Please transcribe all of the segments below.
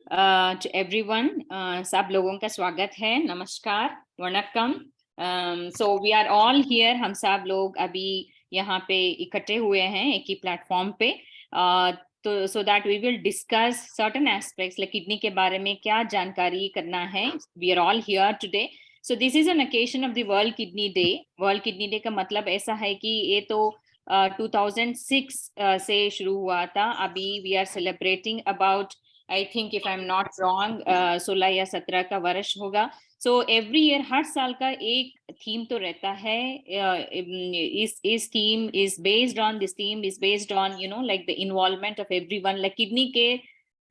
to everyone. सब लोगों का स्वागत है, नमस्कार, वणक्कम. So we are all here. हम सब लोग अभी यहाँ पे इकट्ठे हुए हैं एक ही प्लेटफॉर्म पे. तो so that we will discuss certain aspects like kidney के बारे में क्या जानकारी करना है. We are all here today. So this is an occasion of the World Kidney Day. World Kidney Day का मतलब ऐसा है कि ये तो 2006 से शुरू हुआ था. अभी we are celebrating about I think if I am not wrong 16 या 17 का वर्ष होगा. सो एवरी ईयर हर साल का एक थीम तो रहता है. इस theme is based on this theme is based on like the involvement of everyone. Like kidney के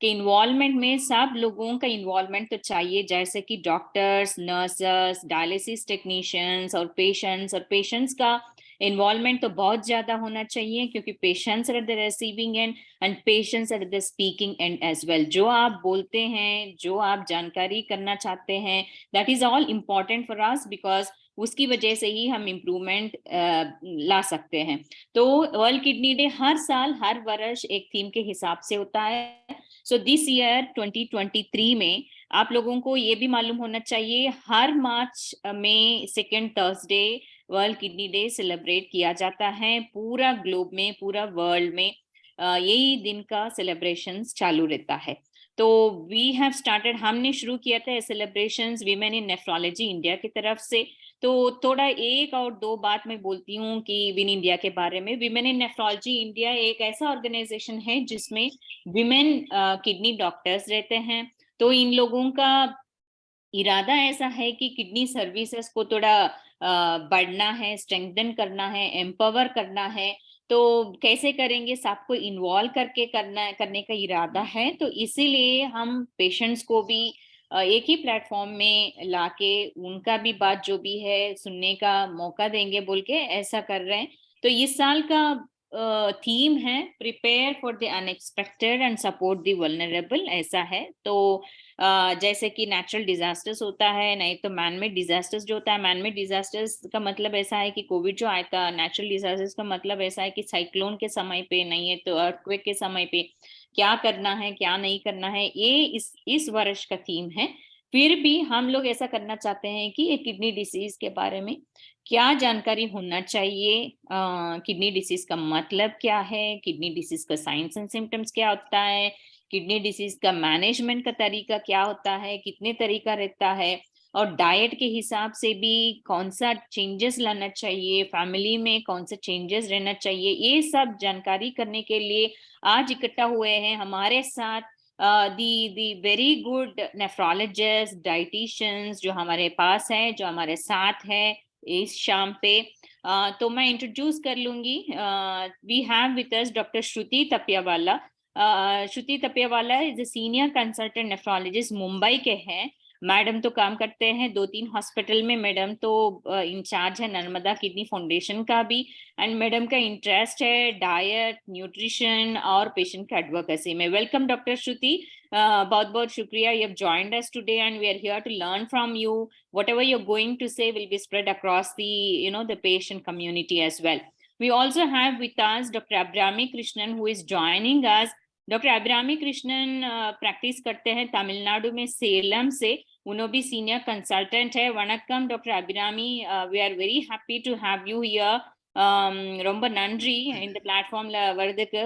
इन्वॉल्वमेंट में सब लोगों का इन्वॉल्वमेंट तो चाहिए, जैसे कि डॉक्टर्स, नर्सेस, डायलिसिस टेक्नीशियंस और पेशेंट्स का इन्वॉल्वमेंट तो बहुत ज्यादा होना चाहिए, क्योंकि patients are the receiving end and patients are the speaking end as well. जो आप बोलते हैं, जो आप जानकारी करना चाहते हैं, that is all important for us, because उसकी वजह से ही हम इम्प्रूवमेंट ला सकते हैं. तो वर्ल्ड किडनी डे हर साल हर वर्ष एक थीम के हिसाब से होता है. सो दिस ईयर 2023 में आप लोगों को ये भी मालूम होना चाहिए, हर मार्च में second Thursday world kidney day celebrate किया जाता है. पूरा ग्लोब में, पूरा वर्ल्ड में यही दिन का सेलिब्रेशंस चालू रहता है. तो वी हैव स्टार्टेड, हमने शुरू किया था celebrations women in nephrology India की तरफ से. तो थोड़ा एक और दो बात मैं बोलती हूँ कि विन इंडिया के बारे में. विमेन इन नेफ्रोलॉजी इंडिया एक ऐसा ऑर्गेनाइजेशन है जिसमें विमेन किडनी डॉक्टर्स रहते हैं. तो इन लोगों का इरादा ऐसा है कि किडनी सर्विसेज को थोड़ा बढ़ना है, स्ट्रेंथन करना है, एम्पावर करना है. तो कैसे करेंगे, सबको इन्वॉल्व करके करने का इरादा है. तो इसीलिए हम पेशेंट्स को भी एक ही प्लेटफॉर्म में लाके उनका भी बात जो भी है सुनने का मौका देंगे बोल के ऐसा कर रहे हैं. तो इस साल का थीम है prepare for the unexpected and support the vulnerable, ऐसा है. तो जैसे कि नेचुरल डिजास्टर्स होता है, नहीं तो मैनमेड डिजास्टर्स जो होता है. मैनमेड डिजास्टर्स का मतलब ऐसा है कि कोविड जो आया था, नेचुरल डिजास्टर्स का मतलब ऐसा है कि साइक्लोन के समय पे, नहीं है तो अर्थक्वेक के समय पे क्या करना है, क्या नहीं करना है, ये इस वर्ष का थीम है. फिर भी हम लोग ऐसा करना चाहते हैं कि ये किडनी डिसीज के बारे में क्या जानकारी होना चाहिए, किडनी डिसीज का मतलब क्या है, किडनी डिसीज का साइंस एंड सिम्टम्स क्या होता है, किडनी डिसीज का मैनेजमेंट का तरीका क्या होता है, कितने तरीका रहता है, और डाइट के हिसाब से भी कौन सा चेंजेस लाना चाहिए, फैमिली में कौन सा चेंजेस रहना चाहिए, ये सब जानकारी करने के लिए आज इकट्ठा हुए हैं हमारे साथ the very good nephrologist, dietitians जो हमारे पास है, जो हमारे साथ है इस शाम पे. तो मैं इंट्रोड्यूस कर लूंगी. We have with us doctor Shruti Tapiyawala. Shruti Tapiyawala is a senior consultant nephrologist, Mumbai के हैं. मैडम तो काम करते हैं 2-3 हॉस्पिटल में. मैडम तो इंचार्ज है नर्मदा किडनी फाउंडेशन का भी. एंड मैडम का इंटरेस्ट है डाइट, न्यूट्रिशन और पेशेंट का एडवोकेसी में. वेलकम डॉक्टर श्रुति. बहुत बहुत शुक्रिया, you have joined us today and we are here to learn from you. Whatever you're going to say will be spread across the patient community as well. We also have with us Dr. Abhrami Krishnan who is joining us. Doctor Abirami Krishnan practice करते हैं तमिलनाडु में सेलम से. उन्होंने भी senior consultant है. वणक्कम doctor Abirami, we are very happy to have you here. ரொம்ப நன்றி இந்த பிளாட்ஃபார்ம்ல வரதுக்கு.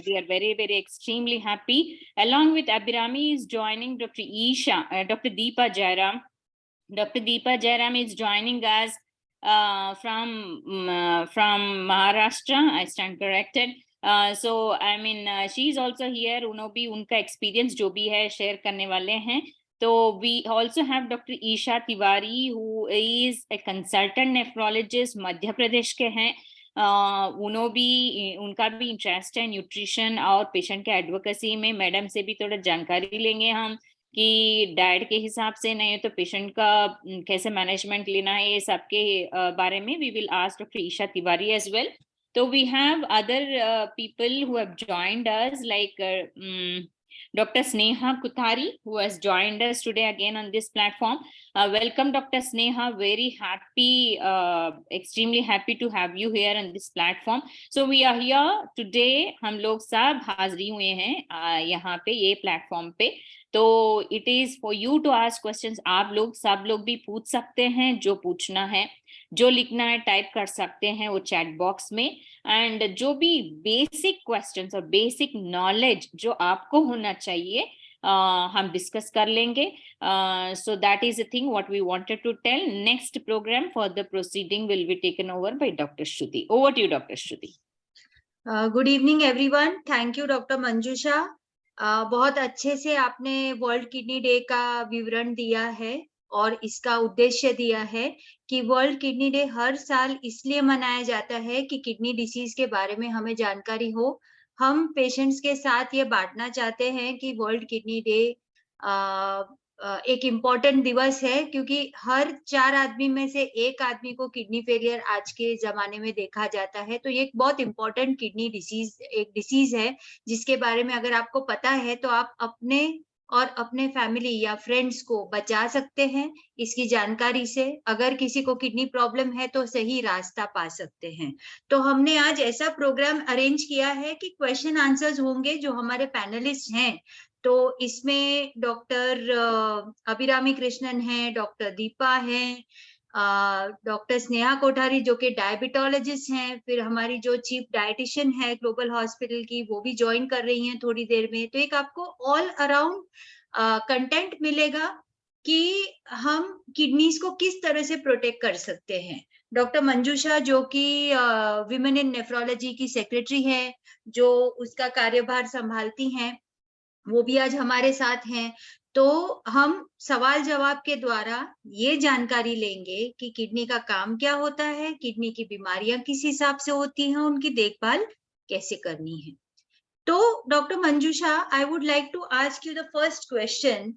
we are very very extremely happy. Along with Abhrami is joining Dr. Isha, Dr. Deepa Jairam. Dr. Deepa Jairam is joining us from Maharashtra. I stand corrected. So I mean she is also here. उन्होंने भी उनका experience जो भी है share करने वाले हैं. तो we also have Dr. Isha Tiwari who is a consultant nephrologist, Madhya Pradesh के हैं. उनका भी इंटरेस्ट है न्यूट्रिशन और पेशेंट के एडवोकेसी में. मैडम से भी थोड़ा जानकारी लेंगे हम कि डाइट के हिसाब से, नहीं तो पेशेंट का कैसे मैनेजमेंट लेना है, ये सब के बारे में we will ask doctor Isha Tiwari as well. So we have other people who have joined us like Dr. Sneha Kuthari, who has joined us today again on this platform. Welcome, Dr. Sneha. Very happy, extremely happy to have you here on this platform. So we are here today. हम लोग सब हाजिरी हुए हैं यहाँ पे ये platform पे. तो it is for you to ask questions. आप लोग सब लोग भी पूछ सकते हैं जो पूछना है, जो लिखना है टाइप कर सकते हैं वो चैट बॉक्स में. एंड जो भी बेसिक क्वेश्चंस और बेसिक नॉलेज जो आपको होना चाहिए हम डिस्कस कर लेंगे. So that is a thing what we wanted to tell. Next programme for the proceeding will be taken over by doctor Shruti. Over to you doctor Shruti. Good evening everyone. Thank you doctor Manjusha. बहुत अच्छे से आपने world kidney day का विवरण दिया है और इसका उद्देश्य दिया है कि वर्ल्ड किडनी डे हर साल इसलिए मनाया जाता है कि किडनी डिसीज के बारे में हमें जानकारी हो. हम पेशेंट्स के साथ ये बांटना चाहते हैं कि वर्ल्ड किडनी डे एक इम्पोर्टेंट दिवस है क्योंकि हर 4 आदमी में से 1 आदमी को किडनी फेलियर आज के जमाने में देखा जाता है. तो ये एक बहुत इम्पोर्टेंट किडनी डिसीज है जिसके बारे में अगर आपको पता है तो आप अपने और अपने फैमिली या फ्रेंड्स को बचा सकते हैं इसकी जानकारी से. अगर किसी को किडनी प्रॉब्लम है तो सही रास्ता पा सकते हैं. तो हमने आज ऐसा प्रोग्राम अरेंज किया है कि क्वेश्चन आंसर्स होंगे जो हमारे पैनलिस्ट हैं. तो इसमें डॉक्टर अभिरामी कृष्णन है, डॉक्टर दीपा है, डॉक्टर स्नेहा कोठारी जो कि डायबिटोलॉजिस्ट हैं, फिर हमारी जो चीफ डाइटिशियन है ग्लोबल हॉस्पिटल की वो भी ज्वाइन कर रही हैं थोड़ी देर में. तो एक आपको ऑल अराउंड कंटेंट मिलेगा कि हम किडनीज को किस तरह से प्रोटेक्ट कर सकते हैं. डॉक्टर मंजूषा जो कि विमेन इन नेफ्रोलॉजी की सेक्रेटरी है, जो उसका कार्यभार संभालती हैं, वो भी आज हमारे साथ हैं. तो हम सवाल जवाब के द्वारा ये जानकारी लेंगे कि किडनी का काम क्या होता है, किडनी की बीमारियां किस हिसाब से होती हैं, उनकी देखभाल कैसे करनी है. तो doctor Manjusha, I would like to ask you the first question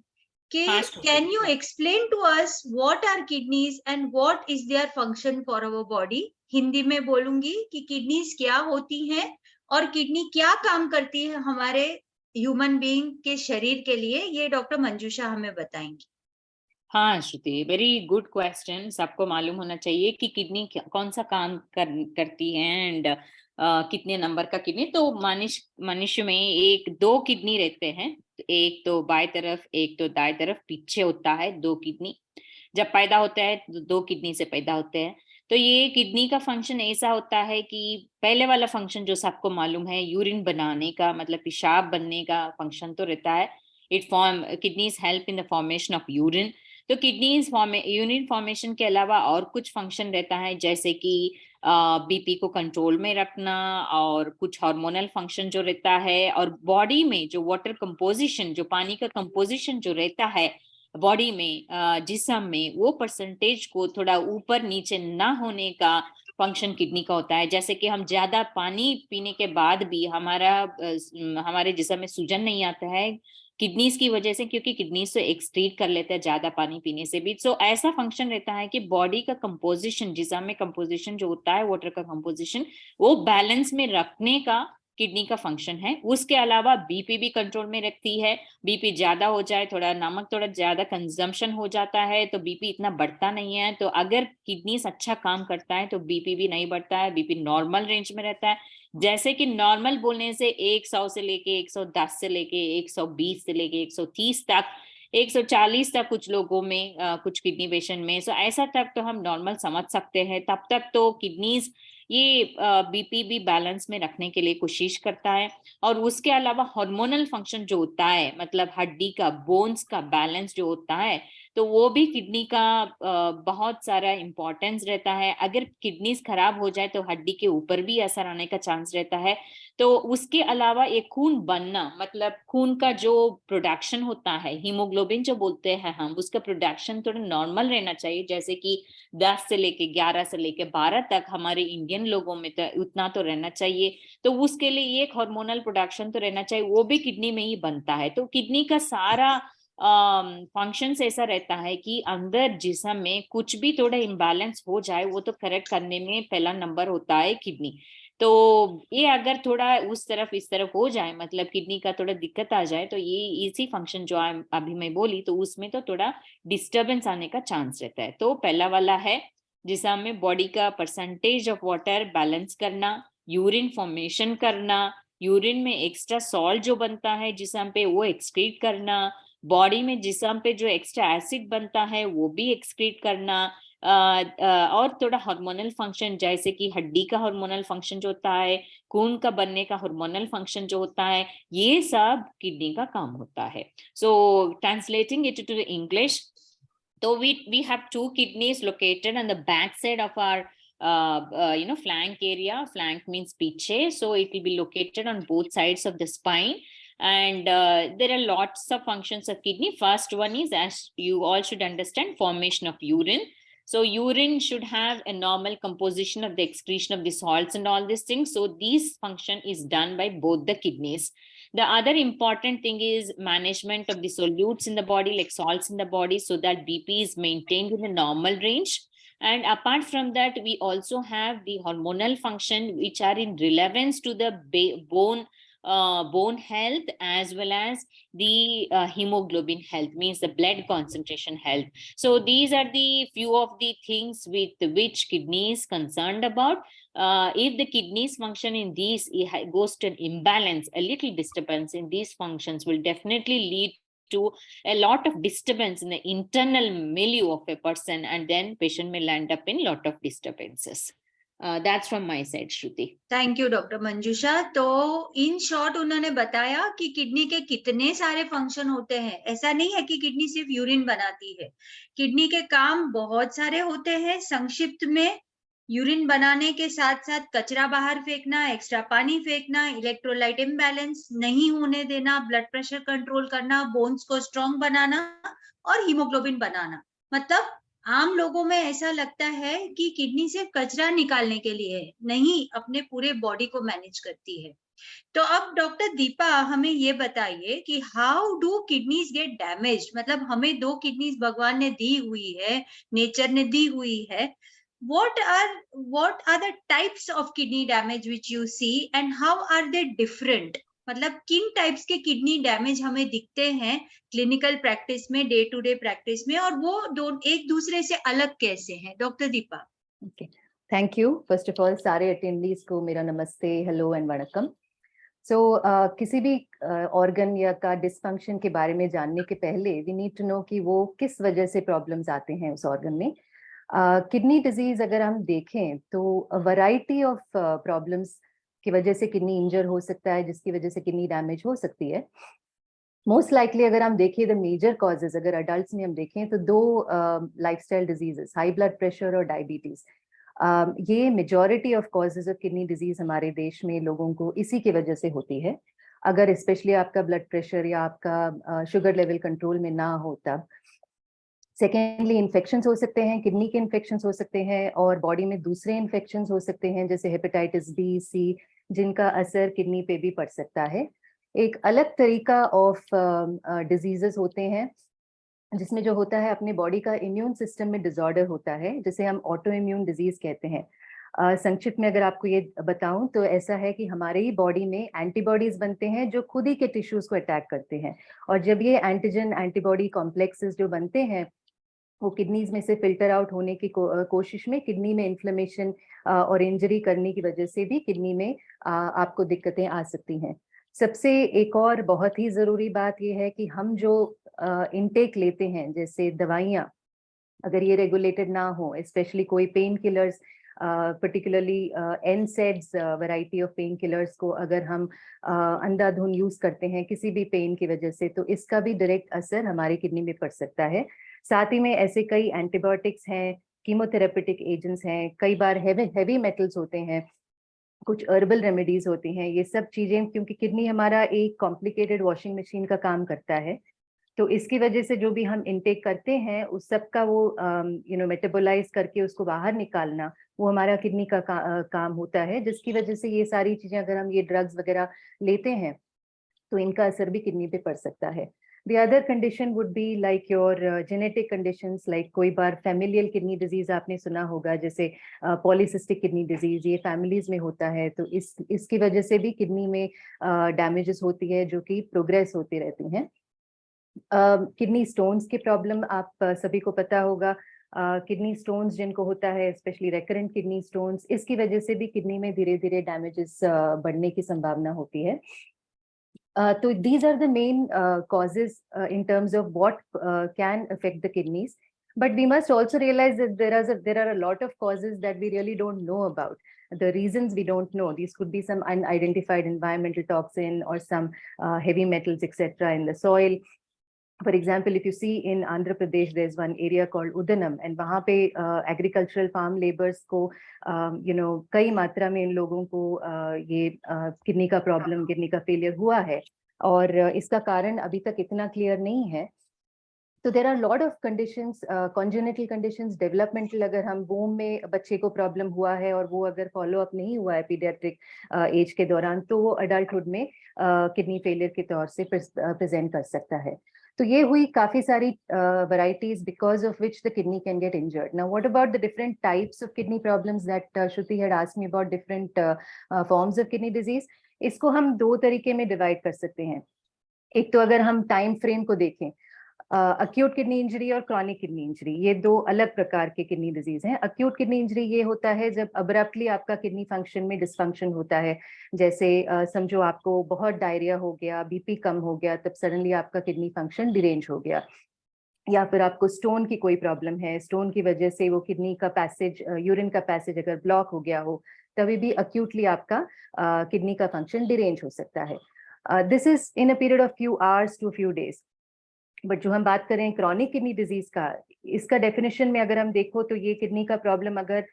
कि can you explain to us what are kidneys and what is their function for our body. Hindi में बोलूंगी कि किडनीज क्या होती हैं और किडनी क्या काम करती है हमारे ह्यूमन बीइंग के शरीर के लिए. ये डॉक्टर मंजूषा हमें बताएंगी. हाँ श्रुति, वेरी गुड क्वेश्चन. सबको मालूम होना चाहिए कि किडनी कौन सा काम करती है एंड कितने नंबर का किडनी. तो मनुष्य में 1-2 किडनी रहते हैं. एक तो बाएं तरफ, एक तो दाएं तरफ पीछे होता है 2 किडनी. जब पैदा होता है तो 2 किडनी से पैदा होते हैं. तो ये किडनी का फंक्शन ऐसा होता है कि पहले वाला फंक्शन जो सबको मालूम है, यूरिन बनाने का, मतलब पेशाब बनने का फंक्शन तो रहता है. Kidneys help in the formation of urine. तो किडनीज यूरिन फॉर्मेशन के अलावा और कुछ फंक्शन रहता है, जैसे कि बीपी को कंट्रोल में रखना और कुछ हार्मोनल फंक्शन जो रहता है, और बॉडी में जो वाटर कंपोजिशन, जो पानी का कंपोजिशन जो रहता है बॉडी में, जिस्म में, वो परसेंटेज को थोड़ा ऊपर नीचे ना होने का फंक्शन किडनी का होता है. जैसे कि हम ज्यादा पानी पीने के बाद भी हमारे जिस्म में सूजन नहीं आता है किडनीज की वजह से, क्योंकि किडनीज तो एक्सक्रीट कर लेते हैं ज्यादा पानी पीने से भी. सो ऐसा फंक्शन रहता है कि बॉडी का कंपोजिशन, जिस्म में कंपोजिशन जो होता है वाटर का कंपोजिशन, वो बैलेंस में रखने का किडनी का फंक्शन है. उसके अलावा बीपी भी कंट्रोल में रखती है. बीपी ज्यादा हो जाए, थोड़ा नमक थोड़ा ज्यादा कंजम्पशन हो जाता है तो बीपी इतना बढ़ता नहीं है. तो अगर किडनी अच्छा काम करता है तो बीपी भी नहीं बढ़ता है, बीपी नॉर्मल रेंज में रहता है. जैसे कि नॉर्मल बोलने से 100 से लेके 110 से लेके 120 से लेके 130 तक, 140 तक कुछ लोगों में, कुछ किडनी पेशेंट में. सो ऐसा तक तो हम नॉर्मल समझ सकते हैं. तब तक तो किडनीज ये बीपी भी बैलेंस में रखने के लिए कोशिश करता है. और उसके अलावा हार्मोनल फंक्शन जो होता है, मतलब हड्डी का, बोन्स का बैलेंस जो होता है, तो वो भी किडनी का बहुत सारा इंपॉर्टेंस रहता है. अगर किडनीज खराब हो जाए तो हड्डी के ऊपर भी असर आने का चांस रहता है. तो उसके अलावा एक खून बनना, मतलब खून का जो प्रोडक्शन होता है, हीमोग्लोबिन जो बोलते हैं हम, उसका प्रोडक्शन थोड़ा नॉर्मल रहना चाहिए. जैसे कि 10 से लेके 11 से लेके 12 तक हमारे इंडियन लोगों में तो उतना तो रहना चाहिए. तो उसके लिए एक हार्मोनल प्रोडक्शन तो रहना चाहिए, वो भी किडनी में ही बनता है. तो किडनी का सारा फंक्शन ऐसा रहता है कि अंदर जिस्म में कुछ भी थोड़ा इम्बैलेंस हो जाए वो तो करेक्ट करने में पहला नंबर होता है किडनी. तो ये अगर थोड़ा उस तरफ इस तरफ हो जाए, मतलब किडनी का थोड़ा दिक्कत आ जाए, तो ये इसी फंक्शन जो अभी मैं बोली, तो उसमें तो थोड़ा डिस्टरबेंस आने का चांस रहता है। तो पहला वाला है जिसमें हमें बॉडी का परसेंटेज ऑफ वाटर बैलेंस करना, यूरिन फॉर्मेशन करना, यूरिन में एक्स्ट्रा सॉल्ट जो बनता है जिसम पे वो एक्सक्रीट करना, बॉडी में जिसम पे जो एक्स्ट्रा एसिड बनता है वो भी एक्सक्रीट करना, और थोड़ा हार्मोनल फंक्शन जैसे कि हड्डी का हार्मोनल फंक्शन जो होता है, खून का बनने का हार्मोनल फंक्शन जो होता है, ये सब किडनी का काम होता है। So translating it to the English, so we have two kidneys located on the back side of our flank area. Flank means piche, so it will be located on both sides of the spine. And there are lots of functions of kidney. First one is, as you all should understand, formation of urine. So urine should have a normal composition of the excretion of the salts and all these things. So this function is done by both the kidneys. The other important thing is management of the solutes in the body, like salts in the body, so that BP is maintained in the normal range. And apart from that, we also have the hormonal function, which are in relevance to the bone health, as well as the hemoglobin health, means the blood concentration health. So these are the few of the things with which kidney is concerned about. If the kidneys function in these, it goes to an imbalance, a little disturbance in these functions will definitely lead to a lot of disturbance in the internal milieu of a person, and then patient may land up in lot of disturbances. That's from my side, Shruti. Thank you doctor Manjusha. तो in short उन्होंने बताया कि kidney के कितने सारे function होते हैं। ऐसा नहीं है कि किडनी सिर्फ यूरिन बनाती है, किडनी के काम बहुत सारे होते हैं। संक्षिप्त में, यूरिन बनाने के साथ साथ कचरा बाहर फेंकना, एक्स्ट्रा पानी फेंकना, इलेक्ट्रोलाइट इम्बैलेंस नहीं होने देना, ब्लड प्रेशर कंट्रोल करना, बोन्स को स्ट्रॉन्ग बनाना और हीमोग्लोबिन बनाना। मतलब आम लोगों में ऐसा लगता है कि किडनी सिर्फ कचरा निकालने के लिए है, नहीं, अपने पूरे बॉडी को मैनेज करती है। तो अब डॉक्टर दीपा हमें ये बताइए कि how do kidneys gate damage. मतलब हमें 2 किडनीज भगवान ने दी हुई है, नेचर ने दी हुई है। what are the types of kidney damage which you see and how are they different? मतलब किन टाइप्स के किडनी डैमेज हमें दिखते हैं क्लिनिकल प्रैक्टिस में, डे टू डे प्रैक्टिस में, और वो एक दूसरे से अलग कैसे हैं? Doctor Deepa. Okay, thank you. First of all सारे अटेंडीज को मेरा नमस्ते, हेलो एंड वणक्कम। सो किसी भी ऑर्गन या का डिसफंक्शन के बारे में जानने के पहले वी नीड टू नो कि वो किस वजह से प्रॉब्लम्स आते हैं उस ऑर्गन में। किडनी डिजीज अगर हम देखें तो वैरायटी ऑफ प्रॉब्लम्स की वजह से किडनी इंजर हो सकता है, जिसकी वजह से किडनी डैमेज हो सकती है। मोस्ट लाइकली अगर हम देखें द मेजर कॉजेज, अगर अडल्ट्स में हम देखें तो 2 lifestyle diseases, high blood pressure और डायबिटीज, ये majority of causes of kidney disease हमारे देश में लोगों को इसी की वजह से होती है। अगर स्पेशली आपका ब्लड प्रेशर या आपका शुगर लेवल कंट्रोल में ना हो तब। सेकेंडली, इन्फेक्शंस हो सकते हैं, किडनी के इन्फेक्शंस हो सकते हैं और बॉडी में दूसरे इन्फेक्शंस हो सकते हैं जैसे हेपेटाइटिस बी, सी, जिनका असर किडनी पे भी पड़ सकता है। एक अलग तरीका ऑफ डिजीजेस होते हैं जिसमें जो होता है अपने बॉडी का इम्यून सिस्टम में डिसऑर्डर होता है, जिसे हम ऑटो इम्यून डिजीज कहते हैं। संक्षिप्त में अगर आपको ये बताऊं तो ऐसा है कि हमारे ही बॉडी में एंटीबॉडीज बनते हैं जो खुद ही के टिश्यूज को अटैक करते हैं, और जब ये एंटीजन एंटीबॉडी कॉम्प्लेक्सेस जो बनते हैं वो किडनीज में से फिल्टर आउट होने की कोशिश में किडनी में इन्फ्लेमेशन और इंजरी करने की वजह से भी किडनी में आपको दिक्कतें आ सकती हैं। सबसे एक और बहुत ही जरूरी बात यह है कि हम जो इनटेक लेते हैं, जैसे दवाइयाँ, अगर ये रेगुलेटेड ना हो, स्पेशली कोई pain killers, particularly NSAIDs variety of pain killers को अगर हम अंधाधुंध यूज करते हैं किसी भी पेन की वजह से, तो इसका भी डायरेक्ट असर हमारी किडनी में पड़ सकता है। साथ ही में ऐसे कई एंटीबायोटिक्स हैं, कीमोथेरेपेटिक एजेंट्स हैं, कई बार हैवी मेटल्स होते हैं, कुछ हर्बल रेमेडीज होती हैं, ये सब चीजें, क्योंकि किडनी हमारा एक कॉम्प्लिकेटेड वॉशिंग मशीन का काम करता है, तो इसकी वजह से जो भी हम इनटेक करते हैं उस सब का वो मेटाबोलाइज करके उसको बाहर निकालना, वो हमारा किडनी का काम होता है, जिसकी वजह से ये सारी चीजें, अगर हम ये ड्रग्स वगैरह लेते हैं तो इनका असर भी किडनी पे पड़ सकता है। The other condition would be like your genetic conditions, like कोई बार familial kidney disease आपने सुना होगा, जैसे polycystic kidney disease, ये families में होता है, तो इसकी वजह से भी kidney में damages होती है जो कि progress होती रहती हैं। किडनी स्टोन्स की प्रॉब्लम आप सभी को पता होगा। किडनी स्टोन्स जिनको होता है, स्पेशली रेकरेंट किडनी स्टोन्स, इसकी वजह से भी किडनी में धीरे धीरे डैमेजेस बढ़ने की संभावना होती है। तो these are the main causes in terms of what can affect the kidneys. But we must also realize that there are a lot of causes that we really don't know about. The reasons we don't know. These could be some unidentified environmental toxin or some heavy metals, etc. in the soil. For example, if you see in Andhra Pradesh, there's one area called Udanam, and वहाँ पे agricultural farm laborers को कई मात्रा में इन लोगों को ये kidney का प्रॉब्लम, किडनी का फेलियर हुआ है, और इसका कारण अभी तक इतना क्लियर नहीं है। तो there are a lot of conditions, congenital conditions, developmental, अगर हम womb में बच्चे को प्रॉब्लम हुआ है और वो अगर फॉलो अप नहीं हुआ है पीडियाट्रिक एज के दौरान, तो वो अडल्टहुड में किडनी फेलियर के तौर से प्रेजेंट कर सकता है। तो ये हुई काफी सारी varieties because of which the kidney can get injured. Now, what about the different types of kidney problems that Shruti had asked me about, different forms of kidney disease? इसको हम दो तरीके में डिवाइड कर सकते हैं। एक तो अगर हम टाइम फ्रेम को देखें, अक्यूट किडनी इंजरी और क्रॉनिक किडनी इंजरी, ये दो अलग प्रकार के किडनी डिजीज हैं। अक्यूट किडनी इंजरी ये होता है जब अब्रप्टली आपका किडनी फंक्शन में डिसफंक्शन होता है, जैसे समझो आपको बहुत डायरिया हो गया, बीपी कम हो गया, तब सडनली आपका किडनी फंक्शन डिरेंज हो गया। या फिर आपको स्टोन की कोई प्रॉब्लम है, स्टोन की वजह से वो किडनी का पैसेज, यूरिन का पैसेज अगर ब्लॉक हो गया हो, तभी भी अक्यूटली आपका किडनी का फंक्शन डिरेंज हो सकता है। This is in a period of few hours to few days. But जो हम बात करें क्रॉनिक किडनी डिजीज का, इसका डेफिनेशन में अगर हम देखो तो ये किडनी का प्रॉब्लम अगर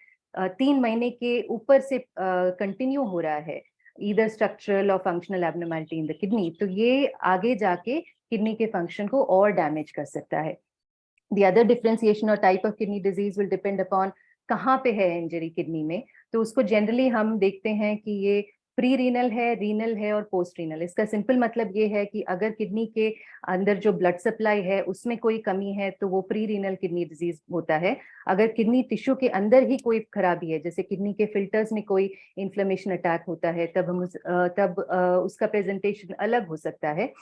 3 महीने के ऊपर से कंटिन्यू हो रहा है, ईदर स्ट्रक्चरल और फंक्शनल एब्नॉर्मैलिटी इन द किडनी, तो ये आगे जाके किडनी के फंक्शन को और डैमेज कर सकता है। द अदर डिफरेंशिएशन और type of kidney disease will depend upon कहाँ पे है इंजरी किडनी में। तो उसको जनरली हम देखते हैं कि ये प्री रीनल है, रीनल है और पोस्ट रीनल। इसका सिंपल मतलब ये है कि अगर किडनी के अंदर जो ब्लड सप्लाई है उसमें कोई कमी है तो वो प्री रीनल किडनी डिजीज होता है। अगर किडनी टिश्यू के अंदर ही कोई खराबी है, जैसे किडनी के फिल्टर्स में कोई इन्फ्लेमेशन अटैक होता है, तब उसका प्रेजेंटेशन अलग हो सकता है,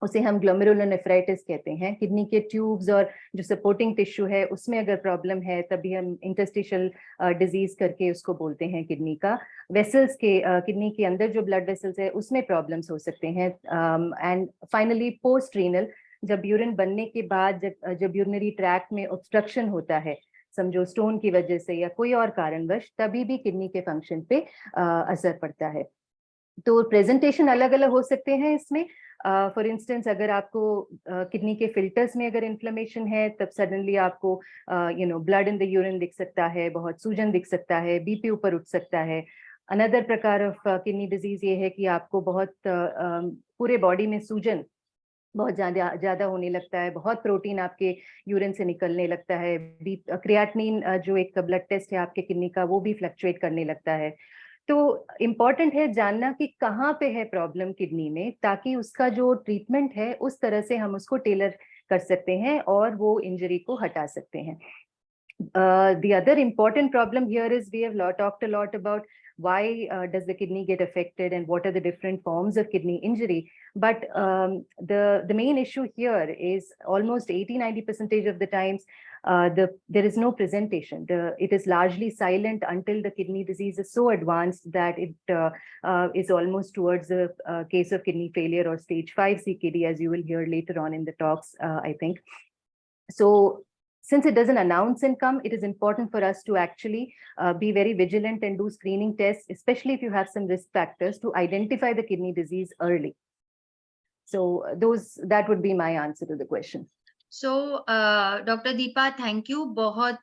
उसे हम ग्लोमेरुलोनेफ्राइटिस कहते हैं। किडनी के ट्यूब्स और जो सपोर्टिंग टिश्यू है उसमें अगर प्रॉब्लम है तभी हम इंटरस्टिशियल डिजीज करके उसको बोलते हैं किडनी का। वेसल्स के किडनी के अंदर जो ब्लड वेसल्स है उसमें प्रॉब्लम्स हो सकते हैं। एंड फाइनली पोस्ट रीनल, जब यूरिन बनने के बाद जब यूरिनरी ट्रैक्ट में ऑब्स्ट्रक्शन होता है, समझो स्टोन की वजह से या कोई और कारणवश, तभी भी किडनी के फंक्शन पे असर पड़ता है। तो प्रेजेंटेशन अलग अलग हो सकते हैं इसमें। फॉर इंस्टेंस अगर आपको किडनी के फिल्टर्स में अगर इन्फ्लेमेशन है, तब सडनली आपको ब्लड इन द यूरिन दिख सकता है, बहुत सूजन दिख सकता है, बीपी ऊपर उठ सकता है। अनदर प्रकार ऑफ किडनी डिजीज ये है कि आपको बहुत पूरे बॉडी में सूजन बहुत ज्यादा होने लगता है, बहुत प्रोटीन आपके यूरिन से निकलने लगता है, क्रिएटिनिन जो एक ब्लड टेस्ट है आपके किडनी का, वो भी फ्लक्चुएट करने लगता है। तो इम्पॉर्टेंट है जानना कि कहाँ पे है प्रॉब्लम किडनी में, ताकि उसका जो ट्रीटमेंट है उस तरह से हम उसको टेलर कर सकते हैं और वो इंजरी को हटा सकते हैं। The other important problem here is we have talked a lot about why does the kidney get affected and what are the different forms of kidney injury. But the main issue here is almost 80-90% of the times there is no presentation. It is largely silent until the kidney disease is so advanced that it is almost towards a case of kidney failure or stage 5 CKD, as you will hear later on in the talks, I think. So since it doesn't announce and come, it is important for us to actually be very vigilant and do screening tests, especially if you have some risk factors, to identify the kidney disease early. So that would be my answer to the question. So, doctor Deepa, thank you. बहुत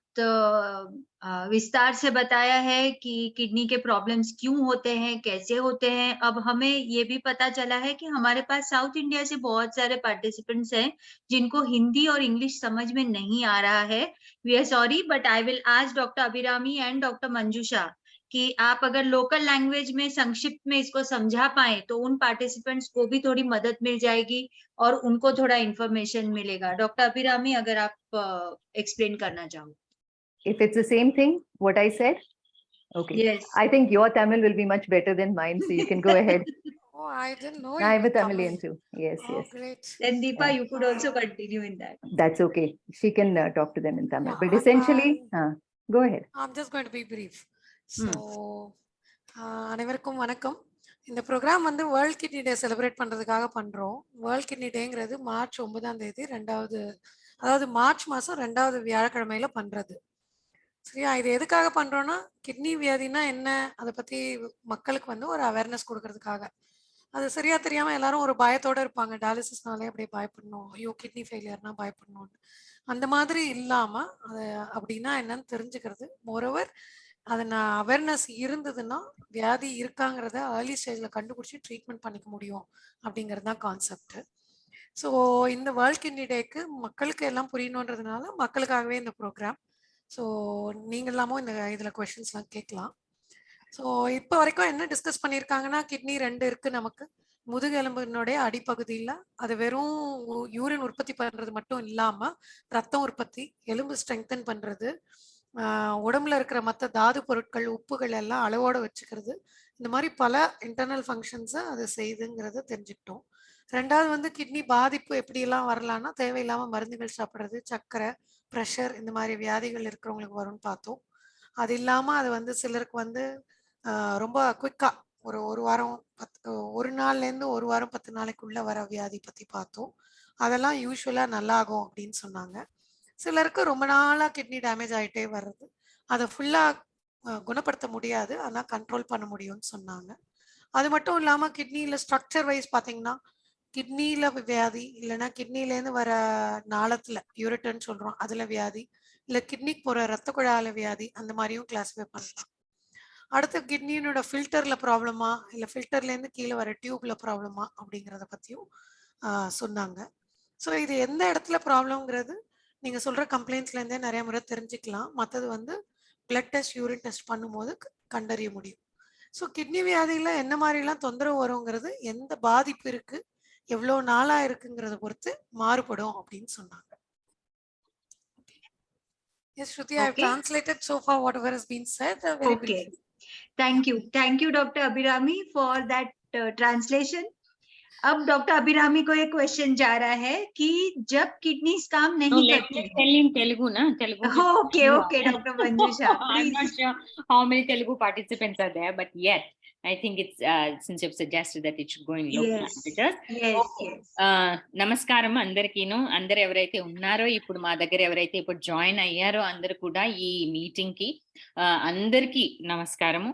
विस्तार से बताया है कि kidney के problems क्यों होते हैं, कैसे होते हैं। अब हमें ये भी पता चला है कि हमारे पास साउथ इंडिया से बहुत सारे पार्टिसिपेंट्स हैं जिनको हिंदी और इंग्लिश समझ में नहीं आ रहा है। We are sorry, but I will ask doctor Abhirami and doctor Manjusha कि आप अगर लोकल लैंग्वेज में संक्षिप्त में इसको समझा पाए तो उन पार्टिसिपेंट्स को भी थोड़ी मदद मिल जाएगी और उनको थोड़ा इन्फॉर्मेशन मिलेगा। डॉक्टर अभिरामी, अगर आप एक्सप्लेन करना चाहो। If it's the same thing, what I said? Okay. Yes. I think your Tamil will be much better than mine, so you can go ahead. Oh, I didn't know I'm you a were Tamilian Tamil. too. Yes, Oh, yes. great. Then Deepa, Yeah. you could also continue in that. That's okay. She can talk to them in Tamil. Yeah, But essentially, go ahead. I'm just going to be brief. So, அனைவருக்கும் வணக்கம். இந்த program வந்து world kidney day celebrate பண்ணுறதுக்காக பண்ணுறோம். World kidney டேங்கிறது March 9ஆம் தேதி அதாவது March மாதம் 2வது வியாழக்கிழமையில பண்ணுறது. சரியா? இது எதுக்காக பண்ணுறோன்னா, கிட்னி வியாதினா என்ன, அதை பற்றி மக்களுக்கு வந்து ஒரு அவேர்னஸ் கொடுக்கறதுக்காக. அது சரியா தெரியாமல் எல்லாரும் ஒரு பயத்தோடு இருப்பாங்க. டயாலிசிஸ்னாலே அப்படியே பயப்படணும், ஐயோ கிட்னி ஃபெயிலியர்னா பயப்படணும்னு. அந்த மாதிரி இல்லாமல் அதை அப்படின்னா என்னன்னு தெரிஞ்சுக்கிறது. மோரோவர் அதை அவேர்னஸ் இருந்ததுன்னா வியாதி இருக்காங்கிறத ஏர்லி ஸ்டேஜில் கண்டுபிடிச்சி ட்ரீட்மெண்ட் பண்ணிக்க முடியும் அப்படிங்கிறது தான் கான்செப்ட். ஸோ இந்த வேர்ல்ட் கிட்னி டேக்கு மக்களுக்கு எல்லாம் புரியணுன்றதுனால மக்களுக்காகவே இந்த ப்ரோக்ராம். ஸோ நீங்கள் எல்லாமும் இதில் கொஷின்ஸ்லாம் கேட்கலாம். ஸோ இப்போ வரைக்கும் என்ன டிஸ்கஸ் பண்ணியிருக்காங்கன்னா, கிட்னி 2 இருக்குது நமக்கு. முதுகெலும்பினுடைய அடிப்பகுதியில் அது வெறும் யூரின் உற்பத்தி பண்ணுறது மட்டும் இல்லாமல் ரத்தம் உற்பத்தி, எலும்பு ஸ்ட்ரெங்தன் பண்ணுறது, உடம்புல இருக்கிற மற்ற தாது பொருட்கள், உப்புகள் எல்லாம் அளவோடு வச்சுக்கிறது, இந்த மாதிரி பல இன்டர்னல் ஃபங்க்ஷன்ஸை அது செய்யுதுங்கிறத தெரிஞ்சுக்கிட்டோம். 2வது வந்து கிட்னி பாதிப்பு எப்படியெல்லாம் வரலான்னா, தேவையில்லாமல் மருந்துகள் சாப்பிட்றது, சர்க்கரை, ப்ரெஷர், இந்த மாதிரி வியாதிகள் இருக்கிறவங்களுக்கு வரும்னு பார்த்தோம். அது இல்லாமல் அது வந்து சிலருக்கு வந்து ரொம்ப குயிக்காக ஒரு வாரம் ஒரு நாள்லேருந்து ஒரு வாரம் 10 நாளைக்குள்ளே வர வியாதி பற்றி பார்த்தோம். அதெல்லாம் யூஸ்வலாக நல்லாகும் அப்படின்னு சொன்னாங்க. சிலருக்கு ரொம்ப நாளாக கிட்னி டேமேஜ் ஆகிட்டே வர்றது, அதை ஃபுல்லாக குணப்படுத்த முடியாது, ஆனால் கண்ட்ரோல் பண்ண முடியும்னு சொன்னாங்க. அது மட்டும் இல்லாமல் கிட்னியில் ஸ்ட்ரக்சர் வைஸ் பார்த்தீங்கன்னா, கிட்னியில் வியாதி, இல்லைன்னா கிட்னிலேருந்து வர நாளத்தில் யூரிட்டன்னு சொல்கிறோம், அதில் வியாதி, இல்லை கிட்னிக்கு போகிற ரத்த குழாயில் வியாதி, அந்த மாதிரியும் கிளாஸிஃபை பண்ணலாம். அடுத்து கிட்னியோட ஃபில்டரில் ப்ராப்ளமா, இல்லை ஃபில்டர்லேருந்து கீழே வர டியூப்பில் ப்ராப்ளமா அப்படிங்கிறத பற்றியும் சொன்னாங்க. ஸோ இது எந்த இடத்துல ப்ராப்ளம்ங்கிறது நீங்கள் சொல்கிற கம்ப்ளைண்ட்ஸ்லேருந்தே நிறைய முறை தெரிஞ்சுக்கலாம். மற்றது வந்து பிளட் டெஸ்ட், யூரின் டெஸ்ட் பண்ணும்போது கண்டறிய முடியும். ஸோ கிட்னி வியாதியில் என்ன மாதிரிலாம் தொந்தரவு வருங்கிறது, எந்த பாதிப்பு இருக்குது, எவ்வளோ நாளாக இருக்குங்கிறத பொறுத்து மாறுபடும் அப்படின்னு சொன்னாங்க. Yes, Shruti, I have translated so far whatever has been said. Very briefly. Thank you, Dr. Abhirami, for that translation. अब डॉक्टर अभिरामी को एक क्वेश्चन जा रहा है कि जब किडनीज काम नहीं करती, तेलुगु ना, Telugu. Okay, Dr. Manjusha, please. I'm not sure how many Telugu participants are there, but yet I think it's since you've suggested that it should go in local languages. Yes. నమస్కారం అందరికీను. అందరు ఎవరైతే ఉన్నారో ఇప్పుడు మా దగ్గర, ఎవరైతే ఇప్పుడు జాయిన్ అయ్యారో అందరు కూడా ఈ మీటింగ్ కి అందరికీ నమస్కారము.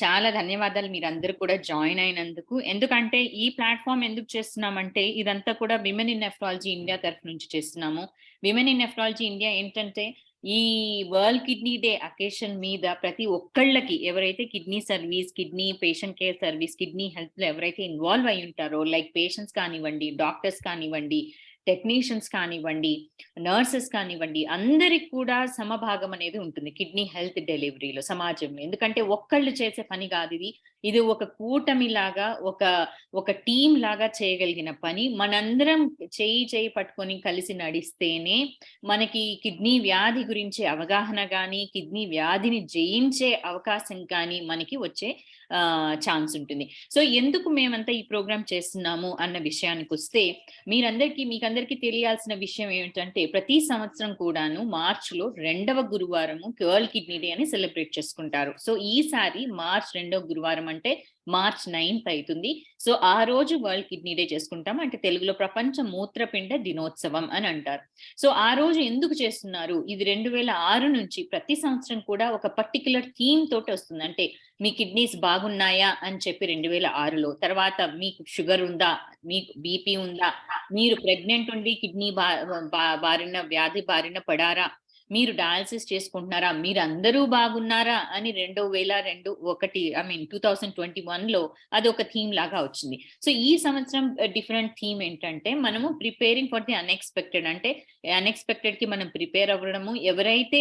చాలా ధన్యవాదాలు మీరు అందరూ కూడా జాయిన్ అయినందుకు. ఎందుకంటే ఈ ప్లాట్ఫామ్ ఎందుకు చేస్తున్నామంటే, ఇదంతా కూడా విమెన్ ఇన్ నెఫ్రాలజీ ఇండియా తరఫు నుంచి చేస్తున్నాము. విమెన్ ఇన్ నెఫ్రాలజీ ఇండియా ఏంటంటే, ఈ వరల్డ్ కిడ్నీ డే అకేషన్ మీద ప్రతి ఒక్కళ్ళకి ఎవరైతే kidney service, kidney patient care service, kidney health లో ఎవరైతే ఇన్వాల్వ్ అయి ఉంటారో, లైక్ పేషెంట్స్ కానివ్వండి, డాక్టర్స్ కానివ్వండి, టెక్నీషియన్స్ కానివ్వండి, నర్సెస్ కానివ్వండి, అందరికి కూడా సమభాగం అనేది ఉంటుంది కిడ్నీ హెల్త్ డెలివరీలో సమాజంలో. ఎందుకంటే ఒక్కళ్ళు చేసే పని కాదు ఇది. ఇది ఒక కూటమి లాగా, ఒక టీం లాగా చేయగలిగిన పని. మనందరం చేయి పట్టుకొని కలిసి నడిస్తేనే మనకి కిడ్నీ వ్యాధి గురించి అవగాహన కానీ, కిడ్నీ వ్యాధిని జయించే అవకాశం కానీ మనకి వచ్చే ఛాన్స్ ఉంటుంది. సో ఎందుకు మేమంతా ఈ ప్రోగ్రామ్ చేస్తున్నాము అన్న విషయానికి వస్తే, మీకందరికీ తెలియాల్సిన విషయం ఏమిటంటే, ప్రతి సంవత్సరం కూడాను మార్చిలో 2వ గురువారము వరల్డ్ కిడ్నీ డే అని సెలబ్రేట్ చేసుకుంటారు. సో ఈసారి మార్చ్ 2వ గురువారం అంటే మార్చ్ 9th అవుతుంది. సో ఆ రోజు వరల్డ్ కిడ్నీ డే చేసుకుంటాం. అంటే తెలుగులో ప్రపంచ మూత్రపిండ దినోత్సవం అని అంటారు. సో ఆ రోజు ఎందుకు చేస్తున్నారు? ఇది 2006 నుంచి ప్రతి సంవత్సరం కూడా ఒక పర్టికులర్ థీమ్ తోటి వస్తుంది. అంటే మీ కిడ్నీస్ బాగున్నాయా అని చెప్పి 2006లో, తర్వాత మీకు షుగర్ ఉందా, మీకు బీపీ ఉందా, మీరు ప్రెగ్నెంట్ ఉండి కిడ్నీ వ్యాధి బారిన పడారా, మీరు డయాలసిస్ చేసుకుంటున్నారా, మీరు అందరూ బాగున్నారా అని 2021లో అది ఒక థీమ్ లాగా వచ్చింది. సో ఈ సంవత్సరం డిఫరెంట్ థీమ్ ఏంటంటే మనము ప్రిపేరింగ్ ఫర్ ది అన్ఎక్స్పెక్టెడ్, అంటే అన్ఎక్స్పెక్టెడ్ కి మనం ప్రిపేర్ అవ్వడము, ఎవరైతే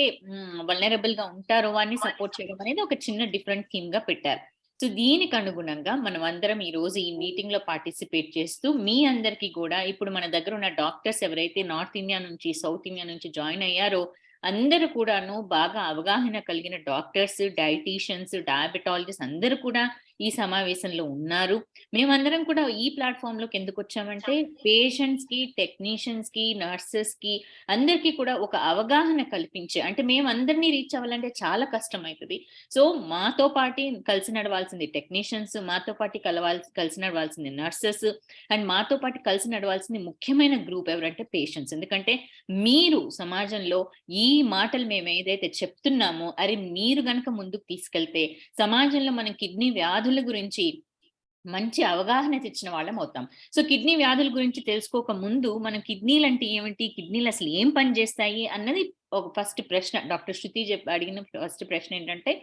వల్నరబుల్ గా ఉంటారో వారిని సపోర్ట్ చేయడం అనేది ఒక చిన్న డిఫరెంట్ థీమ్ గా పెట్టారు. సో దీనికి అనుగుణంగా మనం అందరం ఈ రోజు ఈ మీటింగ్ లో పార్టిసిపేట్ చేస్తూ మీ అందరికీ కూడా ఇప్పుడు మన దగ్గర ఉన్న డాక్టర్స్ ఎవరైతే నార్త్ ఇండియా నుంచి సౌత్ ఇండియా నుంచి జాయిన్ అయ్యారో అందరూ కూడాను బాగా అవగాహన కలిగిన డాక్టర్స్, డైటీషియన్స్, డయాబెటాలజిస్ట్ అందరూ కూడా ఈ సమావేశంలో ఉన్నారు. మేమందరం కూడా ఈ ప్లాట్ఫామ్ లోకి ఎందుకు వచ్చామంటే పేషెంట్స్ కి, టెక్నీషియన్స్ కి, నర్సెస్ కి అందరికీ కూడా ఒక అవగాహన కల్పించే, అంటే మేమందరినీ రీచ్ అవ్వాలంటే చాలా కష్టం అవుతుంది. సో మాతో పాటు కలిసి నడవాల్సింది టెక్నీషియన్స్, మాతో పాటు కలిసి నడవాల్సింది నర్సెస్, అండ్ మాతో పాటు కలిసి నడవాల్సింది ముఖ్యమైన గ్రూప్ ఎవరంటే పేషెంట్స్. ఎందుకంటే మీరు సమాజంలో ఈ మాటలు మేము ఏదైతే చెప్తున్నామో అది మీరు గనక ముందుకు తీసుకెళ్తే సమాజంలో మనం కిడ్నీ వ్యాధుల గురించి మంచి అవగాహన తెచ్చిన వాళ్ళం అవుతాం. సో కిడ్నీ వ్యాధుల గురించి తెలుసుకోక ముందు మనం కిడ్నీలు అంటే ఏమిటి, కిడ్నీలు అసలు ఏం పని చేస్తాయి అన్నది ఒక ఫస్ట్ ప్రశ్న. డాక్టర్ శృతి అడిగిన ఫస్ట్ ప్రశ్న ఏంటంటే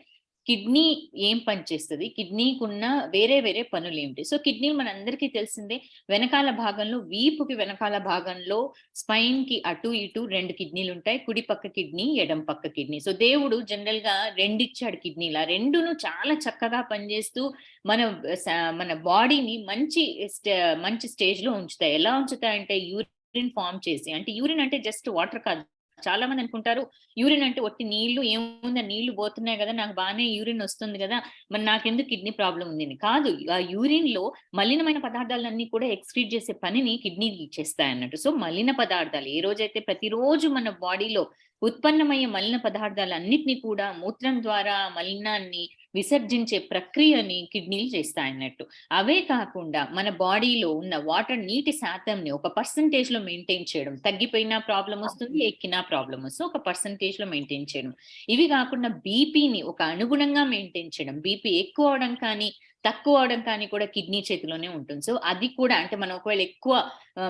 కిడ్నీ ఏం పని చేస్తుంది, కిడ్నీకున్న వేరే వేరే పనులు ఏమిటి. సో కిడ్నీలు మన అందరికీ తెలిసిందే, వెనకాల భాగంలో వీపుకి వెనకాల భాగంలో స్పైన్ కి అటు ఇటు 2 కిడ్నీలు ఉంటాయి, కుడి పక్క కిడ్నీ, ఎడం పక్క కిడ్నీ. సో దేవుడు జనరల్ గా 2 ఇచ్చాడు కిడ్నీలు. ఆ రెండును చాలా చక్కగా పనిచేస్తూ మన మన బాడీని మంచి స్టేజ్ లో ఉంచుతాయి. ఎలా ఉంచుతాయంటే యూరిన్ ఫామ్ చేసి, అంటే యూరిన్ అంటే జస్ట్ వాటర్ కాదు. చాలా మంది అనుకుంటారు యూరిన్ అంటే ఒట్టి నీళ్లు, ఏముంది నీళ్లు పోతున్నాయి కదా, నాకు బాగానే యూరిన్ వస్తుంది కదా, మరి నాకెందుకు కిడ్నీ ప్రాబ్లం ఉంది కాదు. ఆ యూరిన్ లో మలినమైన పదార్థాలన్నీ కూడా ఎక్స్క్రీట్ చేసే పనిని కిడ్నీ చేస్తాయి అన్నట్టు. సో మలిన పదార్థాలు ఏ రోజైతే ప్రతిరోజు మన బాడీలో ఉత్పన్నమయ్యే మలిన పదార్థాలన్నిటినీ కూడా మూత్రం ద్వారా మలినాన్ని విసర్జించే ప్రక్రియని కిడ్నీలు చేస్తాయన్నట్టు. అవే కాకుండా మన బాడీలో ఉన్న వాటర్, నీటి శాతంని ఒక పర్సంటేజ్ లో మెయింటైన్ చేయడం, తగ్గిపోయినా ప్రాబ్లం వస్తుంది, ఎక్కినా ప్రాబ్లం వస్తుంది, ఒక పర్సంటేజ్ లో మెయింటైన్ చేయడం. ఇవి కాకుండా బీపీని ఒక అనుగుణంగా మెయింటైన్ చేయడం, బీపీ ఎక్కువ అవడం కానీ తక్కువ అవడం కానీ కూడా కిడ్నీ చేతిలోనే ఉంటుంది. సో అది కూడా, అంటే మనం ఒకవేళ ఎక్కువ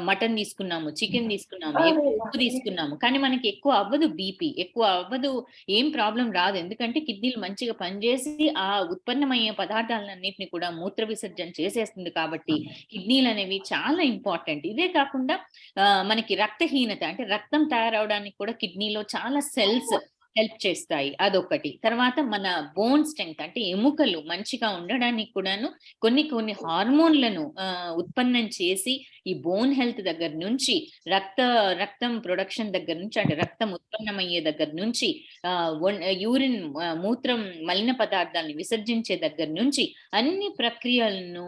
మటన్ తీసుకున్నాము, చికెన్ తీసుకున్నాము, ఎక్కువ ఉప్పు తీసుకున్నాము, కానీ మనకి ఎక్కువ అవ్వదు, బీపీ ఎక్కువ అవ్వదు, ఏం ప్రాబ్లం రాదు. ఎందుకంటే కిడ్నీలు మంచిగా పనిచేసి ఆ ఉత్పన్నమయ్యే పదార్థాలన్నింటినీ కూడా మూత్ర విసర్జన చేసేస్తుంది. కాబట్టి కిడ్నీలు అనేవి చాలా ఇంపార్టెంట్. ఇదే కాకుండా మనకి రక్తహీనత, అంటే రక్తం తయారవడానికి కూడా కిడ్నీలో చాలా సెల్స్ హెల్ప్ చేస్తాయి, అదొకటి. తర్వాత మన బోన్ స్ట్రెంగ్త్, అంటే ఎముకలు మంచిగా ఉండడానికి కూడాను కొన్ని హార్మోన్లను ఉత్పన్నం చేసి ఈ బోన్ హెల్త్ దగ్గర నుంచి రక్తం ప్రొడక్షన్ దగ్గర నుంచి, అంటే రక్తం ఉత్పన్నమయ్యే దగ్గర నుంచి యూరిన్ మూత్రం మలిన పదార్థాలను విసర్జించే దగ్గర నుంచి అన్ని ప్రక్రియలను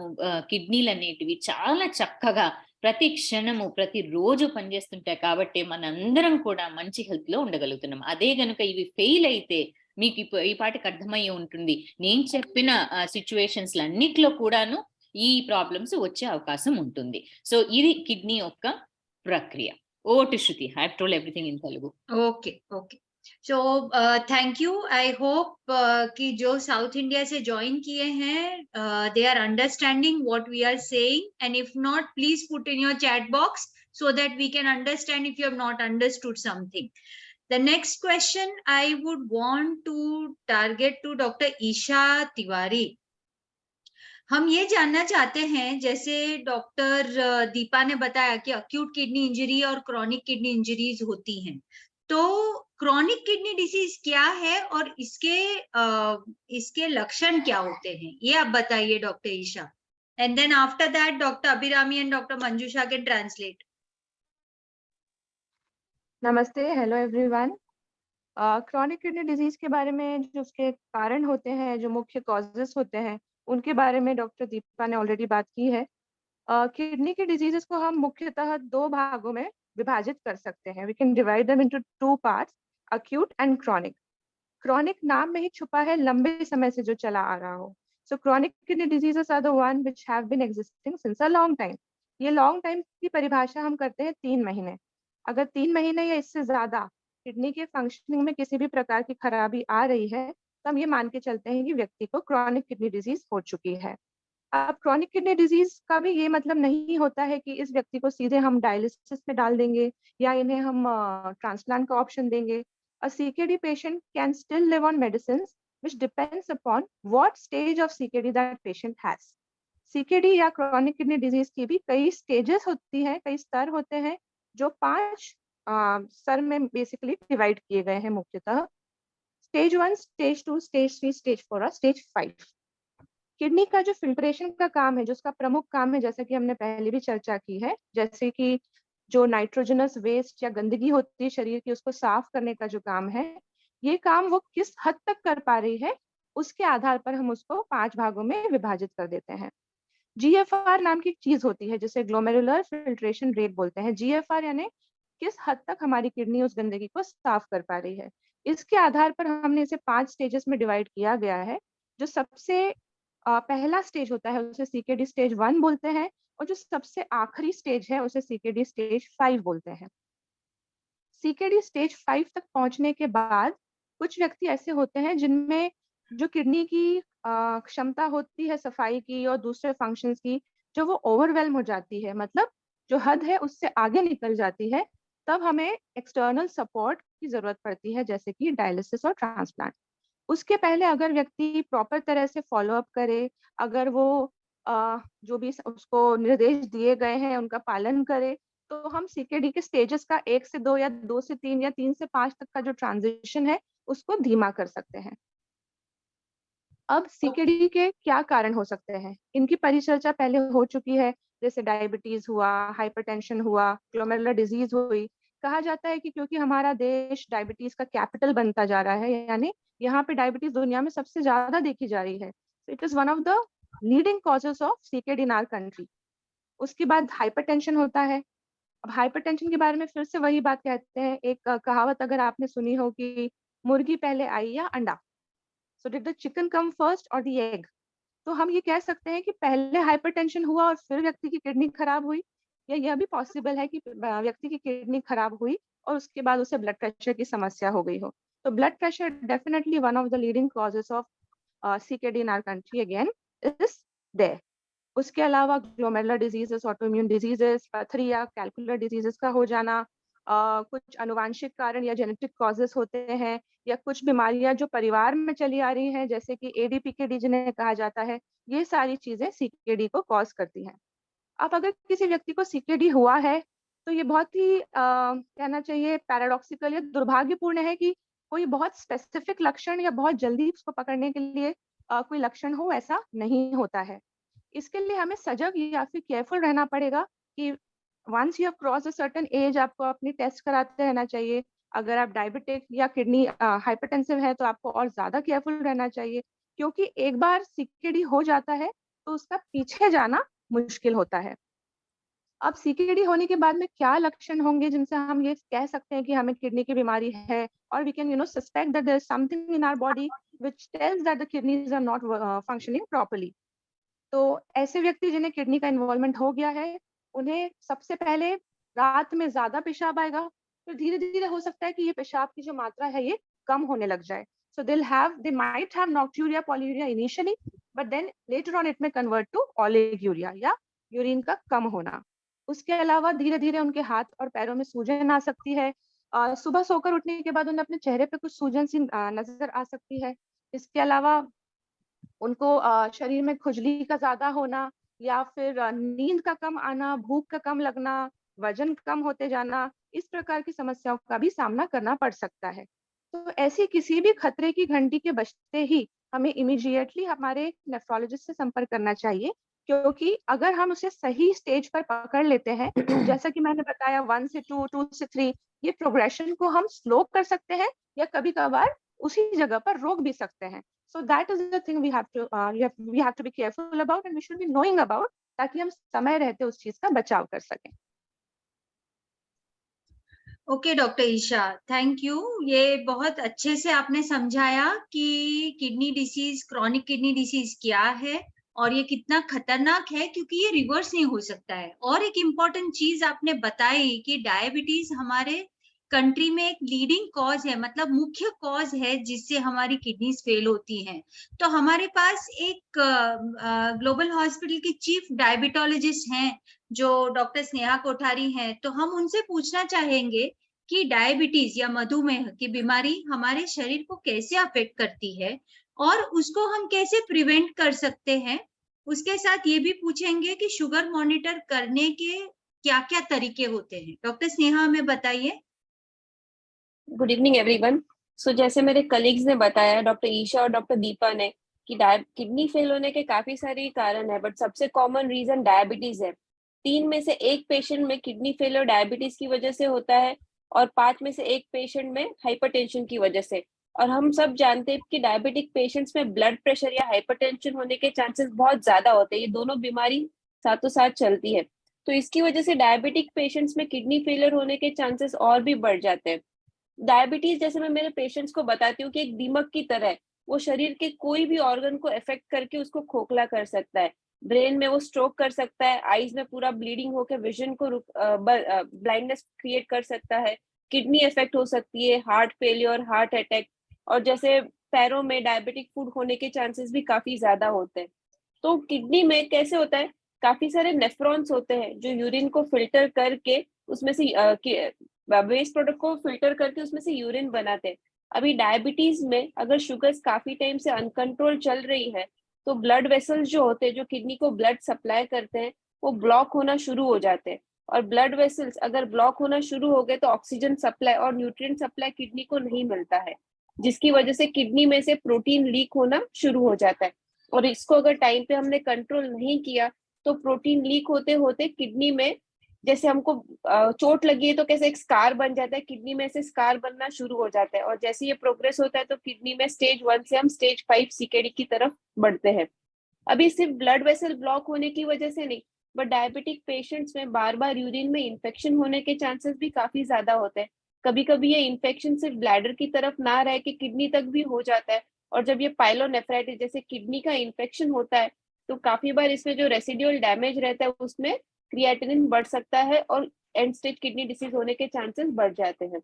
కిడ్నీలు అనేటివి చాలా చక్కగా ప్రతి క్షణము ప్రతి రోజు పనిచేస్తుంటాయి. కాబట్టి మనందరం కూడా మంచి హెల్త్ లో ఉండగలుగుతున్నాం. అదే గనుక ఇవి ఫెయిల్ అయితే మీకు ఈ పాటికి అర్థమయ్యే ఉంటుంది, నేను చెప్పిన సిచ్యువేషన్స్ అన్నిట్లో కూడాను ఈ ప్రాబ్లమ్స్ వచ్చే అవకాశం ఉంటుంది. సో ఇది కిడ్నీ యొక్క ప్రక్రియ. Oh to Shruti, I have told everything in Telugu. Okay okay, so thank you. I hope कि जो साउथ इंडिया से ज्वाइन किए हैं they are understanding what we are saying, and if not please put in your chat box so that we can understand if you have not understood something. The next question I would want to target to Dr. Isha Tiwari. हम ये जानना चाहते हैं, जैसे doctor Deepa ने बताया कि acute kidney injury और क्रॉनिक किडनी इंजरीज होती हैं, तो क्रॉनिक किडनी डिसीज क्या है और इसके लक्षण क्या होते हैं, ये आप बताइए doctor Isha. And then after that doctor Abhirami and doctor Manjusha can translate. नमस्ते, hello everyone. Chronic kidney disease के बारे में जो उसके कारण होते हैं, जो मुख्य कॉजेस होते हैं, उनके बारे में डॉक्टर दीपा ने ऑलरेडी बात की है. किडनी की डिजीजेस को हम मुख्यतः 2 भागों में विभाजित कर सकते हैं. We can divide them into 2 parts, acute and chronic. Chronic नाम में ही छुपा है लंबे समय से जो चला आ रहा हो. So chronic kidney diseases are the one which have been existing since a long time. ये लॉन्ग टाइम की परिभाषा हम करते हैं 3 महीने. अगर 3 महीने या इससे ज्यादा किडनी के फंक्शनिंग में किसी भी प्रकार की खराबी आ रही है, तो हम ये मान के चलते हैं कि व्यक्ति को क्रॉनिक किडनी डिजीज हो चुकी है. अब क्रॉनिक किडनी डिजीज का भी ये मतलब नहीं होता है कि इस व्यक्ति को सीधे हम डायलिसिस में डाल देंगे या इन्हें हम ट्रांसप्लांट का ऑप्शन देंगे. a CKD patient can still live on medicines, which depends upon what stage of CKD that patient has. CKD या chronic kidney disease की भी कई stages होती हैं, कई स्तर होते हैं, जो 5 स्तर में बेसिकली डिवाइड किए गए हैं मुख्यतः. स्टेज 1, स्टेज 2, स्टेज 3, स्टेज 4 और स्टेज 5. किडनी का जो फिल्ट्रेशन का काम है, जो उसका प्रमुख काम है, जैसा कि हमने पहले भी चर्चा की है, जैसे कि जो नाइट्रोजनस वेस्ट या गंदगी होती है शरीर की, उसको साफ करने का जो काम है, ये काम वो किस हद तक कर पा रही है, उसके आधार पर हम उसको 5 भागों में विभाजित कर देते हैं. GFR नाम की चीज होती है, जिसे ग्लोमेरुलर फिल्ट्रेशन रेट बोलते हैं. GFR यानी किस हद तक हमारी किडनी उस गंदगी को साफ कर पा रही है. इसके आधार पर हमने इसे 5 स्टेजेस में डिवाइड किया गया है. जो सबसे पहला स्टेज होता है उसे CKD स्टेज 1 बोलते हैं, और जो सबसे आखिरी स्टेज है उसे CKD स्टेज 5 बोलते हैं. CKD स्टेज 5 तक पहुंचने के बाद कुछ व्यक्ति ऐसे होते हैं जिनमें जो किडनी की क्षमता होती है सफाई की और दूसरे फंक्शंस की, जो वो ओवरवेल्म हो जाती है, मतलब जो हद है उससे आगे निकल जाती है, तब हमें एक्सटर्नल सपोर्ट की जरूरत पड़ती है, जैसे कि डायलिसिस और ट्रांसप्लांट. उसके पहले अगर व्यक्ति प्रॉपर तरह से फॉलो अप करे, अगर वो जो भी उसको निर्देश दिए गए हैं उनका पालन करे, तो हम CKD के स्टेजेस का 1 से 2 या 2 से 3 या 3 से 5 तक का जो ट्रांजिशन है उसको धीमा कर सकते हैं. अब CKD के क्या कारण हो सकते हैं, इनकी परिचर्चा पहले हो चुकी है, जैसे डायबिटीज हुआ, हाइपरटेंशन हुआ, ग्लोमेरुलर डिजीज हुई. कहा जाता है कि क्योंकि हमारा देश डायबिटीज का कैपिटल बनता जा रहा है, यानी यहाँ पे डायबिटीज दुनिया में सबसे ज्यादा देखी जा रही है. It is one of the leading causes of CKD in our country. उसके बाद हाइपरटेंशन होता है. अब हाइपरटेंशन के बारे में फिर से वही बात कहते हैं, एक कहावत अगर आपने सुनी हो कि मुर्गी पहले आई या अंडा. So did the chicken come first or the egg? तो हम ये कह सकते हैं कि पहले हाइपरटेंशन हुआ और फिर व्यक्ति की किडनी खराब हुई, या यह भी पॉसिबल है कि व्यक्ति की किडनी खराब हुई और उसके बाद उसे ब्लड प्रेशर की समस्या हो गई हो. तो blood pressure definitely one of the leading causes of CKD in our country again is there. उसके अलावा ग्लोमेरुलर डिजीजेस, ऑटोइम्यून डिजीजेस, पथरी या कैलकुलर डिजीजेस का हो जाना, कुछ अनुवांशिक कारण या जेनेटिक कॉजेस होते हैं, या कुछ बीमारियां जो परिवार में चली आ रही हैं, जैसे कि ADPKD जिन्हें कहा जाता है, ये सारी चीजें CKD को कॉज करती हैं. अब अगर किसी व्यक्ति को CKD हुआ है, तो ये बहुत ही कहना चाहिए पैराडॉक्सिकल या दुर्भाग्यपूर्ण है कि कोई बहुत स्पेसिफिक लक्षण या बहुत जल्दी उसको पकड़ने के लिए कोई लक्षण हो, ऐसा नहीं होता है. इसके लिए हमें सजग या फिर केयरफुल रहना पड़ेगा कि once you have cross a certain age आपको अपनी टेस्ट कराते रहना चाहिए. अगर आप डायबिटिक या किडनी हाइपरटेंसिव है तो आपको और ज्यादा केयरफुल रहना चाहिए, क्योंकि एक बार CKD हो जाता है तो उसका पीछे जाना मुश्किल होता है. अब CKD होने के बाद में क्या लक्षण होंगे जिनसे हम ये कह सकते हैं कि हमें किडनी की बीमारी है, और we can suspect that there is something in our body which tells that the kidneys are not functioning properly. तो ऐसे व्यक्ति जिन्हें किडनी का इन्वॉल्वमेंट हो गया है, उन्हें सबसे पहले रात में ज्यादा पेशाब आएगा, फिर धीरे धीरे हो सकता है कि ये पेशाब की जो मात्रा है ये कम होने लग जाए. सो they might have nocturia, polyuria initially, but then later on it may convert to oliguria या यूरिन का कम होना. उसके अलावा धीरे धीरे उनके हाथ और पैरों में सूजन आ सकती है. सुबह सोकर उठने के बाद उन्हें अपने चेहरे पे कुछ सूजन सी नजर आ सकती है. इसके अलावा उनको शरीर में खुजली का ज्यादा होना, या फिर नींद का कम आना, भूख का कम लगना, वजन कम होते जाना, इस प्रकार की समस्याओं का भी सामना करना पड़ सकता है. तो ऐसी किसी भी खतरे की घंटी के बजते ही हमें इमीडिएटली हमारे नेफ्रोलॉजिस्ट से संपर्क करना चाहिए, क्योंकि अगर हम उसे सही स्टेज पर पकड़ लेते हैं, जैसा कि मैंने बताया 1 से 2, 2 से 3, ये प्रोग्रेशन को हम स्लो कर सकते हैं या कभी कभार उसी जगह पर रोक भी सकते हैं. So that is the thing we have to be careful about and we should be knowing about, ताकि हम समय रहते उस चीज का बचाव कर सकें. Okay doctor Isha, thank you. ये बहुत अच्छे से आपने समझाया कि kidney disease, chronic kidney disease क्या है और ये कितना खतरनाक है, क्योंकि ये रिवर्स नहीं हो सकता है. और एक इम्पॉर्टेंट चीज आपने बताई कि डायबिटीज हमारे कंट्री में एक लीडिंग कॉज है, मतलब मुख्य कॉज है जिससे हमारी किडनीज फेल होती हैं. तो हमारे पास एक ग्लोबल हॉस्पिटल की चीफ डायबिटोलॉजिस्ट हैं जो डॉक्टर स्नेहा कोठारी हैं, तो हम उनसे पूछना चाहेंगे कि डायबिटीज या मधुमेह की बीमारी हमारे शरीर को कैसे अफेक्ट करती है और उसको हम कैसे प्रिवेंट कर सकते हैं। उसके साथ ये भी पूछेंगे कि शुगर मॉनिटर करने के क्या-क्या तरीके होते हैं। डॉक्टर स्नेहा हमें बताइए। Good evening everyone. सो जैसे मेरे कलीग्स ने बताया, डॉक्टर ईशा और डॉक्टर दीपा ने, कि किडनी फेल होने के काफी सारे कारण है, बट सबसे कॉमन रीजन डायबिटीज है। 3 में से 1 पेशेंट में किडनी फेलियर डायबिटीज की वजह से होता है और 5 में से 1 पेशेंट में हाइपरटेंशन की वजह से। और हम सब जानते हैं कि डायबिटिक पेशेंट्स में ब्लड प्रेशर या हाइपरटेंशन होने के चांसेस बहुत ज्यादा होते हैं। ये दोनों बीमारी साथों साथ चलती है, तो इसकी वजह से डायबिटिक पेशेंट्स में किडनी फेलियर होने के चांसेस और भी बढ़ जाते हैं। डायबिटीज, जैसे मैं मेरे पेशेंट्स को बताती हूँ कि एक दीमक की तरह है, वो शरीर के कोई भी ऑर्गन को इफेक्ट करके उसको खोखला कर सकता है। ब्रेन में वो स्ट्रोक कर सकता है, आईज में पूरा ब्लीडिंग होकर विजन को ब्लाइंडनेस क्रिएट कर सकता है, किडनी इफेक्ट हो सकती है, हार्ट फेलियर, हार्ट अटैक, और जैसे पैरों में डायबिटिक फूड होने के चांसेस भी काफी ज्यादा होते हैं। तो किडनी में कैसे होता है, काफी सारे नेफ्रॉन्स होते हैं जो यूरिन को फिल्टर करके उसमें से वेस्ट प्रोडक्ट को फिल्टर करके उसमें से यूरिन बनाते हैं। अभी डायबिटीज में अगर शुगर्स काफी टाइम से अनकंट्रोल चल रही है तो ब्लड वेसल्स जो होते हैं, जो किडनी को ब्लड सप्लाई करते हैं, वो ब्लॉक होना शुरू हो जाते हैं। और ब्लड वेसल्स अगर ब्लॉक होना शुरू हो गए तो ऑक्सीजन सप्लाई और न्यूट्रिएंट सप्लाई किडनी को नहीं मिलता है, जिसकी वजह से किडनी में से प्रोटीन लीक होना शुरू हो जाता है। और इसको अगर टाइम पे हमने कंट्रोल नहीं किया तो प्रोटीन लीक होते होते किडनी में, जैसे हमको चोट लगी है तो कैसे एक स्कार बन जाता है, किडनी में से स्कार बनना शुरू हो जाता है। और जैसे ये प्रोग्रेस होता है तो किडनी में स्टेज 1 से हम स्टेज 5 सीकेडी की तरफ बढ़ते हैं। अभी सिर्फ ब्लड वेसल ब्लॉक होने की वजह से नहीं, बट डायबिटिक पेशेंट्स में बार बार यूरिन में इन्फेक्शन होने के चांसेस भी काफी ज्यादा होते हैं। कभी कभी ये इन्फेक्शन सिर्फ ब्लैडर की तरफ ना रह के किडनी तक भी हो जाता है। और जब ये पाइलोनेफ्राइटिस जैसे किडनी का इन्फेक्शन होता है तो काफी बार इसमें जो रेसिडुअल डैमेज रहता है उसमें क्रिएटिनिन बढ़ सकता है और एंड स्टेज किडनी डिसीज होने के चांसेस बढ़ जाते हैं।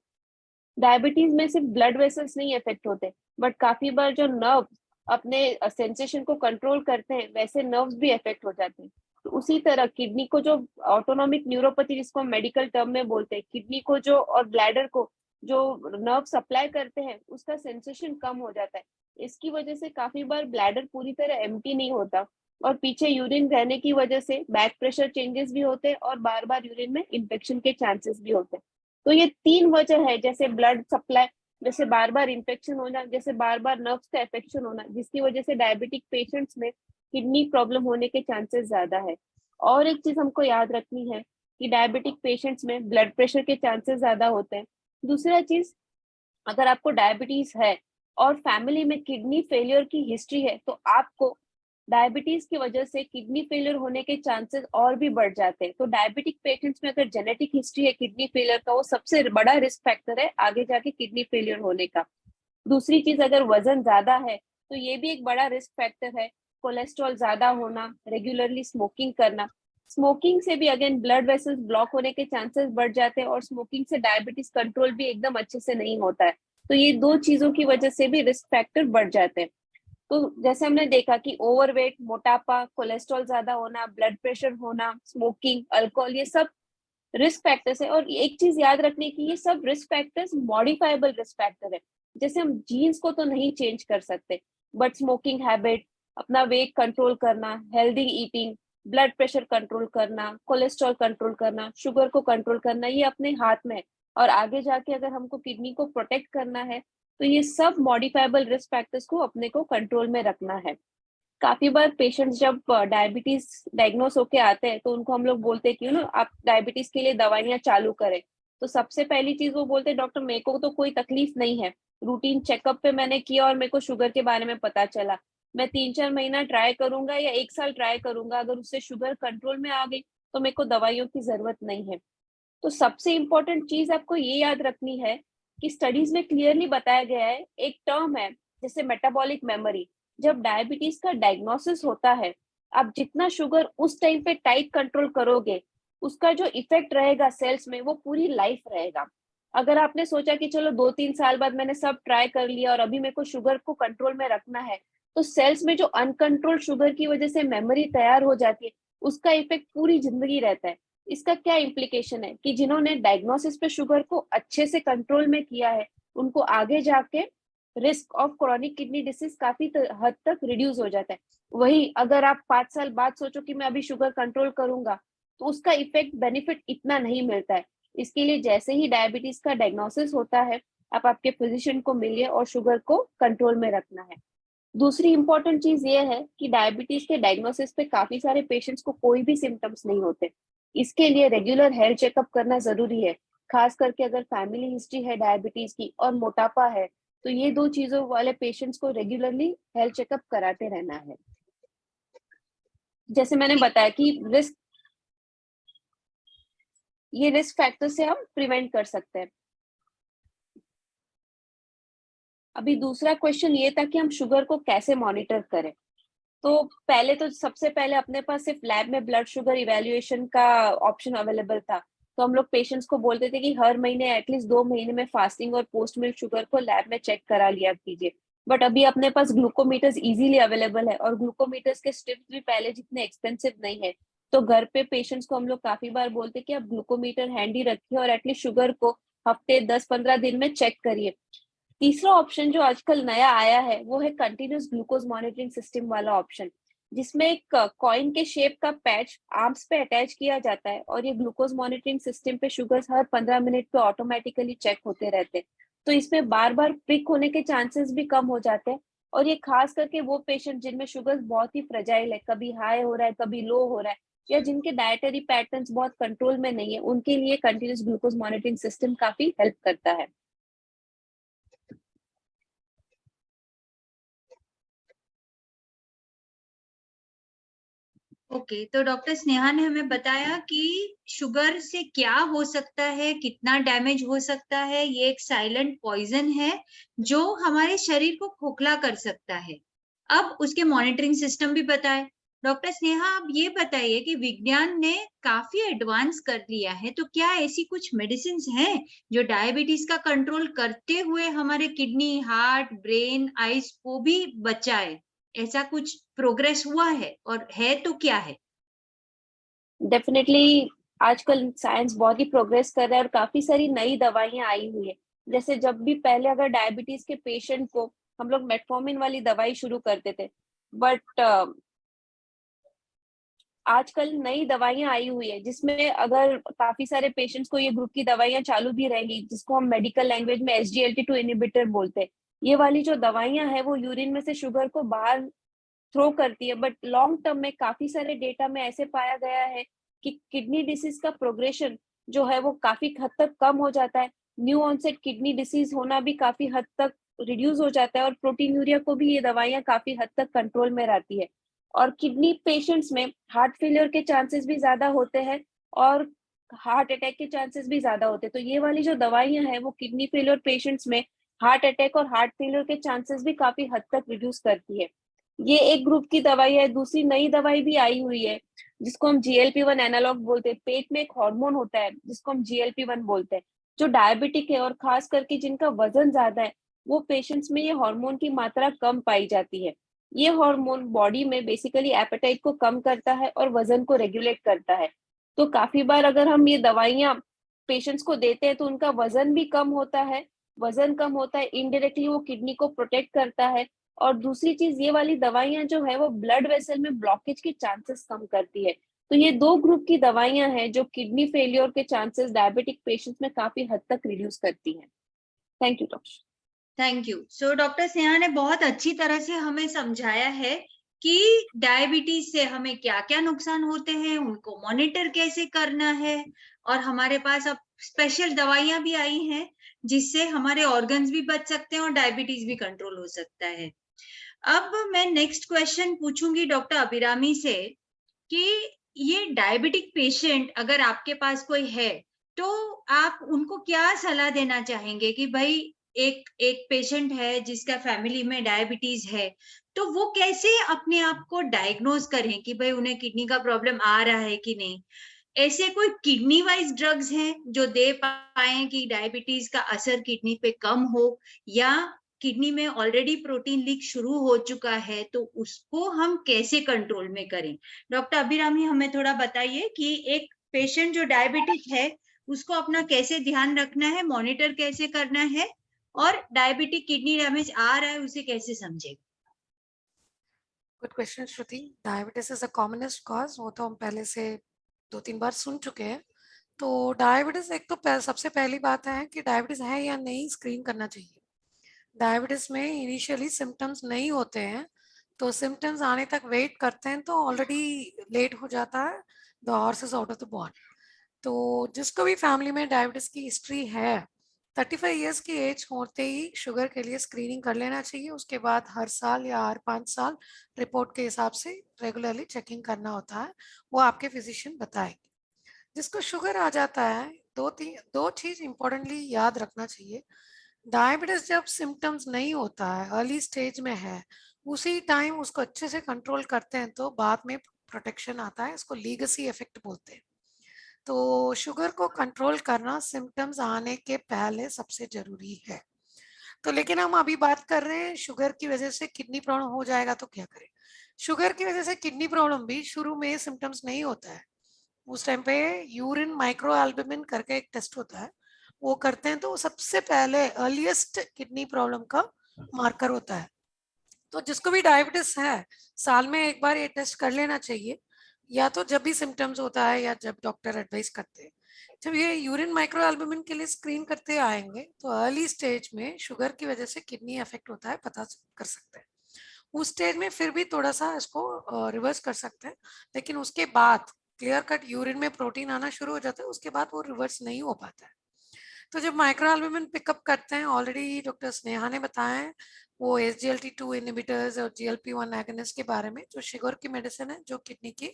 डायबिटीज में सिर्फ ब्लड वेसल्स नहीं इफेक्ट होते, बट काफी बार जो नर्व अपने सेंसेशन को कंट्रोल करते हैं वैसे नर्व्स भी इफेक्ट हो जाते हैं। तो उसी तरह किडनी को जो ऑटोनोमिक न्यूरोपैथी जिसको हम मेडिकल टर्म में बोलते हैं, किडनी को जो और ब्लैडर को जो नर्व सप्लाई करते हैं उसका सेंसेशन कम हो जाता है। इसकी वजह से काफी बार ब्लैडर पूरी तरह एम्प्टी नहीं होता और पीछे यूरिन रहने की वजह से बैक प्रेशर चेंजेस भी होते हैं और बार बार यूरिन में इन्फेक्शन के चांसेस भी होते हैं। तो ये 3 वजह है, जैसे ब्लड सप्लाई, जैसे बार बार इन्फेक्शन होना, जैसे बार बार नर्व्स का इन्फेक्शन होना, जिसकी वजह से डायबिटिक पेशेंट्स में किडनी प्रॉब्लम होने के चांसेस ज्यादा है। और एक चीज हमको याद रखनी है कि डायबिटिक पेशेंट्स में ब्लड प्रेशर के चांसेस ज्यादा होते हैं। दूसरा चीज, अगर आपको डायबिटीज है और फैमिली में किडनी फेलियर की हिस्ट्री है तो आपको डायबिटीज की वजह से किडनी फेलियर होने के चांसेस और भी बढ़ जाते हैं। तो डायबिटिक पेशेंट्स में अगर जेनेटिक हिस्ट्री है किडनी फेलियर का, वो सबसे बड़ा रिस्क फैक्टर है आगे जाके किडनी फेलियर होने का। दूसरी चीज, अगर वजन ज्यादा है तो ये भी एक बड़ा रिस्क फैक्टर है। कोलेस्ट्रॉल ज्यादा होना, रेगुलरली स्मोकिंग करना, स्मोकिंग से भी अगेन ब्लड वेसल्स ब्लॉक होने के चांसेस बढ़ जाते हैं और स्मोकिंग से डायबिटीज कंट्रोल भी एकदम अच्छे से नहीं होता है। तो ये 2 चीजों की वजह से भी रिस्क फैक्टर बढ़ जाते हैं। तो जैसे हमने देखा कि ओवरवेट, मोटापा, कोलेस्ट्रॉल ज्यादा होना, ब्लड प्रेशर होना, स्मोकिंग, अल्कोहल, ये सब रिस्क फैक्टर्स है। और एक चीज याद रखने की, ये सब risk factors modifiable risk factor है। जैसे हम जीन्स को तो नहीं चेंज कर सकते, बट स्मोकिंग हैबिट, अपना वेट कंट्रोल करना, healthy eating, blood pressure control करना, कोलेस्ट्रॉल कंट्रोल करना, शुगर को कंट्रोल करना, ये अपने हाथ में है। और आगे जाके अगर हमको किडनी को प्रोटेक्ट करना है तो ये सब मॉडिफाइबल रिस्क फैक्टर्स को अपने को कंट्रोल में रखना है। काफी बार पेशेंट्स जब डायबिटीज डायग्नोस होके आते हैं तो उनको हम लोग बोलते हैं कि आप डायबिटीज के लिए दवाइयां चालू करें। तो सबसे पहली चीज वो बोलते हैं, डॉक्टर मेरे को तो कोई तकलीफ नहीं है, रूटीन चेकअप पे मैंने किया और मेरे को शुगर के बारे में पता चला, मैं 3-4 महीना ट्राई करूंगा या 1 साल ट्राई करूंगा, अगर उससे शुगर कंट्रोल में आ गई तो मेरे को दवाइयों की जरूरत नहीं है। तो सबसे इम्पोर्टेंट चीज आपको ये याद रखनी है कि स्टडीज में क्लियरली बताया गया है, एक टर्म है जैसे मेटाबॉलिक मेमोरी। जब डायबिटीज का डायग्नोसिस होता है, आप जितना शुगर उस टाइम पे टाइट कंट्रोल करोगे, उसका जो इफेक्ट रहेगा सेल्स में वो पूरी लाइफ रहेगा। अगर आपने सोचा कि चलो 2-3 साल बाद मैंने सब ट्राई कर लिया और अभी मेरे को शुगर को कंट्रोल में रखना है, तो सेल्स में जो अनकंट्रोल शुगर की वजह से मेमोरी तैयार हो जाती है, उसका इफेक्ट पूरी जिंदगी रहता है। इसका क्या इम्प्लीकेशन है कि जिन्होंने डायग्नोसिस पे शुगर को अच्छे से कंट्रोल में किया है, उनको आगे जाके risk of chronic kidney disease काफी हद तक रिड्यूस हो जाता है। वही अगर आप 5 साल बाद सोचो कि मैं अभी शुगर कंट्रोल करूंगा, तो उसका इफेक्ट बेनिफिट इतना नहीं मिलता है। इसके लिए जैसे ही डायबिटीज का डायग्नोसिस होता है, आप आपके फिजिशियन को मिलिए और शुगर को कंट्रोल में रखना है। दूसरी इंपॉर्टेंट चीज ये है कि डायबिटीज के डायग्नोसिस पे काफी सारे पेशेंट्स को कोई भी सिम्टम्स नहीं होते। इसके लिए रेगुलर हेल्थ चेकअप करना जरूरी है, खास करके अगर फैमिली हिस्ट्री है डायबिटीज की और मोटापा है, तो ये दो चीजों वाले पेशेंट्स को रेगुलरली हेल्थ चेकअप कराते रहना है। जैसे मैंने बताया कि ये रिस्क फैक्टर से हम प्रिवेंट कर सकते हैं। अभी दूसरा क्वेश्चन ये था कि हम शुगर को कैसे मॉनिटर करें। तो पहले तो सबसे पहले अपने पास सिर्फ लैब में ब्लड शुगर इवैल्यूएशन का ऑप्शन अवेलेबल था, तो हम लोग पेशेंट्स को बोलते थे कि हर महीने एटलीस्ट 2 महीने में फास्टिंग और पोस्ट मिल्क शुगर को लैब में चेक करा लिया कीजिए। बट अभी अपने पास ग्लूकोमीटर्स इजीली अवेलेबल है और ग्लूकोमीटर्स के स्ट्रिप्स भी पहले जितने एक्सपेंसिव नहीं है, तो घर पे पेशेंट्स को हम लोग काफी बार बोलते कि आप ग्लूकोमीटर हैंडी रखिए और एटलीस्ट शुगर को हफ्ते 10-15 दिन में चेक करिए। तीसरा ऑप्शन जो आजकल नया आया है वो है कंटिन्यूस ग्लूकोज मॉनिटरिंग सिस्टम वाला ऑप्शन, जिसमें एक कॉइन के शेप का पैच आर्म्स पे अटैच किया जाता है और ये ग्लूकोज मॉनिटरिंग सिस्टम पे शुगर्स हर 15 मिनट पे ऑटोमेटिकली चेक होते रहते हैं। तो इसमें बार बार प्रिक होने के चांसेस भी कम हो जाते हैं। और ये खास करके वो पेशेंट जिनमें शुगर बहुत ही फ्रेजाइल है, कभी हाई हो रहा है कभी लो हो रहा है, या जिनके डाइटरी पैटर्न्स बहुत कंट्रोल में नहीं है, उनके लिए कंटिन्यूस ग्लूकोज मॉनिटरिंग सिस्टम काफी हेल्प करता है। ओके, तो डॉक्टर स्नेहा ने हमें बताया कि शुगर से क्या हो सकता है, कितना डैमेज हो सकता है। ये एक साइलेंट पॉइजन है जो हमारे शरीर को खोखला कर सकता है। अब उसके मॉनिटरिंग सिस्टम भी बताए। डॉक्टर स्नेहा, आप ये बताइए कि विज्ञान ने काफी एडवांस कर लिया है, तो क्या ऐसी कुछ मेडिसिन हैं जो डायबिटीज का कंट्रोल करते हुए हमारे किडनी, हार्ट, ब्रेन, आईज को भी बचाए? ऐसा कुछ प्रोग्रेस हुआ है, और है तो क्या है? डेफिनेटली आजकल साइंस बहुत ही प्रोग्रेस कर रहा है और काफी सारी नई दवाइयां आई हुई है। जैसे जब भी पहले अगर डायबिटीज के पेशेंट को हम लोग मेटफॉर्मिन वाली दवाई शुरू करते थे, बट आजकल नई दवाइयां आई हुई है जिसमें अगर काफी सारे पेशेंट्स को ये ग्रुप की दवाइयां चालू भी रहेंगी, जिसको हम मेडिकल लैंग्वेज में SGLT2 इनहिबिटर बोलते हैं। ये वाली जो दवाइयां हैं वो यूरिन में से शुगर को बाहर थ्रो करती है, बट लॉन्ग टर्म में काफी सारे डेटा में ऐसे पाया गया है कि किडनी डिसीज का प्रोग्रेशन जो है वो काफी हद तक कम हो जाता है। न्यू ऑनसेट किडनी डिसीज होना भी काफी हद तक रिड्यूस हो जाता है और प्रोटीन यूरिया को भी ये दवाइयां काफी हद तक कंट्रोल में रहती है। और किडनी पेशेंट्स में हार्ट फेलियर के चांसेस भी ज्यादा होते हैं और हार्ट अटैक के चांसेस भी ज्यादा होते हैं। तो ये वाली जो दवाइयां हैं वो किडनी फेलियर पेशेंट्स में हार्ट अटैक और हार्ट फेलियर के चांसेस भी काफी हद तक रिड्यूस करती है। ये एक ग्रुप की दवाई है। दूसरी नई दवाई भी आई हुई है जिसको हम GLP-1 एनालॉग बोलते हैं। पेट में एक हार्मोन होता है जिसको हम GLP-1 बोलते हैं, जो डायबिटिक है और खास करके जिनका वजन ज्यादा है, वो पेशेंट्स में ये हार्मोन की मात्रा कम पाई जाती है। ये हार्मोन बॉडी में बेसिकली एपेटाइट को कम करता है और वजन को रेगुलेट करता है। तो काफी बार अगर हम ये दवाइयां पेशेंट्स को देते हैं तो उनका वजन भी कम होता है। वजन कम होता है, इनडायरेक्टली वो किडनी को प्रोटेक्ट करता है। और दूसरी चीज, ये वाली दवाइयां जो है वो ब्लड वेसल में ब्लॉकेज के चांसेस कम करती है। तो ये दो ग्रुप की दवाइयां हैं जो किडनी फेलियर के चांसेस डायबिटिक पेशेंट्स में काफी हद तक रिड्यूस करती हैं। Thank you doctor. Thank you. So doctor Sneha ने बहुत अच्छी तरह से हमें समझाया है कि डायबिटीज से हमें क्या क्या नुकसान होते हैं, उनको मॉनिटर कैसे करना है, और हमारे पास अब स्पेशल दवाइयां भी आई हैं जिससे हमारे ऑर्गन्स भी बच सकते हैं और डायबिटीज भी कंट्रोल हो सकता है। अब मैं नेक्स्ट क्वेश्चन पूछूंगी डॉक्टर अभिरामी से कि ये डायबिटिक पेशेंट अगर आपके पास कोई है तो आप उनको क्या सलाह देना चाहेंगे कि भाई एक पेशेंट है जिसका फैमिली में डायबिटीज है, तो वो कैसे अपने आप को डायग्नोज करें कि भाई उन्हें किडनी का प्रॉब्लम आ रहा है कि नहीं? ऐसे कोई किडनी वाइज ड्रग्स हैं जो दे पाए कि डायबिटीज का असर किडनी पे कम हो, या किडनी में ऑलरेडी प्रोटीन लीक शुरू हो चुका है तो उसको हम कैसे कंट्रोल में करें? डॉक्टर अभिरामी, हमें थोड़ा बताइए कि एक पेशेंट जो डायबिटिक है उसको अपना कैसे ध्यान रखना है, मॉनिटर कैसे करना है, और डायबिटिक किडनी डैमेज आ रहा है उसे कैसे समझेगा? Good question Shruti. Diabetes is the commonest cause, वो तो हम पहले से 2-3 बार सुन चुके हैं। तो डायबिटीज एक तो सबसे पहली बात है कि डायबिटीज है या नहीं स्क्रीन करना चाहिए। डायबिटीज में इनिशियली सिम्टम्स नहीं होते हैं, तो सिम्टम्स आने तक वेट करते हैं तो ऑलरेडी लेट हो जाता है, the horse is out of the ball. तो जिसको भी फैमिली में डायबिटीज की हिस्ट्री है, 35 ईयर्स की एज होते ही शुगर के लिए स्क्रीनिंग कर लेना चाहिए। उसके बाद हर साल या हर 5 साल रिपोर्ट के हिसाब से रेगुलरली चेकिंग करना होता है, वो आपके फिजिशियन बताएंगे। जिसको शुगर आ जाता है, दो चीज इंपॉर्टेंटली याद रखना चाहिए। डायबिटीज जब सिम्टम्स नहीं होता है, अर्ली स्टेज में है, उसी टाइम उसको अच्छे से कंट्रोल करते हैं तो बाद में प्रोटेक्शन आता है। इसको लीगेसी इफेक्ट बोलते हैं। तो शुगर को कंट्रोल करना सिम्टम्स आने के पहले सबसे जरूरी है। तो लेकिन हम अभी बात कर रहे हैं शुगर की वजह से किडनी प्रॉब्लम हो जाएगा तो क्या करें। शुगर की वजह से किडनी प्रॉब्लम भी शुरू में सिम्टम्स नहीं होता है। उस टाइम पे यूरिन माइक्रो एल्बुमिन करके एक टेस्ट होता है, वो करते हैं, तो वो सबसे पहले अर्लीस्ट किडनी प्रॉब्लम का मार्कर होता है। तो जिसको भी डायबिटीज है, साल में एक बार ये टेस्ट कर लेना चाहिए, या तो जब भी सिम्टम्स होता है या जब डॉक्टर एडवाइस करते हैं। जब ये यूरिन माइक्रो एल्बुमिन के लिए स्क्रीन करते आएंगे तो अर्ली स्टेज में शुगर की वजह से किडनी अफेक्ट होता है पता कर सकते हैं। उस स्टेज में फिर भी थोड़ा सा इसको रिवर्स कर सकते हैं, लेकिन उसके बाद क्लियर कट यूरिन में प्रोटीन आना शुरू हो जाता है, उसके बाद वो रिवर्स नहीं हो पाता है। तो जब माइक्रो एल्बुमिन पिकअप करते हैं, ऑलरेडी डॉक्टर स्नेहा ने बताया है वो SGLT2 इनहिबिटर्स और GLP-1 एगोनिस्ट के बारे में, जो शुगर की मेडिसिन है जो किडनी की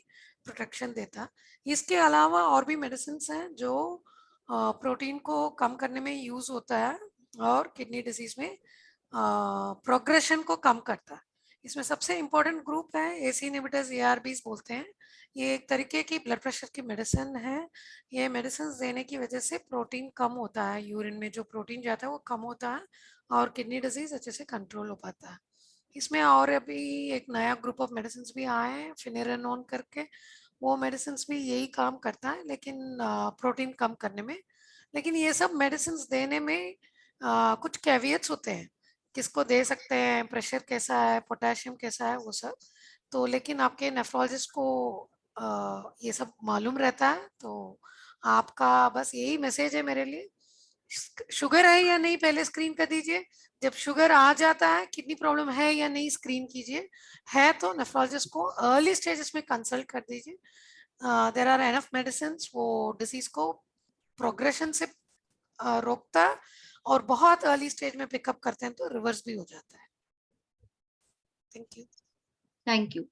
प्रोटेक्शन देता है। इसके अलावा और भी मेडिसिन हैं जो प्रोटीन को कम करने में यूज होता है और किडनी डिजीज में प्रोग्रेशन को कम करता है। इसमें सबसे इम्पोर्टेंट ग्रुप है AC इनहिबिटर्स, ARBs बोलते हैं। ये एक तरीके की ब्लड प्रेशर की मेडिसिन है। ये मेडिसिन देने की वजह से प्रोटीन कम होता है, यूरिन में जो प्रोटीन जाता है वो कम होता है और किडनी डिजीज अच्छे से कंट्रोल हो पाता है। इसमें और अभी एक नया ग्रुप ऑफ मेडिसिन भी आए हैं, फिनेरेनोन करके, वो मेडिसिन भी यही काम करता है लेकिन प्रोटीन कम करने में। लेकिन ये सब मेडिसिन देने में कुछ कैवियट्स होते हैं, किसको दे सकते हैं, प्रेशर कैसा है, पोटेशियम कैसा है, वो सब। तो लेकिन आपके नेफ्रोलॉजिस्ट को ये सब मालूम रहता है। तो आपका बस यही मैसेज है मेरे लिए, शुगर है या नहीं पहले स्क्रीन कर दीजिए। जब शुगर आ जाता है, किडनी प्रॉब्लम है या नहीं स्क्रीन कीजिए। है तो नेफ्रोलॉजिस्ट को अर्ली स्टेजेस में कंसल्ट कर दीजिए। देयर आर एनफ मेडिसिन, वो डिसीज को प्रोग्रेशन से रोकता है और बहुत अर्ली स्टेज में पिकअप करते हैं तो रिवर्स भी हो जाता है। Thank you. Thank you.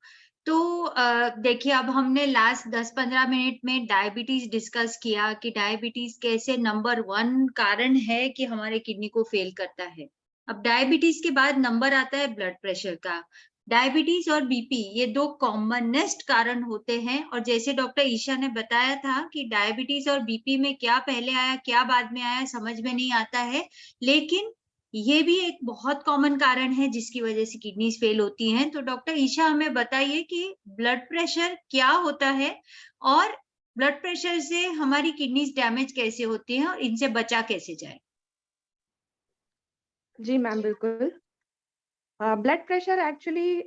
तो देखिए, अब हमने लास्ट 10-15 मिनट में डायबिटीज डिस्कस किया कि डायबिटीज कैसे नंबर 1 कारण है कि हमारे किडनी को फेल करता है। अब डायबिटीज के बाद नंबर आता है ब्लड प्रेशर का। डायबिटीज और बीपी ये 2 कॉमनेस्ट कारण होते हैं, और जैसे डॉक्टर ईशा ने बताया था कि डायबिटीज और बीपी में क्या पहले आया क्या बाद में आया समझ में नहीं आता है, लेकिन ये भी एक बहुत कॉमन कारण है जिसकी वजह से किडनीज फेल होती हैं। तो डॉक्टर ईशा हमें बताइए कि ब्लड प्रेशर क्या होता है और ब्लड प्रेशर से हमारी किडनीज डैमेज कैसे होती हैं और इनसे बचा कैसे जाए? जी मैम, बिल्कुल। ब्लड प्रेशर एक्चुअली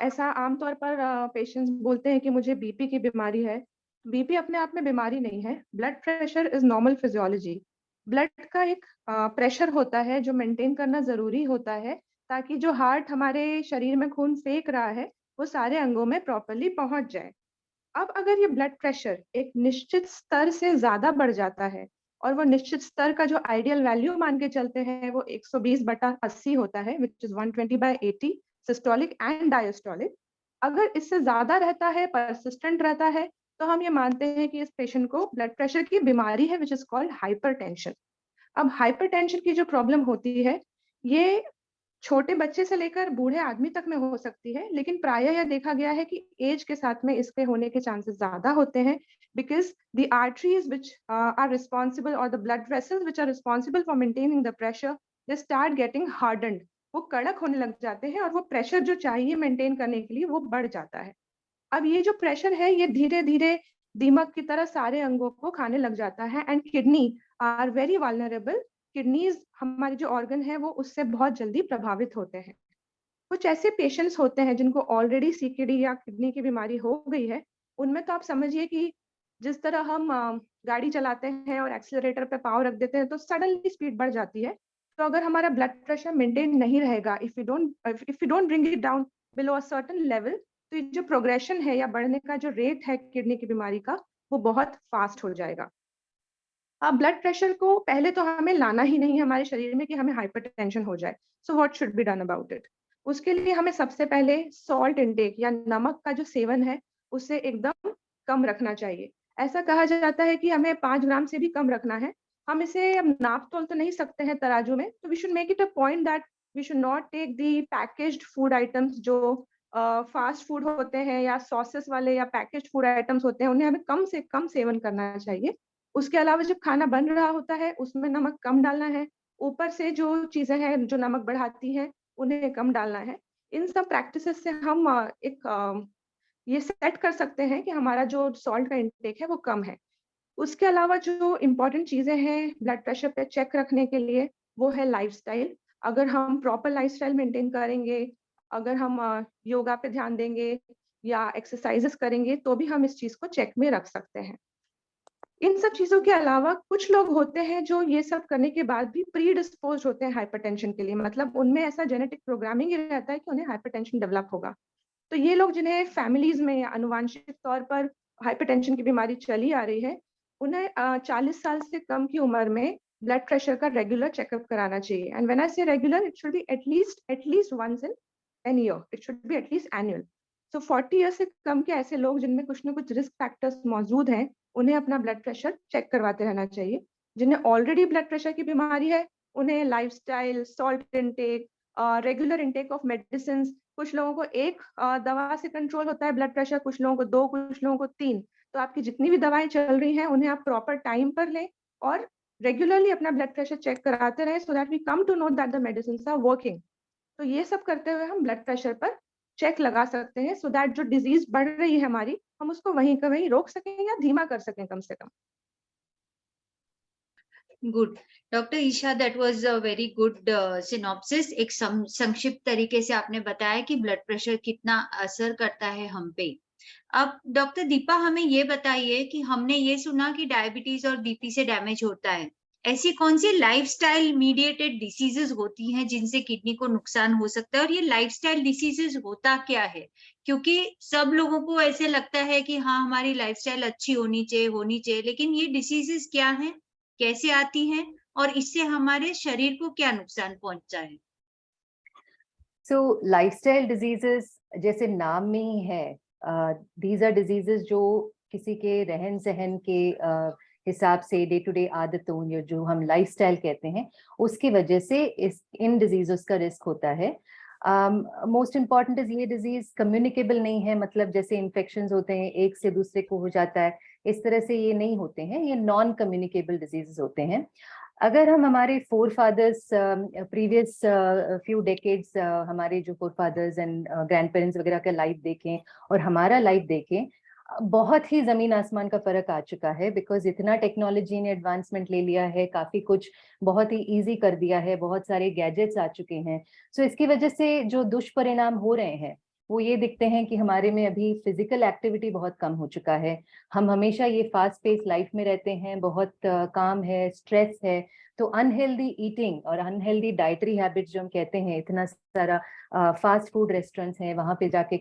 ऐसा आमतौर पर पेशेंट्स बोलते हैं कि मुझे बीपी की बीमारी है। बीपी अपने आप में बीमारी नहीं है। Blood pressure is normal physiology. Blood का एक प्रेशर होता है जो मेंटेन करना जरूरी होता है, ताकि जो हार्ट हमारे शरीर में खून फेंक रहा है वो सारे अंगों में प्रॉपरली पहुंच जाए। अब अगर ये ब्लड प्रेशर एक निश्चित स्तर से ज्यादा बढ़ जाता है, और वो निश्चित स्तर का जो आइडियल वैल्यू मान के चलते हैं वो 120/80 होता है, which is 120/80 systolic and diastolic. अगर इससे ज्यादा रहता है, परसिस्टेंट रहता है, तो हम ये मानते हैं कि इस पेशेंट को ब्लड प्रेशर की बीमारी है, विच इज कॉल्ड हाइपरटेंशन। अब हाइपरटेंशन की जो प्रॉब्लम होती है, ये छोटे बच्चे से लेकर बूढ़े आदमी तक में हो सकती है, लेकिन प्रायः यह देखा गया है कि एज के साथ में इसके होने के चांसेस ज्यादा होते हैं, because the arteries which are responsible और the blood vessels which are responsible for maintaining the pressure, they start getting hardened. वो कड़क होने लग जाते हैं और वो प्रेशर जो चाहिए मेंटेन करने के लिए वो बढ़ जाता है। अब ये जो प्रेशर है ये धीरे धीरे दीमक की तरह सारे अंगों को खाने लग जाता है। And kidney are very vulnerable. Kidneys हमारे जो ऑर्गन है वो उससे बहुत जल्दी प्रभावित होते हैं। कुछ ऐसे पेशेंट्स होते हैं जिनको ऑलरेडी सीकेडी या किडनी की बीमारी हो गई है, उनमें तो आप समझिए कि जिस तरह हम गाड़ी चलाते हैं और एक्सीलरेटर पे पाँव रख देते हैं तो सडनली स्पीड बढ़ जाती है। तो अगर हमारा ब्लड प्रेशर मेंटेन नहीं रहेगा, if you don't bring it down below a certain level, तो ये जो प्रोग्रेशन है या बढ़ने का जो रेट है किडनी की बीमारी का, वो बहुत फास्ट हो जाएगा। अब ब्लड प्रेशर को पहले तो हमें लाना ही नहीं है हमारे शरीर में कि हमें हाइपरटेंशन हो जाए। So what should be done about it? उसके लिए हमें सबसे पहले सॉल्ट इंटेक या नमक का जो सेवन है उसे एकदम कम रखना चाहिए। ऐसा कहा जाता है कि हमें 5 ग्राम से भी कम रखना है। हम इसे अब नाप तोल तो नहीं सकते हैं तराजू में, तो we should make it a point that we should not take the packaged food items जो फास्ट फूड होते हैं या सॉसेस वाले या पैकेज्ड फूड आइटम्स होते हैं, उन्हें हमें कम से कम सेवन करना चाहिए। उसके अलावा जब खाना बन रहा होता है उसमें नमक कम डालना है। ऊपर से जो चीजें हैं जो नमक बढ़ाती हैं उन्हें कम डालना है। इन सब प्रैक्टिसेस से हम ये सेट कर सकते हैं कि हमारा जो सॉल्ट का इंटेक है वो कम है। उसके अलावा जो इम्पोर्टेंट चीजें हैं ब्लड प्रेशर पे चेक रखने के लिए, वो है लाइफस्टाइल। अगर हम प्रॉपर लाइफस्टाइल मेंटेन करेंगे, अगर हम योगा पे ध्यान देंगे या एक्सरसाइजेस करेंगे, तो भी हम इस चीज को चेक में रख सकते हैं। इन सब चीजों के अलावा कुछ लोग होते हैं जो ये सब करने के बाद भी प्री डिस्पोज होते हैं हाइपरटेंशन के लिए, मतलब उनमें ऐसा जेनेटिक प्रोग्रामिंग ही रहता है कि उन्हें हाइपरटेंशन डेवलप होगा। तो ये लोग जिन्हें फैमिलीज में या अनुवांशिक तौर पर हाइपरटेंशन की बीमारी चली आ रही है, उन्हें 40 साल से कम की उम्र में ब्लड प्रेशर का रेगुलर चेकअप कराना चाहिए। And when I say regular, it should be at least once in an year, it should be at least annual. So 40 year से कम के ऐसे लोग जिनमें कुछ ना कुछ रिस्क फैक्टर्स मौजूद हैं, उन्हें अपना ब्लड प्रेशर चेक करवाते रहना चाहिए। जिन्हें ऑलरेडी ब्लड प्रेशर की बीमारी है, उन्हें lifestyle, salt intake, regular intake of medicine, कुछ लोगों को एक दवा से कंट्रोल होता है ब्लड प्रेशर, कुछ लोगों को 2, कुछ लोगों को 3। तो आपकी जितनी भी दवाएं चल रही हैं उन्हें आप प्रॉपर टाइम पर लें और रेगुलरली अपना ब्लड प्रेशर चेक कराते रहें, so that we come to know that the medicine are working. तो ये सब करते हुए हम ब्लड प्रेशर पर चेक लगा सकते हैं, सो दैट जो डिजीज बढ़ रही है हमारी, हम उसको वहीं का वहीं रोक सकें या धीमा कर सकें कम से कम। Good doctor Isha, that was a very good synopsis. एक संक्षिप्त तरीके से आपने बताया कि ब्लड प्रेशर कितना असर करता है हम पे। अब डॉक्टर दीपा, हमें ये बताइए कि हमने ये सुना कि डायबिटीज और बीपी से डैमेज होता है। ऐसी कौन सी लाइफस्टाइल मीडिएटेड डिसीजेस होती हैं जिनसे किडनी को नुकसान हो सकता है, और ये लाइफस्टाइल डिसीजेस होता क्या है? क्योंकि सब लोगों को ऐसे लगता है कि हाँ, हमारी लाइफस्टाइल अच्छी होनी चाहिए, लेकिन ये डिसीजेस क्या हैं, कैसे आती हैं और इससे हमारे शरीर को क्या नुकसान पहुंचता है? सो लाइफस्टाइल डिजीजेस जैसे नाम में ही है, दीज आर डिजीजेस जो किसी के रहन सहन के हिसाब से, डे टू डे आदतों, या जो हम लाइफस्टाइल कहते हैं, उसकी वजह से इन डिजीजों का रिस्क होता है। मोस्ट इम्पॉर्टेंट इज ये डिजीज कम्युनिकेबल नहीं है, मतलब जैसे इन्फेक्शंस होते हैं एक से दूसरे को हो जाता है, इस तरह से ये नहीं होते हैं, ये नॉन कम्युनिकेबल डिजीजेस होते हैं। अगर हम हमारे forefathers, previous few decades, हमारे जो forefathers and grandparents वगैरह का लाइफ देखें और हमारा लाइफ देखें, बहुत ही जमीन आसमान का फर्क आ चुका है, बिकॉज इतना टेक्नोलॉजी ने एडवांसमेंट ले लिया है, काफी कुछ बहुत ही इजी कर दिया है, बहुत सारे गैजेट्स आ चुके हैं। सो इसकी वजह से जो दुष्परिणाम हो रहे हैं वो ये दिखते हैं कि हमारे में अभी फिजिकल एक्टिविटी बहुत कम हो चुका है। हम हमेशा ये फास्ट पेस लाइफ में रहते हैं, बहुत काम है, स्ट्रेस है, तो अनहेल्दी ईटिंग और अनहेल्दी डाइटरी हैबिट्स जो हम कहते हैं, इतना सारा फास्ट फूड रेस्टोरेंट्स हैं, वहां पे जाके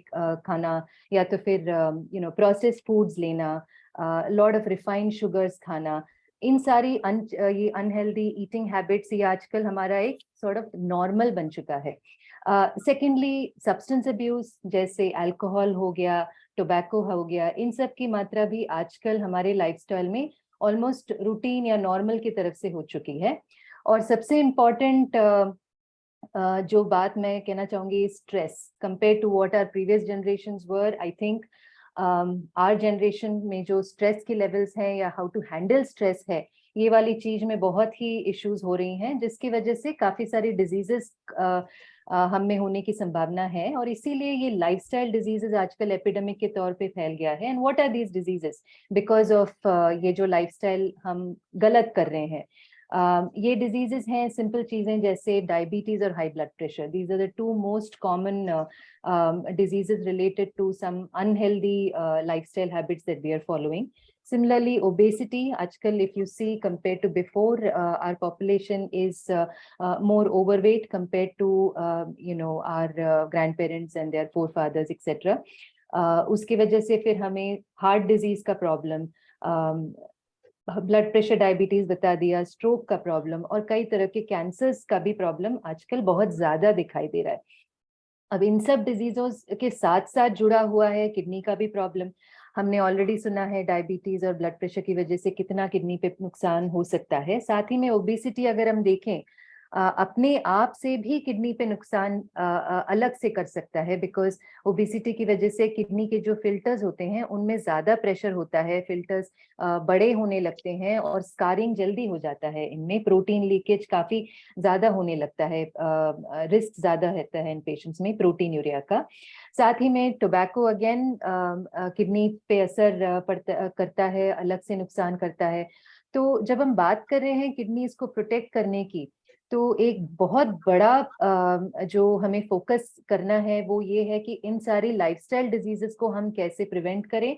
खाना, या तो फिर प्रोसेस्ड फूड्स लेना, लॉट ऑफ रिफाइंड शुगर्स खाना, इन सारी ये अनहेल्दी ईटिंग हैबिट्स, ये आजकल हमारा एक सॉर्ट ऑफ नॉर्मल बन चुका है। सेकेंडली, सब्सटेंस अब्यूज, जैसे अल्कोहल हो गया, टोबैको हो गया, इन सब की मात्रा भी आजकल हमारे लाइफस्टाइल में ऑलमोस्ट रूटीन या नॉर्मल की तरफ से हो चुकी है। और सबसे इम्पोर्टेंट जो बात मैं कहना चाहूंगी, stress compare to what are previous generations were, I think our generation में जो स्ट्रेस के लेवल्स हैं या हाउ टू हैंडल स्ट्रेस है, ये वाली चीज में बहुत ही इश्यूज हो रही हैं, जिसकी वजह से काफी सारी डिजीजेस हम में होने की संभावना है। और इसीलिए ये लाइफस्टाइल डिजीजेस आजकल एपिडेमिक के तौर पे फैल गया है। And what are these diseases? Because of ये जो लाइफस्टाइल हम गलत कर रहे हैं। ये डिजीजेस हैं, सिंपल चीजें जैसे डायबिटीज और high blood pressure. These are the two most common diseases related to some unhealthy lifestyle habits that we are following. Similarly, obesity, आजकल if you see compared to before, our population is more overweight compared to our grandparents and their forefathers etc. उसकी वजह से फिर हमें heart disease का problem, blood pressure, diabetes बता दिया, stroke का प्रॉब्लम और कई तरह के कैंसर्स का भी प्रॉब्लम आजकल बहुत ज्यादा दिखाई दे रहा है। अब इन सब डिजीजों के साथ साथ जुड़ा हुआ है किडनी का भी प्रॉब्लम। हमने ऑलरेडी सुना है डायबिटीज और ब्लड प्रेशर की वजह से कितना किडनी पे नुकसान हो सकता है। साथ ही में ओबेसिटी अगर हम देखें, अपने आप से भी किडनी पे नुकसान अलग से कर सकता है, बिकॉज ओबेसिटी की वजह से किडनी के जो फिल्टर्स होते हैं उनमें ज्यादा प्रेशर होता है, फिल्टर्स बड़े होने लगते हैं और स्कारिंग जल्दी हो जाता है। इनमें प्रोटीन लीकेज काफी ज्यादा होने लगता है, रिस्क ज्यादा रहता है इन पेशेंट्स में प्रोटीन यूरिया का। साथ ही में टोबैको अगेन किडनी पे असर करता है, अलग से नुकसान करता है। तो जब हम बात कर रहे हैं किडनीज को प्रोटेक्ट करने की, तो एक बहुत बड़ा जो हमें फोकस करना है वो ये है कि इन सारी लाइफस्टाइल डिजीजेस को हम कैसे प्रिवेंट करें,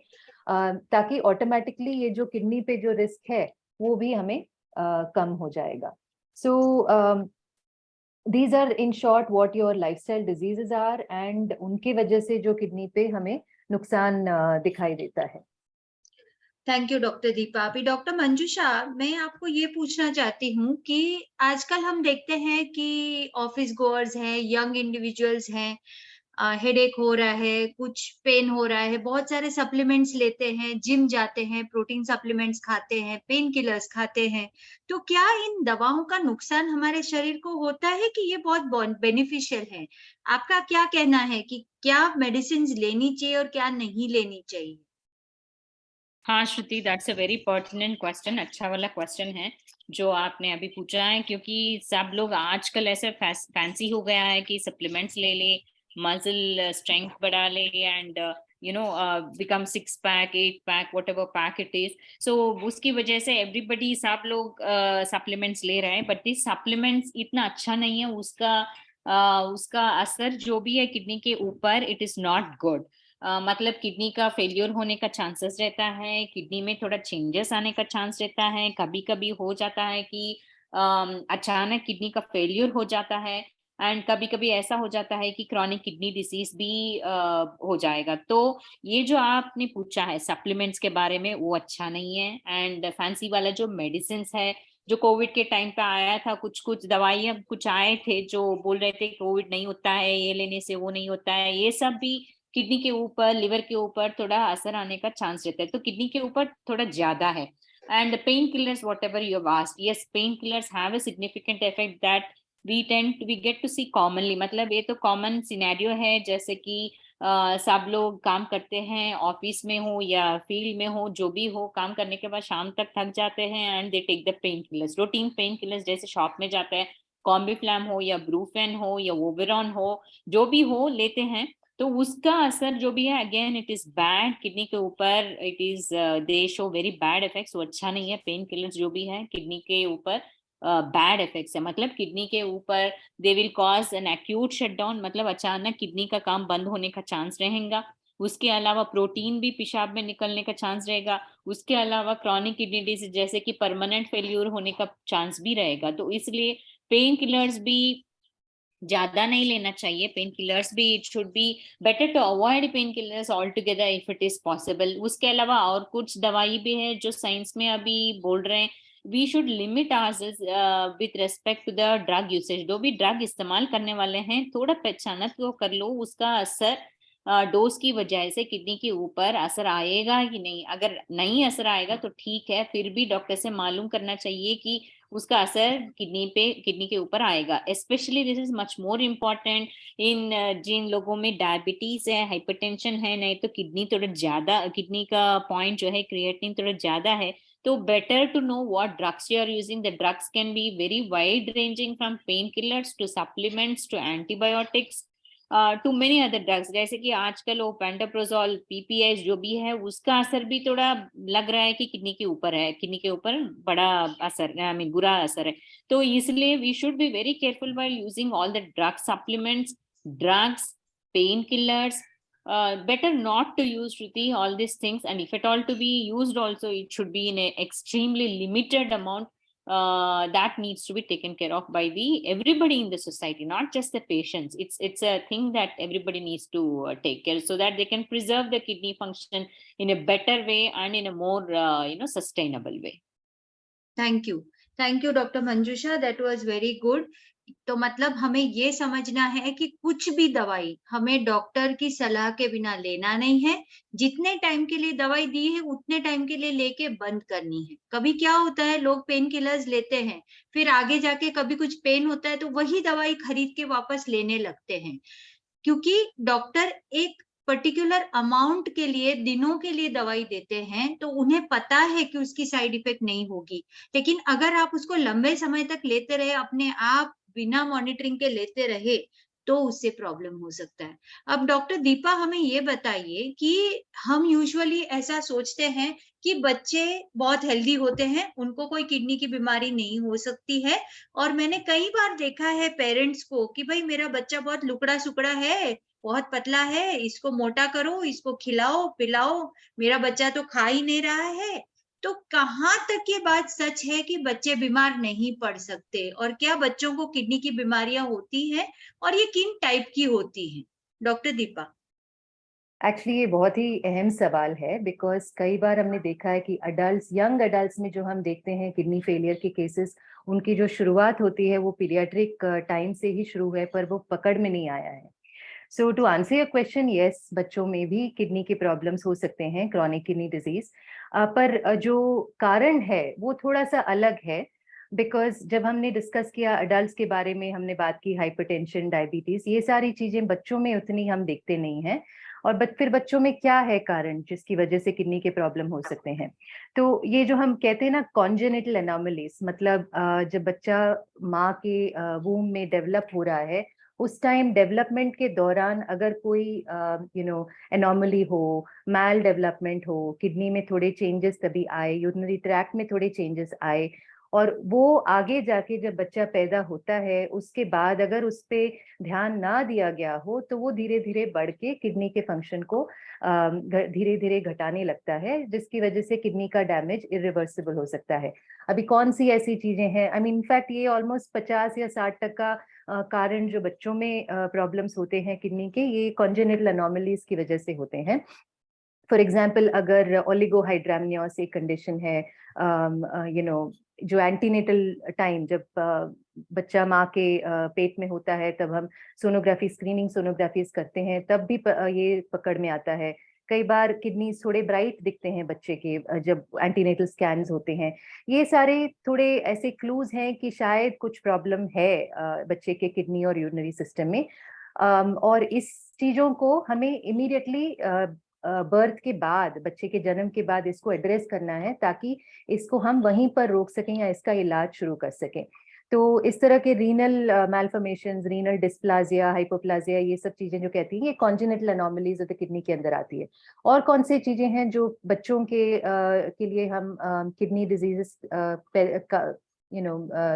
ताकि ऑटोमेटिकली ये जो किडनी पे जो रिस्क है वो भी हमें कम हो जाएगा। सो these are in short what your lifestyle diseases are, and उनके वजह से जो किडनी पे हमें नुकसान दिखाई देता है। Thank you doctor Deepa. अभी डॉक्टर मंजूषा, मैं आपको ये पूछना चाहती हूँ कि आजकल हम देखते हैं कि ऑफिस गोअर्स हैं, यंग इंडिविजुअल्स हैं, हेडेक हो रहा है, कुछ पेन हो रहा है, बहुत सारे सप्लीमेंट्स लेते हैं, जिम जाते हैं, प्रोटीन सप्लीमेंट्स खाते हैं, पेन किलर्स खाते हैं। तो क्या इन दवाओं का नुकसान हमारे शरीर को होता है कि ये बहुत बेनिफिशियल है? आपका क्या कहना है कि क्या मेडिसिन लेनी चाहिए और क्या नहीं लेनी चाहिए? हाँ Shruti, that's a very pertinent question. अच्छा वाला क्वेश्चन है जो आपने अभी पूछा है, क्योंकि सब लोग आजकल ऐसे फैंसी हो गया है कि सप्लीमेंट्स ले ले, मसल स्ट्रेंथ बढ़ा ले and become 6 pack 8 pack whatever pack it is. So उसकी वजह से एवरीबडी, सब लोग सप्लीमेंट्स ले रहे हैं, बट दिस सप्लीमेंट्स इतना अच्छा नहीं है। उसका असर जो भी है किडनी के ऊपर, इट इज नॉट गुड। मतलब किडनी का फेलियर होने का चांसेस रहता है, किडनी में थोड़ा चेंजेस आने का चांस रहता है। कभी कभी हो जाता है कि अचानक किडनी का फेलियर हो जाता है, एंड कभी कभी ऐसा हो जाता है कि क्रॉनिक किडनी डिसीज भी हो जाएगा। तो ये जो आपने पूछा है सप्लीमेंट्स के बारे में, वो अच्छा नहीं है। एंड फैंसी वाला जो मेडिसिन है, जो कोविड के टाइम पे आया था, कुछ कुछ दवाइयां कुछ आए थे जो बोल रहे थे कोविड नहीं होता है, ये लेने से वो नहीं होता है, ये सब भी किडनी के ऊपर, लिवर के ऊपर थोड़ा असर आने का चांस रहता है। तो किडनी के ऊपर थोड़ा ज्यादा है। And pain killers, whatever you have asked, yes, pain killers have a significant effect that we get to see commonly. मतलब ये तो कॉमन सिनेरियो है, जैसे कि सब लोग काम करते हैं, ऑफिस में हो या फील्ड में हो, जो भी हो, काम करने के बाद शाम तक थक जाते हैं and they take the pain killers, routine pain killers. जैसे शॉप में जाते हैं, कॉम्बिफ्लैम हो या ब्रूफेन हो या वोवेरॉन हो, जो भी हो, लेते हैं। तो उसका असर जो भी है, again it is bad kidney के ऊपर, it is they show very bad effects. वो अच्छा नहीं है। पेन किलर्स जो भी है किडनी के ऊपर बैड इफेक्ट्स है, मतलब किडनी के ऊपर they will cause an acute shutdown, मतलब अचानक किडनी का काम बंद होने का चांस रहेगा। उसके अलावा प्रोटीन भी पेशाब में निकलने का चांस रहेगा। उसके अलावा क्रॉनिक किडनी डिजीज जैसे कि परमानेंट फेल्यूर होने का चांस भी रहेगा। तो इसलिए पेन किलर्स भी ज्यादा नहीं लेना चाहिए। पेन किलर्स भी, it should be better to avoid pain killers altogether if it is possible. उसके अलावा और कुछ दवाई भी है जो साइंस में अभी बोल रहे हैं, we should limit ours with respect to the drug usage. जो भी ड्रग इस्तेमाल करने वाले हैं, थोड़ा पहचानत को कर लो, उसका असर डोज की वजह से किडनी के ऊपर असर आएगा कि नहीं। अगर नहीं असर आएगा तो ठीक है, फिर भी डॉक्टर से मालूम करना चाहिए कि उसका असर किडनी के ऊपर आएगा। Specially this is much more important in जिन लोगों में डायबिटीज है, हाइपरटेंशन है, नहीं तो किडनी थोड़ा ज्यादा, किडनी का पॉइंट जो है क्रिएटिनिन थोड़ा ज्यादा है, So better to know what drugs you are using. The drugs can be very wide ranging, from painkillers to supplements to antibiotics to many other drugs. जैसे कि आजकल वो पेंटाप्रोजोल PPI जो भी है उसका असर भी थोड़ा लग रहा है कि किडनी के ऊपर है, किडनी के ऊपर बड़ा असर, आई मीन बुरा असर है. तो इसलिए we should be very careful while using all the drug supplements, drugs, painkillers. Better not to use, Shruti, all these things, and if at all to be used also, it should be in an extremely limited amount. That needs to be taken care of by the everybody in the society, not just the patients. It's a thing that everybody needs to take care, so that they can preserve the kidney function in a better way and in a more sustainable way. Thank you Dr. Manjusha, that was very good. तो मतलब हमें ये समझना है कि कुछ भी दवाई हमें डॉक्टर की सलाह के बिना लेना नहीं है. जितने टाइम के लिए दवाई दी है उतने टाइम के लिए लेके बंद करनी है. कभी क्या होता है, लोग पेन किलर्स लेते हैं, फिर आगे जाके कभी कुछ पेन होता है तो वही दवाई खरीद के वापस लेने लगते हैं, क्योंकि डॉक्टर एक पर्टिकुलर अमाउंट के लिए, दिनों के लिए दवाई देते हैं, तो उन्हें पता है कि उसकी साइड इफेक्ट नहीं होगी. लेकिन अगर आप उसको लंबे समय तक लेते रहे, अपने आप बिना मॉनिटरिंग के लेते रहे, तो उससे प्रॉब्लम हो सकता है. अब डॉक्टर दीपा हमें ये बताइए कि हम यूजुअली ऐसा सोचते हैं कि बच्चे बहुत हेल्दी होते हैं, उनको कोई किडनी की बीमारी नहीं हो सकती है. और मैंने कई बार देखा है पेरेंट्स को कि भाई मेरा बच्चा बहुत लुकड़ा सुकड़ा है, बहुत पतला है, इसको मोटा करो, इसको खिलाओ पिलाओ, मेरा बच्चा तो खा ही नहीं रहा है. तो कहाँ तक ये बात सच है कि बच्चे बीमार नहीं पड़ सकते, और क्या बच्चों को किडनी की बीमारियां होती हैं, और ये किन टाइप की होती हैं? डॉक्टर दीपा. एक्चुअली ये बहुत ही अहम सवाल है, बिकॉज कई बार हमने देखा है कि अडल्ट, यंग अडल्ट में जो हम देखते हैं किडनी फेलियर के केसेस, उनकी जो शुरुआत होती है वो पीडियाट्रिक टाइम से ही शुरू है, पर वो पकड़ में नहीं आया है. So to answer your question, yes, बच्चों में भी किडनी के प्रॉब्लम्स हो सकते हैं, क्रॉनिक किडनी डिजीज, पर जो कारण है वो थोड़ा सा अलग है. बिकॉज जब हमने डिस्कस किया अडल्ट के बारे में, हमने बात की हाइपरटेंशन, डायबिटीज, ये सारी चीजें बच्चों में उतनी हम देखते नहीं हैं. और फिर बच्चों में क्या है कारण जिसकी वजह से किडनी के प्रॉब्लम हो सकते हैं. तो ये जो हम कहते हैं ना कॉन्जेनिटल एनोमलीज, मतलब जब बच्चा माँ के वूम में डेवलप हो रहा है, उस टाइम डेवलपमेंट के दौरान अगर कोई एनोमली हो, मैल डेवलपमेंट हो, किडनी में थोड़े चेंजेस तभी आए, यूरिनरी ट्रैक्ट में थोड़े चेंजेस आए, और वो आगे जाके जब बच्चा पैदा होता है उसके बाद अगर उस पे ध्यान ना दिया गया हो, तो वो धीरे धीरे बढ़ के किडनी के फंक्शन को धीरे धीरे घटाने लगता है, जिसकी वजह से किडनी का डैमेज इरिवर्सिबल हो सकता है. अभी कौन सी ऐसी चीजें हैं, आई मीन इनफैक्ट ये ऑलमोस्ट 50 या 60% कारण जो बच्चों में प्रॉब्लम्स होते हैं किडनी के, ये कॉन्जेनिटल एनोमलीज की वजह से होते हैं. फॉर एग्जाम्पल, अगर ओलिगोहाइड्रामनियोस एक कंडीशन है, जो एंटीनेटल टाइम, जब बच्चा माँ के पेट में होता है, तब हम सोनोग्राफी, स्क्रीनिंग सोनोग्राफीज करते हैं, तब भी ये पकड़ में आता है. कई बार किडनी थोड़े ब्राइट दिखते हैं बच्चे के जब एंटीनेटल स्कैन्स होते हैं. ये सारे थोड़े ऐसे क्लूज हैं कि शायद कुछ प्रॉब्लम है बच्चे के किडनी और यूरिनरी सिस्टम में. और इस चीजों को हमें इमीडिएटली बर्थ के बाद, बच्चे के जन्म के बाद इसको एड्रेस करना है, ताकि इसको हम वहीं पर रोक सकें या इसका इलाज शुरू कर सकें. तो इस तरह के रीनल मैल्फॉर्मेशंस, रीनल डिस्प्लाजिया, हाइपोप्लाजिया, ये सब चीजें जो कहती हैं, ये congenital anomalies of the kidney के अंदर आती है. और कौन सी चीजें हैं जो बच्चों के लिए हम किडनी डिजीजेस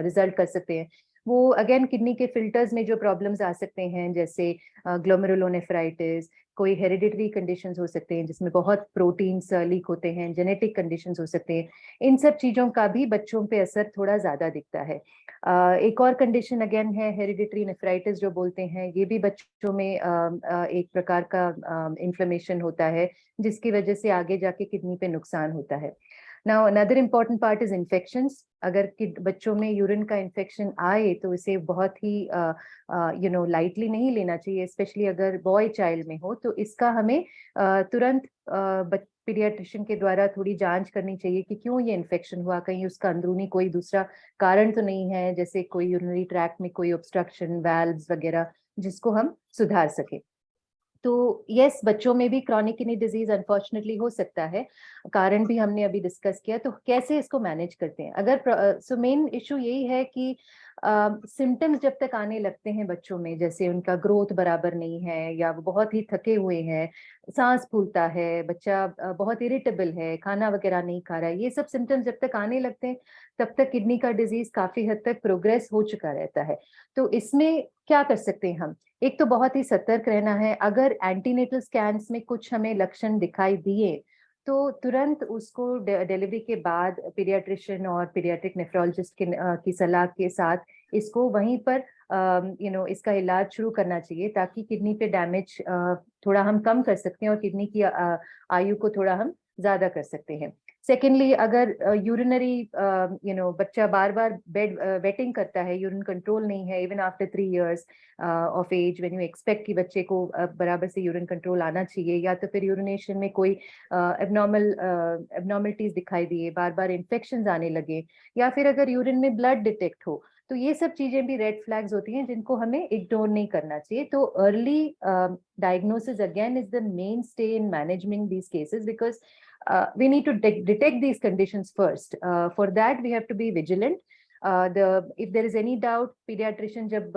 रिजल्ट कर सकते हैं? वो अगेन किडनी के फिल्टर्स में जो प्रॉब्लम्स आ सकते हैं, जैसे ग्लोमेरुलोनेफ्राइटिस, कोई हेरिडिटरी कंडीशंस हो सकते हैं जिसमें बहुत प्रोटीन्स लीक होते हैं, जेनेटिक कंडीशंस हो सकते हैं. इन सब चीजों का भी बच्चों पे असर थोड़ा ज्यादा दिखता है. एक और कंडीशन अगेन है हेरिडिटरी नेफ्राइटिस जो बोलते हैं, ये भी बच्चों में एक प्रकार का इन्फ्लेमेशन होता है, जिसकी वजह से आगे जाके किडनी पे नुकसान होता है. Now another important part is infections. अगर बच्चों में यूरिन का इन्फेक्शन आए तो इसे बहुत ही लाइटली नहीं लेना चाहिए, स्पेशली अगर बॉय चाइल्ड में हो. तो इसका हमें तुरंत पीडियाट्रिशियन के द्वारा थोड़ी जांच करनी चाहिए कि क्यों ये इन्फेक्शन हुआ, कहीं उसका अंदरूनी कोई दूसरा कारण तो नहीं है, जैसे कोई यूरिनरी ट्रैक्ट में कोई ऑब्स्ट्रक्शन, वाल्व्स वगैरह, जिसको हम सुधार सके. तो यस, बच्चों में भी क्रॉनिक किडनी डिजीज अनफॉर्चुनेटली हो सकता है, कारण भी हमने अभी डिस्कस किया। तो कैसे इसको मैनेज करते हैं? अगर सो मेन इशू यही है कि सिम्टम्स जब तक आने लगते हैं बच्चों में, जैसे उनका ग्रोथ बराबर नहीं है या वो बहुत ही थके हुए हैं, सांस फूलता है, बच्चा बहुत इरिटेबल है, खाना वगैरह नहीं खा रहा है, ये सब सिम्टम्स जब तक आने लगते हैं तब तक किडनी का डिजीज काफी हद तक प्रोग्रेस हो चुका रहता है। तो इसमें क्या कर सकते हैं हम? एक तो बहुत ही सतर्क रहना है। अगर एंटीनेटल स्कैन्स में कुछ हमें लक्षण दिखाई दिए तो तुरंत उसको डिलीवरी के बाद पीडियाट्रिशियन और पीडियाट्रिक नेफ्रोलॉजिस्ट की सलाह के साथ इसको वहीं पर इसका इलाज शुरू करना चाहिए, ताकि किडनी पे डैमेज थोड़ा हम कम कर सकते हैं और किडनी की आयु को थोड़ा हम ज्यादा कर सकते हैं। सेकेंडली, अगर यूरिनरी बच्चा बार बार वेटिंग करता है, यूरिन कंट्रोल नहीं है even after 3 years of age, when you expect कि बच्चे को बराबर से यूरिन कंट्रोल आना चाहिए, या तो फिर यूरिनेशन में कोई एबनॉर्मलिटीज दिखाई दिए, बार बार इन्फेक्शन आने लगे, या फिर अगर यूरिन में ब्लड डिटेक्ट हो, तो ये सब चीजें भी रेड फ्लैग्स होती हैं जिनको हमें इग्नोर नहीं करना चाहिए। तो early diagnosis again is the main stay in management these cases, because we need to detect these conditions first. For that we have to be vigilant. If there is any doubt, pediatrician जब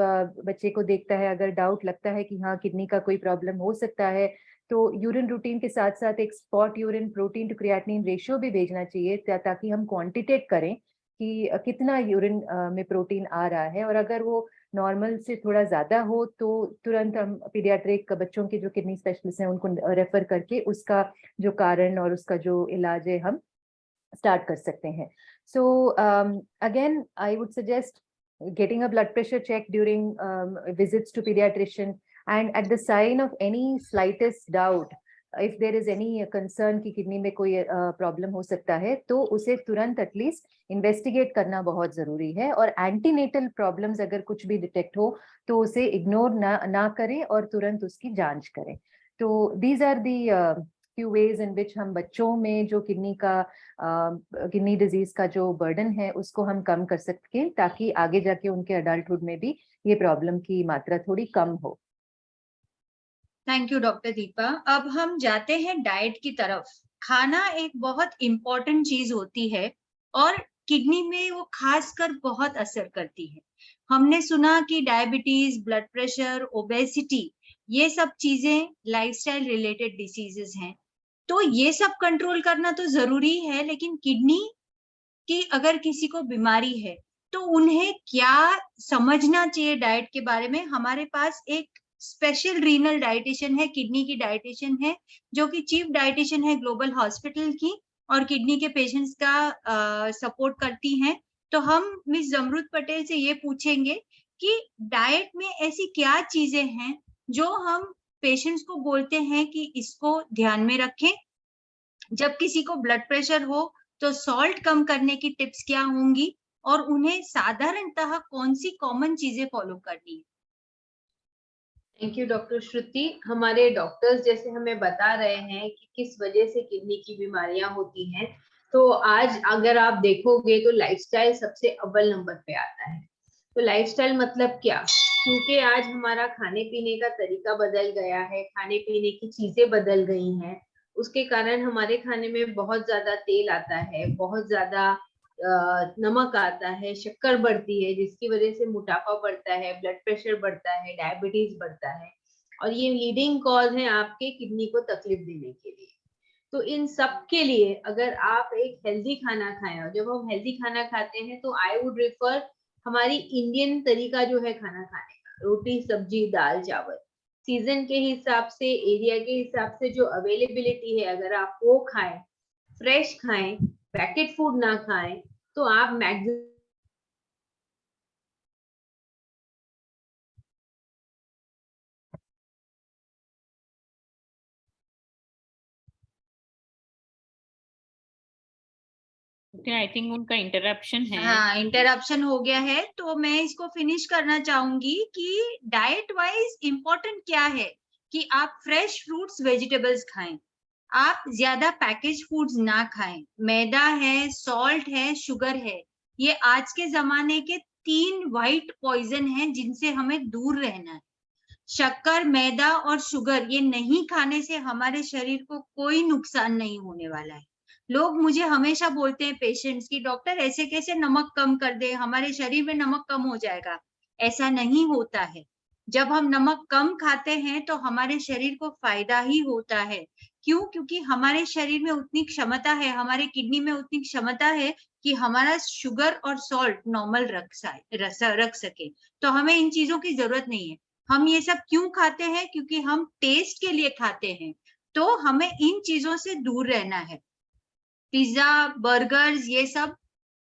बच्चे को देखता है, अगर doubt लगता है कि हाँ किडनी का कोई प्रॉब्लम हो सकता है, तो यूरिन रूटीन के साथ साथ एक spot urine protein to creatinine ratio भी भेजना चाहिए, ताकि हम क्वांटिटेट करें कि कितना यूरिन में प्रोटीन आ रहा है। और अगर वो नॉर्मल से थोड़ा ज्यादा हो तो तुरंत हम पीडियाट्रिक बच्चों के जो किडनी स्पेशलिस्ट हैं उनको रेफर करके उसका जो कारण और उसका जो इलाज है हम स्टार्ट कर सकते हैं। So again I would suggest getting a blood pressure check during visits to pediatrician, and at the sign of any slightest doubt, if there is any concern कि किडनी में कोई प्रॉब्लम हो सकता है, तो उसे तुरंत एटलीस्ट इन्वेस्टिगेट करना बहुत जरूरी है। और एंटीनेटल प्रॉब्लम्स अगर कुछ भी डिटेक्ट हो तो उसे इग्नोर ना करें और तुरंत उसकी जांच करें। तो these are the few ways in which हम बच्चों में जो किडनी डिजीज का जो बर्डन है उसको हम कम कर सकते, ताकि आगे जाके उनके अडल्टहुड में भी ये प्रॉब्लम की मात्रा थोड़ी कम हो। Thank you doctor Deepa. अब हम जाते हैं डाइट की तरफ। खाना एक बहुत इंपॉर्टेंट चीज होती है और किडनी में वो खासकर बहुत असर करती है। हमने सुना कि डायबिटीज, ब्लड प्रेशर, ओबेसिटी, ये सब चीजें लाइफस्टाइल रिलेटेड डिसीजेस हैं। तो ये सब कंट्रोल करना तो जरूरी है, लेकिन किडनी की अगर किसी को बीमारी है तो उन्हें क्या समझना चाहिए डाइट के बारे में? हमारे पास एक स्पेशल रीनल डाइटिशियन है, किडनी की डाइटिशियन है, जो कि चीफ डाइटिशियन है ग्लोबल हॉस्पिटल की और किडनी के पेशेंट्स का सपोर्ट करती हैं। तो हम मिस जमरुद पटेल से ये पूछेंगे कि डाइट में ऐसी क्या चीजें हैं जो हम पेशेंट्स को बोलते हैं कि इसको ध्यान में रखें। जब किसी को ब्लड प्रेशर हो तो सॉल्ट कम करने की टिप्स क्या होंगी और उन्हें साधारणतः कौन सी कॉमन चीजें फॉलो करनी है? थैंक यू डॉक्टर श्रुति। हमारे डॉक्टर्स जैसे हमें बता रहे हैं कि किस वजह से किडनी की बीमारियां होती हैं, तो आज अगर आप देखोगे तो लाइफस्टाइल सबसे अव्वल नंबर पे आता है। तो लाइफस्टाइल मतलब क्या? क्योंकि आज हमारा खाने पीने का तरीका बदल गया है, खाने पीने की चीजें बदल गई हैं, उसके कारण हमारे खाने में बहुत ज्यादा तेल आता है, बहुत ज्यादा नमक आता है, शक्कर बढ़ती है, जिसकी वजह से मोटापा बढ़ता है, ब्लड प्रेशर बढ़ता है, डायबिटीज बढ़ता है, और ये लीडिंग कॉज है आपके किडनी को तकलीफ देने के लिए। तो इन सब के लिए अगर आप एक हेल्दी खाना खाएं, और जब हम हेल्दी खाना खाते हैं तो आई वुड रेफर हमारी इंडियन तरीका जो है खाना खाने का, रोटी सब्जी दाल चावल, सीजन के हिसाब से, एरिया के हिसाब से जो अवेलेबिलिटी है, अगर आप वो खाएं, फ्रेश खाएं, पैकेट फूड ना खाएं, तो आप मैक्सिमम आई थिंक उनका इंटरप्शन है। हाँ, इंटरप्शन हो गया है, तो मैं इसको फिनिश करना चाहूंगी कि डाइट वाइज इम्पोर्टेंट क्या है कि आप फ्रेश फ्रूट्स वेजिटेबल्स खाएं, आप ज्यादा पैकेज फूड्स ना खाएं। मैदा है, सॉल्ट है, शुगर है, ये आज के जमाने के 3 व्हाइट पॉइजन हैं जिनसे हमें दूर रहना है। शक्कर, मैदा और शुगर ये नहीं खाने से हमारे शरीर को कोई नुकसान नहीं होने वाला है। लोग मुझे हमेशा बोलते हैं पेशेंट्स की डॉक्टर ऐसे कैसे नमक कम कर दे, हमारे शरीर में नमक कम हो जाएगा। ऐसा नहीं होता है। जब हम नमक कम खाते हैं तो हमारे शरीर को फायदा ही होता है। क्यों? क्योंकि हमारे शरीर में उतनी क्षमता है, हमारे किडनी में उतनी क्षमता है कि हमारा शुगर और सॉल्ट नॉर्मल रख सके। तो हमें इन चीजों की जरूरत नहीं है। हम ये सब क्यों खाते हैं? क्योंकि हम टेस्ट के लिए खाते हैं। तो हमें इन चीजों से दूर रहना है। पिज्जा, बर्गर्स ये सब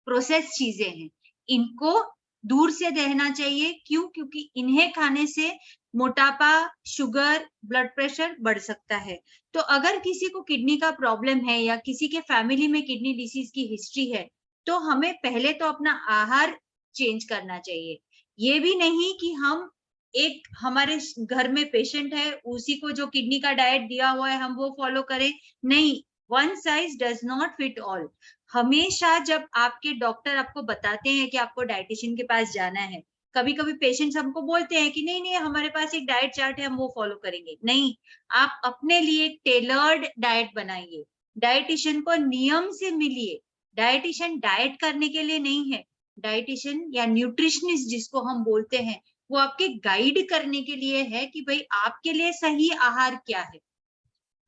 प्रोसेस चीजें हैं, इनको दूर से रहना चाहिए। क्यों? क्योंकि इन्हें खाने से मोटापा, शुगर, ब्लड प्रेशर बढ़ सकता है। तो अगर किसी को किडनी का प्रॉब्लम है या किसी के फैमिली में किडनी डिसीज की हिस्ट्री है, तो हमें पहले तो अपना आहार चेंज करना चाहिए। ये भी नहीं कि हम एक हमारे घर में पेशेंट है, उसी को जो किडनी का डाइट दिया हुआ है हम वो फॉलो करें। नहीं, one size does not fit all. हमेशा जब आपके डॉक्टर आपको बताते हैं कि आपको डाइटिशियन के पास जाना है, कभी-कभी पेशेंट्स हमको बोलते हैं कि नहीं हमारे पास एक डाइट चार्ट है, हम वो फॉलो करेंगे। नहीं, आप अपने लिए एक टेलर्ड डाइट बनाइए। डाइटिशियन को नियम से मिलिए। डाइटिशियन डाइट करने के लिए नहीं है। डाइटिशियन या न्यूट्रिशनिस्ट जिसको हम बोलते हैं, वो आपके गाइड करने के लिए है कि भाई आपके लिए सही आहार क्या है।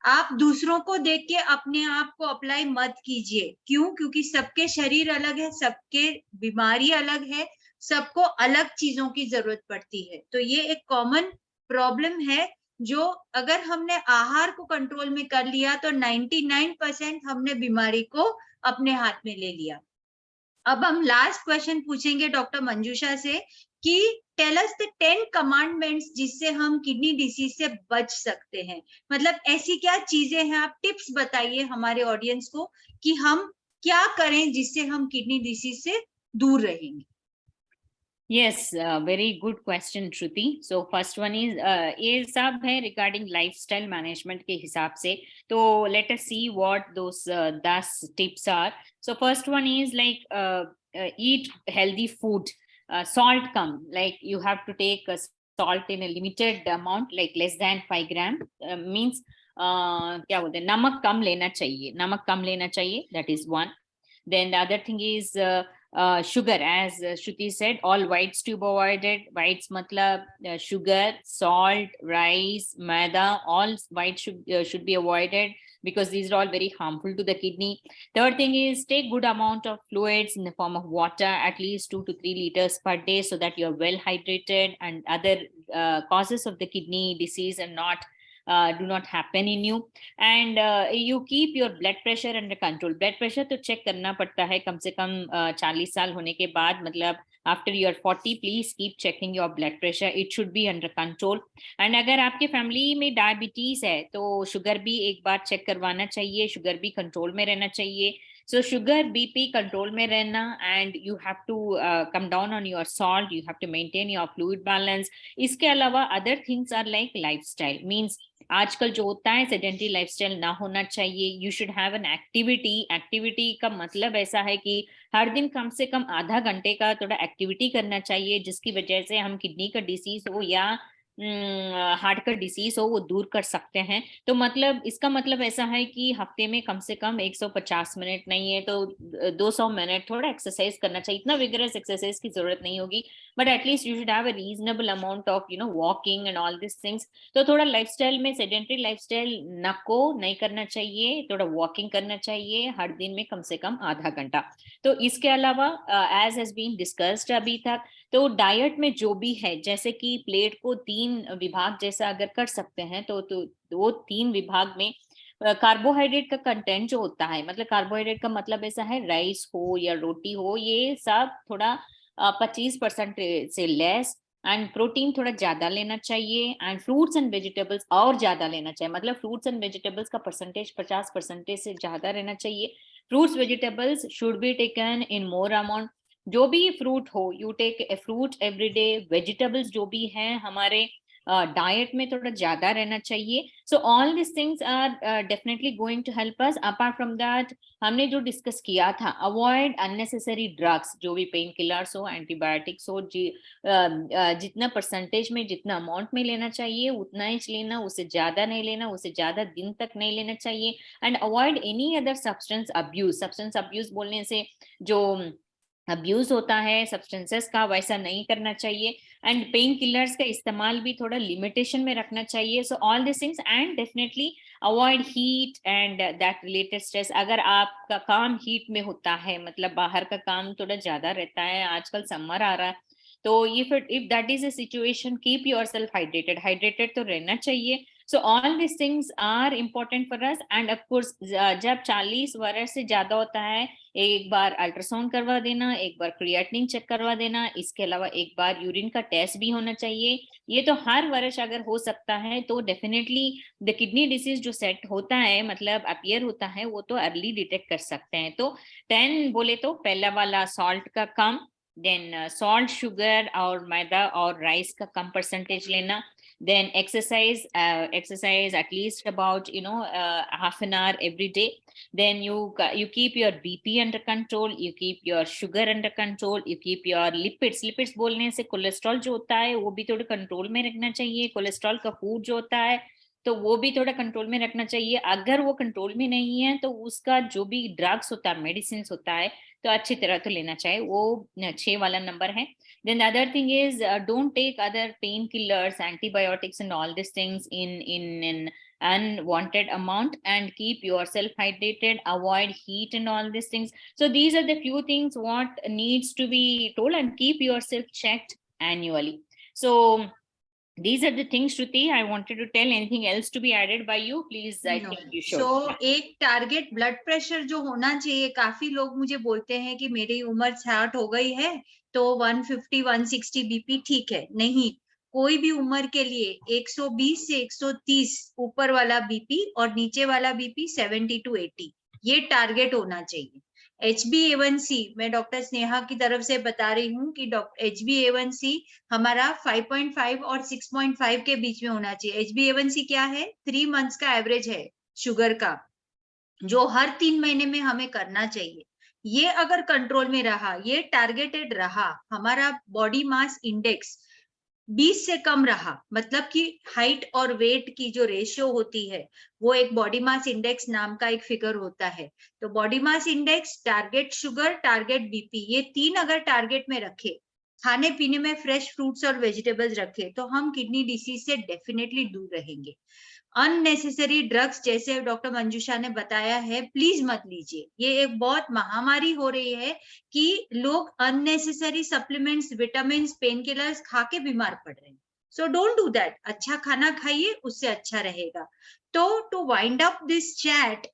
आप दूसरों को देख के अपने आप को अप्लाई मत कीजिए। क्यों? क्योंकि सबके शरीर अलग है, सबके बीमारी अलग है, सबको अलग चीजों की जरूरत पड़ती है। तो ये एक कॉमन प्रॉब्लम है जो अगर हमने आहार को कंट्रोल में कर लिया तो 99% हमने बीमारी को अपने हाथ में ले लिया। अब हम लास्ट क्वेश्चन पूछेंगे डॉक्टर मंजूषा से कि टेल अस द 10 कमांडमेंट्स जिससे हम किडनी डिसीज से बच सकते हैं। मतलब ऐसी क्या चीजें हैं, आप टिप्स बताइए हमारे ऑडियंस को कि हम क्या करें जिससे हम किडनी डिसीज से दूर रहेंगे। Yes, very good question, Shruti. So first one is ये सब है regarding lifestyle management के हिसाब से. तो let us see what those 10 tips are. So first one is like eat healthy food. Salt come, like you have to take salt in a limited amount, like less than 5 gram. Means क्या बोलते हैं, नमक कम लेना चाहिए, नमक कम लेना चाहिए. That is one. Then the other thing is sugar, as Shruti said, all whites to be avoided. Whites matlab sugar, salt, rice, maida, all whites should be avoided because these are all very harmful to the kidney. Third thing is take good amount of fluids in the form of water, at least 2 to 3 liters per day, so that you're well hydrated and other causes of the kidney disease are not do not happen in you. And you keep your blood pressure under control. Blood pressure तो check करना पड़ता है कम से कम 40 साल होने के बाद, मतलब after you are 40 please keep checking your blood pressure, it should be under control. And अगर आपके फैमिली में डायबिटीज है तो शुगर भी एक बार चेक करवाना चाहिए, शुगर भी कंट्रोल में रहना चाहिए. So sugar, BP control में रहना, and you have to come down on your salt, you have to maintain your fluid balance. इसके अलावा other things are like lifestyle, means आजकल जो होता है सेडेंटरी लाइफस्टाइल ना होना चाहिए. You should have an activity. Activity का मतलब ऐसा है कि हर दिन कम से कम आधा घंटे का थोड़ा एक्टिविटी करना चाहिए, जिसकी वजह से हम किडनी का डिसीज हो या हार्ट का डिसीज हो वो दूर कर सकते हैं. तो मतलब इसका मतलब ऐसा है कि हफ्ते में कम से कम 150 मिनट नहीं है तो 200 मिनट थोड़ा एक्सरसाइज करना चाहिए. इतना विगरस एक्सरसाइज की जरूरत नहीं होगी, but at least you should have a reasonable amount of walking and all this things. तो थोड़ा लाइफस्टाइल में सेडेंटरी लाइफस्टाइल नहीं करना चाहिए, थोड़ा वॉकिंग करना चाहिए हर दिन में कम से कम आधा घंटा. तो इसके अलावा एज हैज बीन डिस्कस्ड अभी तक, तो डाइट में जो भी है, जैसे कि प्लेट को 3 विभाग जैसा अगर कर सकते हैं तो वो 3 विभाग में कार्बोहाइड्रेट का कंटेंट जो होता है, मतलब कार्बोहाइड्रेट का मतलब ऐसा है राइस हो या रोटी हो, ये सब थोड़ा 25% से लेस, एंड प्रोटीन थोड़ा ज्यादा लेना चाहिए, एंड फ्रूट्स एंड वेजिटेबल्स और ज्यादा लेना चाहिए. मतलब फ्रूट्स एंड वेजिटेबल्स का परसेंटेज 50% से ज्यादा रहना चाहिए. Fruits vegetables should be taken in more amount. जो भी फ्रूट हो, you take a fruit every day. Vegetables जो भी हैं हमारे डाइट में थोड़ा ज्यादा रहना चाहिए. So all this things are definitely going to help us. Apart from that, हमने जो डिस्कस किया था, अवॉइड अननेसेसरी ड्रग्स, जो भी पेन किलर्स हो, एंटीबायोटिक्स हो, जितना परसेंटेज में, जितना अमाउंट में लेना चाहिए उतना ही लेना, उससे ज्यादा नहीं लेना, उससे ज्यादा दिन तक नहीं लेना चाहिए. And avoid any other substance abuse. Substance abuse बोलने से जो अब्यूज होता है सब्सटेंसेस का, वैसा नहीं करना चाहिए. एंड पेन किलर्स का इस्तेमाल भी थोड़ा लिमिटेशन में रखना चाहिए. So all this things, and definitely avoid heat and that related stress. अगर आपका काम हीट में होता है, मतलब बाहर का काम थोड़ा ज्यादा रहता है, आजकल समर आ रहा है, तो if that is a situation, keep yourself hydrated. Hydrated तो रहना चाहिए. So all this things are important for us. And of course जब 40 वर्ष से ज्यादा होता है, एक बार अल्ट्रासाउंड करवा देना, एक बार क्रिएटिनिन चेक करवा देना, इसके अलावा एक बार यूरिन का टेस्ट भी होना चाहिए. ये तो हर वर्ष अगर हो सकता है तो डेफिनेटली द किडनी डिसीज जो सेट होता है, मतलब अपीयर होता है, वो तो अर्ली डिटेक्ट कर सकते हैं. तो 10 बोले तो पहला वाला सॉल्ट का कम, देन सॉल्ट, शुगर और मैदा और राइस का कम परसेंटेज लेना. Then exercise at least about half an hour every day. Then you keep your BP under control, you keep your sugar under control, you keep your lipids बोलने से cholesterol जो होता है वो भी थोड़ा कंट्रोल में रखना चाहिए. कोलेस्ट्रॉल का फूड जो होता है तो वो भी थोड़ा कंट्रोल में रखना चाहिए. अगर वो कंट्रोल में नहीं है तो उसका जो भी ड्रग्स होता है, मेडिसिन होता है, तो अच्छी तरह तो लेना चाहिए. वो 6 वाला नंबर है. Then the other thing is, don't take other painkillers, antibiotics and all these things in unwanted amount, and keep yourself hydrated, avoid heat and all these things. So these are the few things what needs to be told, and keep yourself checked annually. So these are the things, Shruti, I wanted to tell. Anything else to be added by you, please? I No. think you should. So एक target blood pressure जो होना चाहिए, काफी लोग मुझे बोलते हैं कि मेरी उम्र 60 हो गई है तो 150 160 बीपी ठीक है. नहीं, कोई भी उम्र के लिए 120 से 130 ऊपर वाला बीपी और नीचे वाला बीपी 70 to 80, ये टारगेट होना चाहिए. HbA1c मैं डॉक्टर स्नेहा की तरफ से बता रही हूँ कि HbA1c हमारा 5.5 और 6.5 के बीच में होना चाहिए. HbA1c क्या है? 3 मंथ्स का एवरेज है शुगर का, जो हर 3 महीने में हमें करना चाहिए. ये अगर कंट्रोल में रहा, ये टारगेटेड रहा, हमारा बॉडी मास इंडेक्स 20 से कम रहा, मतलब कि हाइट और वेट की जो रेशियो होती है, वो एक बॉडी मास इंडेक्स नाम का एक फिगर होता है. तो body mass index, target sugar, target BP, ये 3 अगर टारगेट में रखे, खाने पीने में फ्रेश फ्रूट्स और वेजिटेबल्स रखे, तो हम किडनी डिसीज से डेफिनेटली दूर रहेंगे. अननेसेसरी ड्रग्स जैसे डॉक्टर मंजूषा ने बताया है, प्लीज मत लीजिए. ये एक बहुत महामारी हो रही है कि लोग unnecessary supplements, vitamin, pain killers खा के बीमार पड़ रहे हैं. So don't do that. अच्छा खाना खाइए, उससे अच्छा रहेगा. तो to wind up this chat,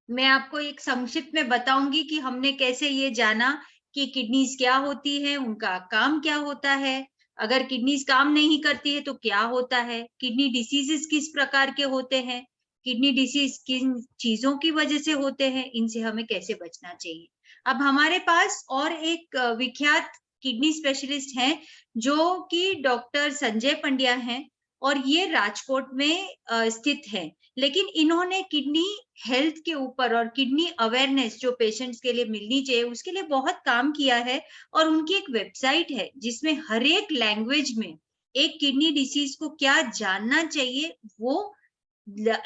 मैं आपको एक संक्षिप्त में बताऊंगी कि हमने कैसे ये जाना कि किडनीज क्या होती है, उनका काम क्या होता है, अगर किडनीज काम नहीं करती है तो क्या होता है, किडनी डिसीजेस किस प्रकार के होते हैं, किडनी डिसीज किन चीजों की वजह से होते हैं, इनसे हमें कैसे बचना चाहिए. अब हमारे पास और एक विख्यात किडनी स्पेशलिस्ट हैं जो कि डॉक्टर संजय पंड्या हैं, और ये राजकोट में स्थित है. लेकिन इन्होंने किडनी हेल्थ के ऊपर और किडनी अवेयरनेस जो पेशेंट्स के लिए मिलनी चाहिए, उसके लिए बहुत काम किया है. और उनकी एक वेबसाइट है जिसमें हर एक लैंग्वेज में एक किडनी डिसीज को क्या जानना चाहिए वो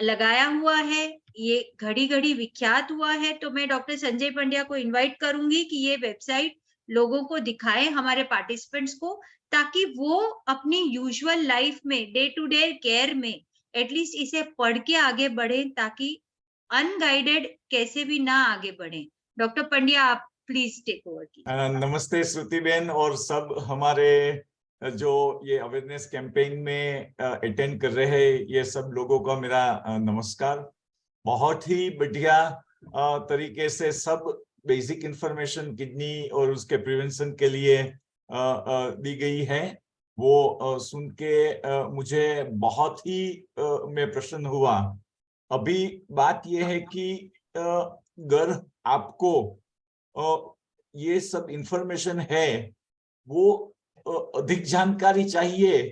लगाया हुआ है. ये घड़ी घड़ी विख्यात हुआ है. तो मैं डॉक्टर संजय पंड्या को इन्वाइट करूंगी कि ये वेबसाइट लोगों को दिखाएं, हमारे पार्टिसिपेंट्स को, ताकि वो अपनी यूजुअल लाइफ में, डे टू डे केयर में एटलीस्ट इसे पढ़ के आगे बढ़े, ताकि अनगाइडेड कैसे भी ना आगे बढ़े. डॉक्टर पंड्या, आप प्लीज टेक ओवर कीजिए. नमस्ते श्रुति बेन और सब हमारे जो ये अवेयरनेस कैंपेन में अटेंड कर रहे हैं, ये सब लोगों का मेरा नमस्कार. बहुत ही बढ़िया तरीके से सब बेसिक इंफॉर्मेशन किडनी और उसके प्रिवेंशन के लिए दी गई है. वो सुन के मुझे बहुत ही मैं प्रसन्न हुआ. अभी बात ये है कि अगर आपको ये सब इंफॉर्मेशन है, वो अधिक जानकारी चाहिए,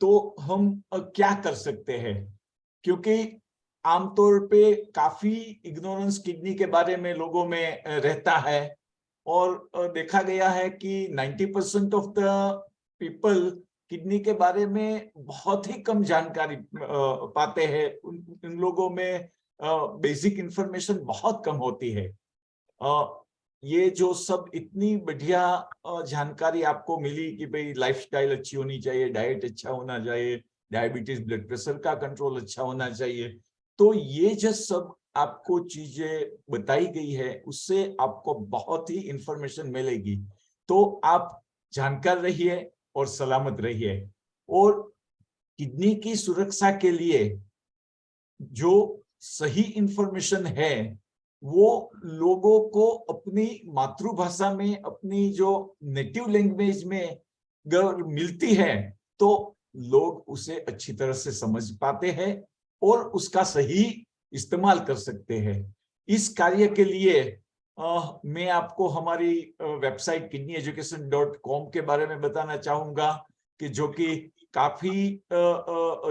तो हम क्या कर सकते हैं, क्योंकि आमतौर पे काफी इग्नोरेंस किडनी के बारे में लोगों में रहता है, और देखा गया है कि 90% ऑफ द पीपल किडनी के बारे में बहुत ही कम जानकारी पाते हैं। उन लोगों में बेसिक इंफॉर्मेशन बहुत कम होती है। ये जो सब इतनी बढ़िया जानकारी आपको मिली कि भाई लाइफस्टाइल अच्छी होनी चाहिए, डाइट अच्छा होना चाहिए, डायबिटीज ब्लड प्रेशर का कंट्रोल अच्छा होना चाहिए, तो ये जो सब आपको चीजें बताई गई है उससे आपको बहुत ही इंफॉर्मेशन मिलेगी। तो आप जानकार रहिए और सलामत रहिए। और किडनी की सुरक्षा के लिए जो सही इंफॉर्मेशन है वो लोगों को अपनी मातृभाषा में, अपनी जो नेटिव लैंग्वेज में अगर मिलती है तो लोग उसे अच्छी तरह से समझ पाते हैं और उसका सही इस्तेमाल कर सकते हैं। इस कार्य के लिए मैं आपको हमारी वेबसाइट kidneyeducation.com के बारे में बताना चाहूंगा, कि जो कि काफी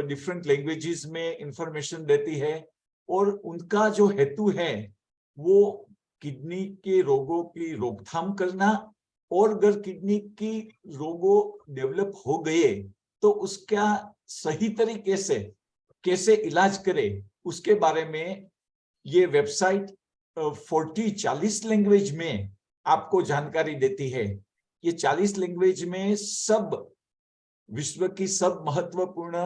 डिफरेंट लैंग्वेजेस में इंफॉर्मेशन देती है, और उनका जो हेतु है वो किडनी के रोगों की रोकथाम करना, और अगर किडनी की रोगों डेवलप हो गए तो उसका सही तरीके से कैसे इलाज करे उसके बारे में ये वेबसाइट 40 लैंग्वेज में आपको जानकारी देती है। ये 40 लैंग्वेज में सब विश्व की सब महत्वपूर्ण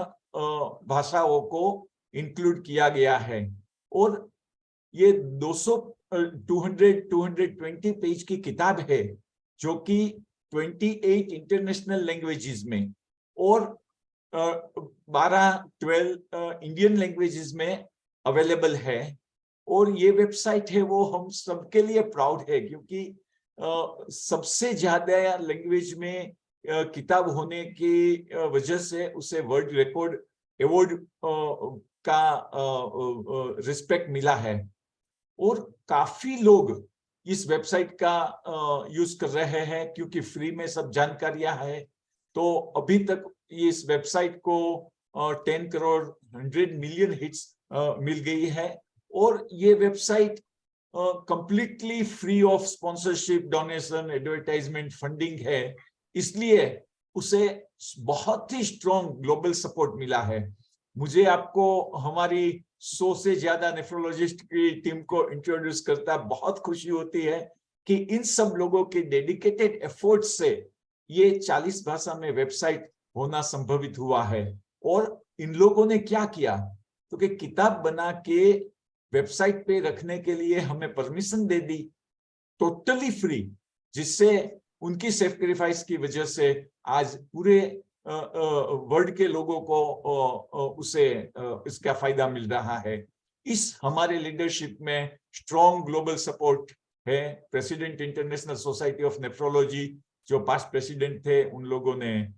भाषाओं को इंक्लूड किया गया है, और ये 220 पेज की किताब है जो कि 28 इंटरनेशनल लैंग्वेजेस में और 12 इंडियन लैंग्वेजेस में अवेलेबल है। और ये वेबसाइट है वो हम सबके लिए प्राउड है, क्योंकि सबसे ज्यादा लैंग्वेज में किताब होने की वजह से उसे वर्ल्ड रिकॉर्ड अवार्ड का रिस्पेक्ट मिला है। और काफी लोग इस वेबसाइट का यूज कर रहे हैं क्योंकि फ्री में सब जानकारियां है। तो अभी तक इस वेबसाइट को 10 करोड़ 100 मिलियन हिट्स मिल गई है, और ये website completely free of sponsorship, donation, advertisement, funding है, इसलिए उसे बहुत ही स्ट्रॉन्ग ग्लोबल सपोर्ट मिला है। मुझे आपको हमारी 100 से ज्यादा नेफ्रोलॉजिस्ट की टीम को इंट्रोड्यूस करता बहुत खुशी होती है कि इन सब लोगों के डेडिकेटेड एफर्ट से ये 40 भाषा में वेबसाइट होना संभवित हुआ है। और इन लोगों ने क्या किया, तो कि किताब बना के वेबसाइट पे रखने के लिए हमें परमिशन दे दी टोटली फ्री, जिससे उनकी सैक्रिफाइस की वजह से आज पूरे वर्ल्ड के लोगों को उसे इसका फायदा मिल रहा है। इस हमारे लीडरशिप में स्ट्रॉन्ग ग्लोबल सपोर्ट है। President international society of nephrology जो पास्ट प्रेसिडेंट थे, उन लोगों ने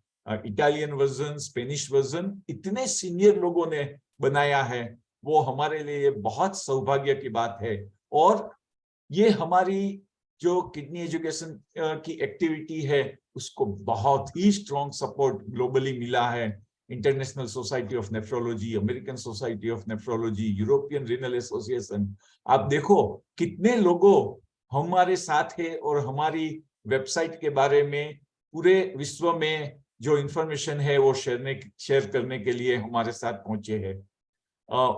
इटालियन वर्जन, स्पेनिश वर्जन, इतने सीनियर लोगों ने बनाया है, वो हमारे लिए बहुत सौभाग्य की बात है। और ये हमारी जो किडनी एजुकेशन की एक्टिविटी है उसको बहुत ही स्ट्रॉन्ग सपोर्ट ग्लोबली मिला है। International society of nephrology, American society of nephrology, European renal association, आप देखो कितने लोगों हमारे साथ है और हमारी वेबसाइट के बारे में पूरे विश्व में जो इंफॉर्मेशन है वो शेयर करने के लिए हमारे साथ पहुंचे हैं।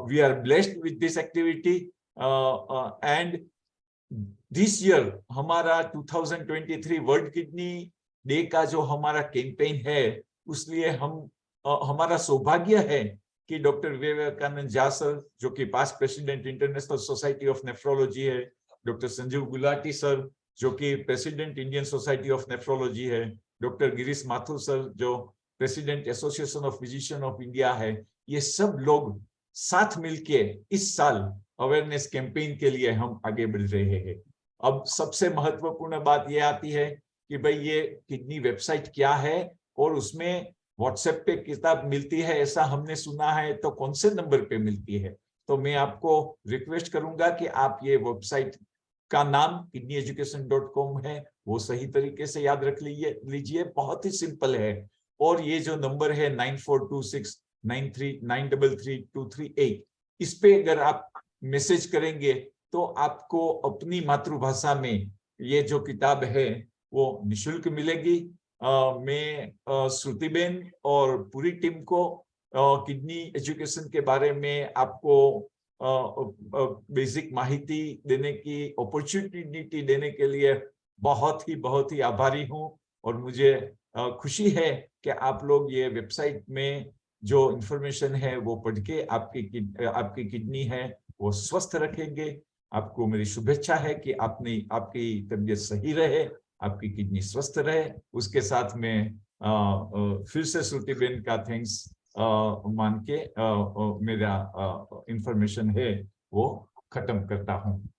We are blessed with this activity and this year हमारा 2023 वर्ल्ड किडनी डे का जो हमारा कैंपेन है, उसलिए हमारा सौभाग्य है कि डॉक्टर विवेकानंद झा सर जो कि past president international society of nephrology है, डॉक्टर संजीव गुलाटी सर जो कि president Indian society of nephrology है, डॉक्टर गिरीश माथुर सर जो president association of physician of India है, ये सब लोग साथ मिलके इस साल अवेयरनेस कैंपेन के लिए हम आगे बढ़ रहे हैं। अब सबसे महत्वपूर्ण बात यह आती है कि भाई ये किडनी वेबसाइट क्या है और उसमें व्हाट्सएप पे किताब मिलती है ऐसा हमने सुना है, तो कौन से नंबर पे मिलती है? तो मैं आपको रिक्वेस्ट करूंगा कि आप ये वेबसाइट का नाम kidneyeducation.com है, वो सही तरीके से याद रख लीजिए। बहुत ही सिंपल है और ये जो नंबर है 9426933238, इस पे अगर आप मैसेज करेंगे तो आपको अपनी मातृभाषा में ये जो किताब है वो निशुल्क मिलेगी। मैं श्रुतिबेन और पूरी टीम को किडनी एजुकेशन के बारे में आपको बेसिक माहिती देने की अपॉर्चुनिटी देने के लिए बहुत ही आभारी हूँ। और मुझे खुशी है कि आप लोग ये वेबसाइट में जो इंफॉर्मेशन है वो पढ़ के आपकी किडनी है वो स्वस्थ रखेंगे। आपको मेरी शुभेच्छा है कि आपकी तबीयत सही रहे, आपकी किडनी स्वस्थ रहे। उसके साथ में फिर से श्रुतिबेन का थैंक्स मान के मेरा इंफॉर्मेशन है वो खत्म करता हूँ।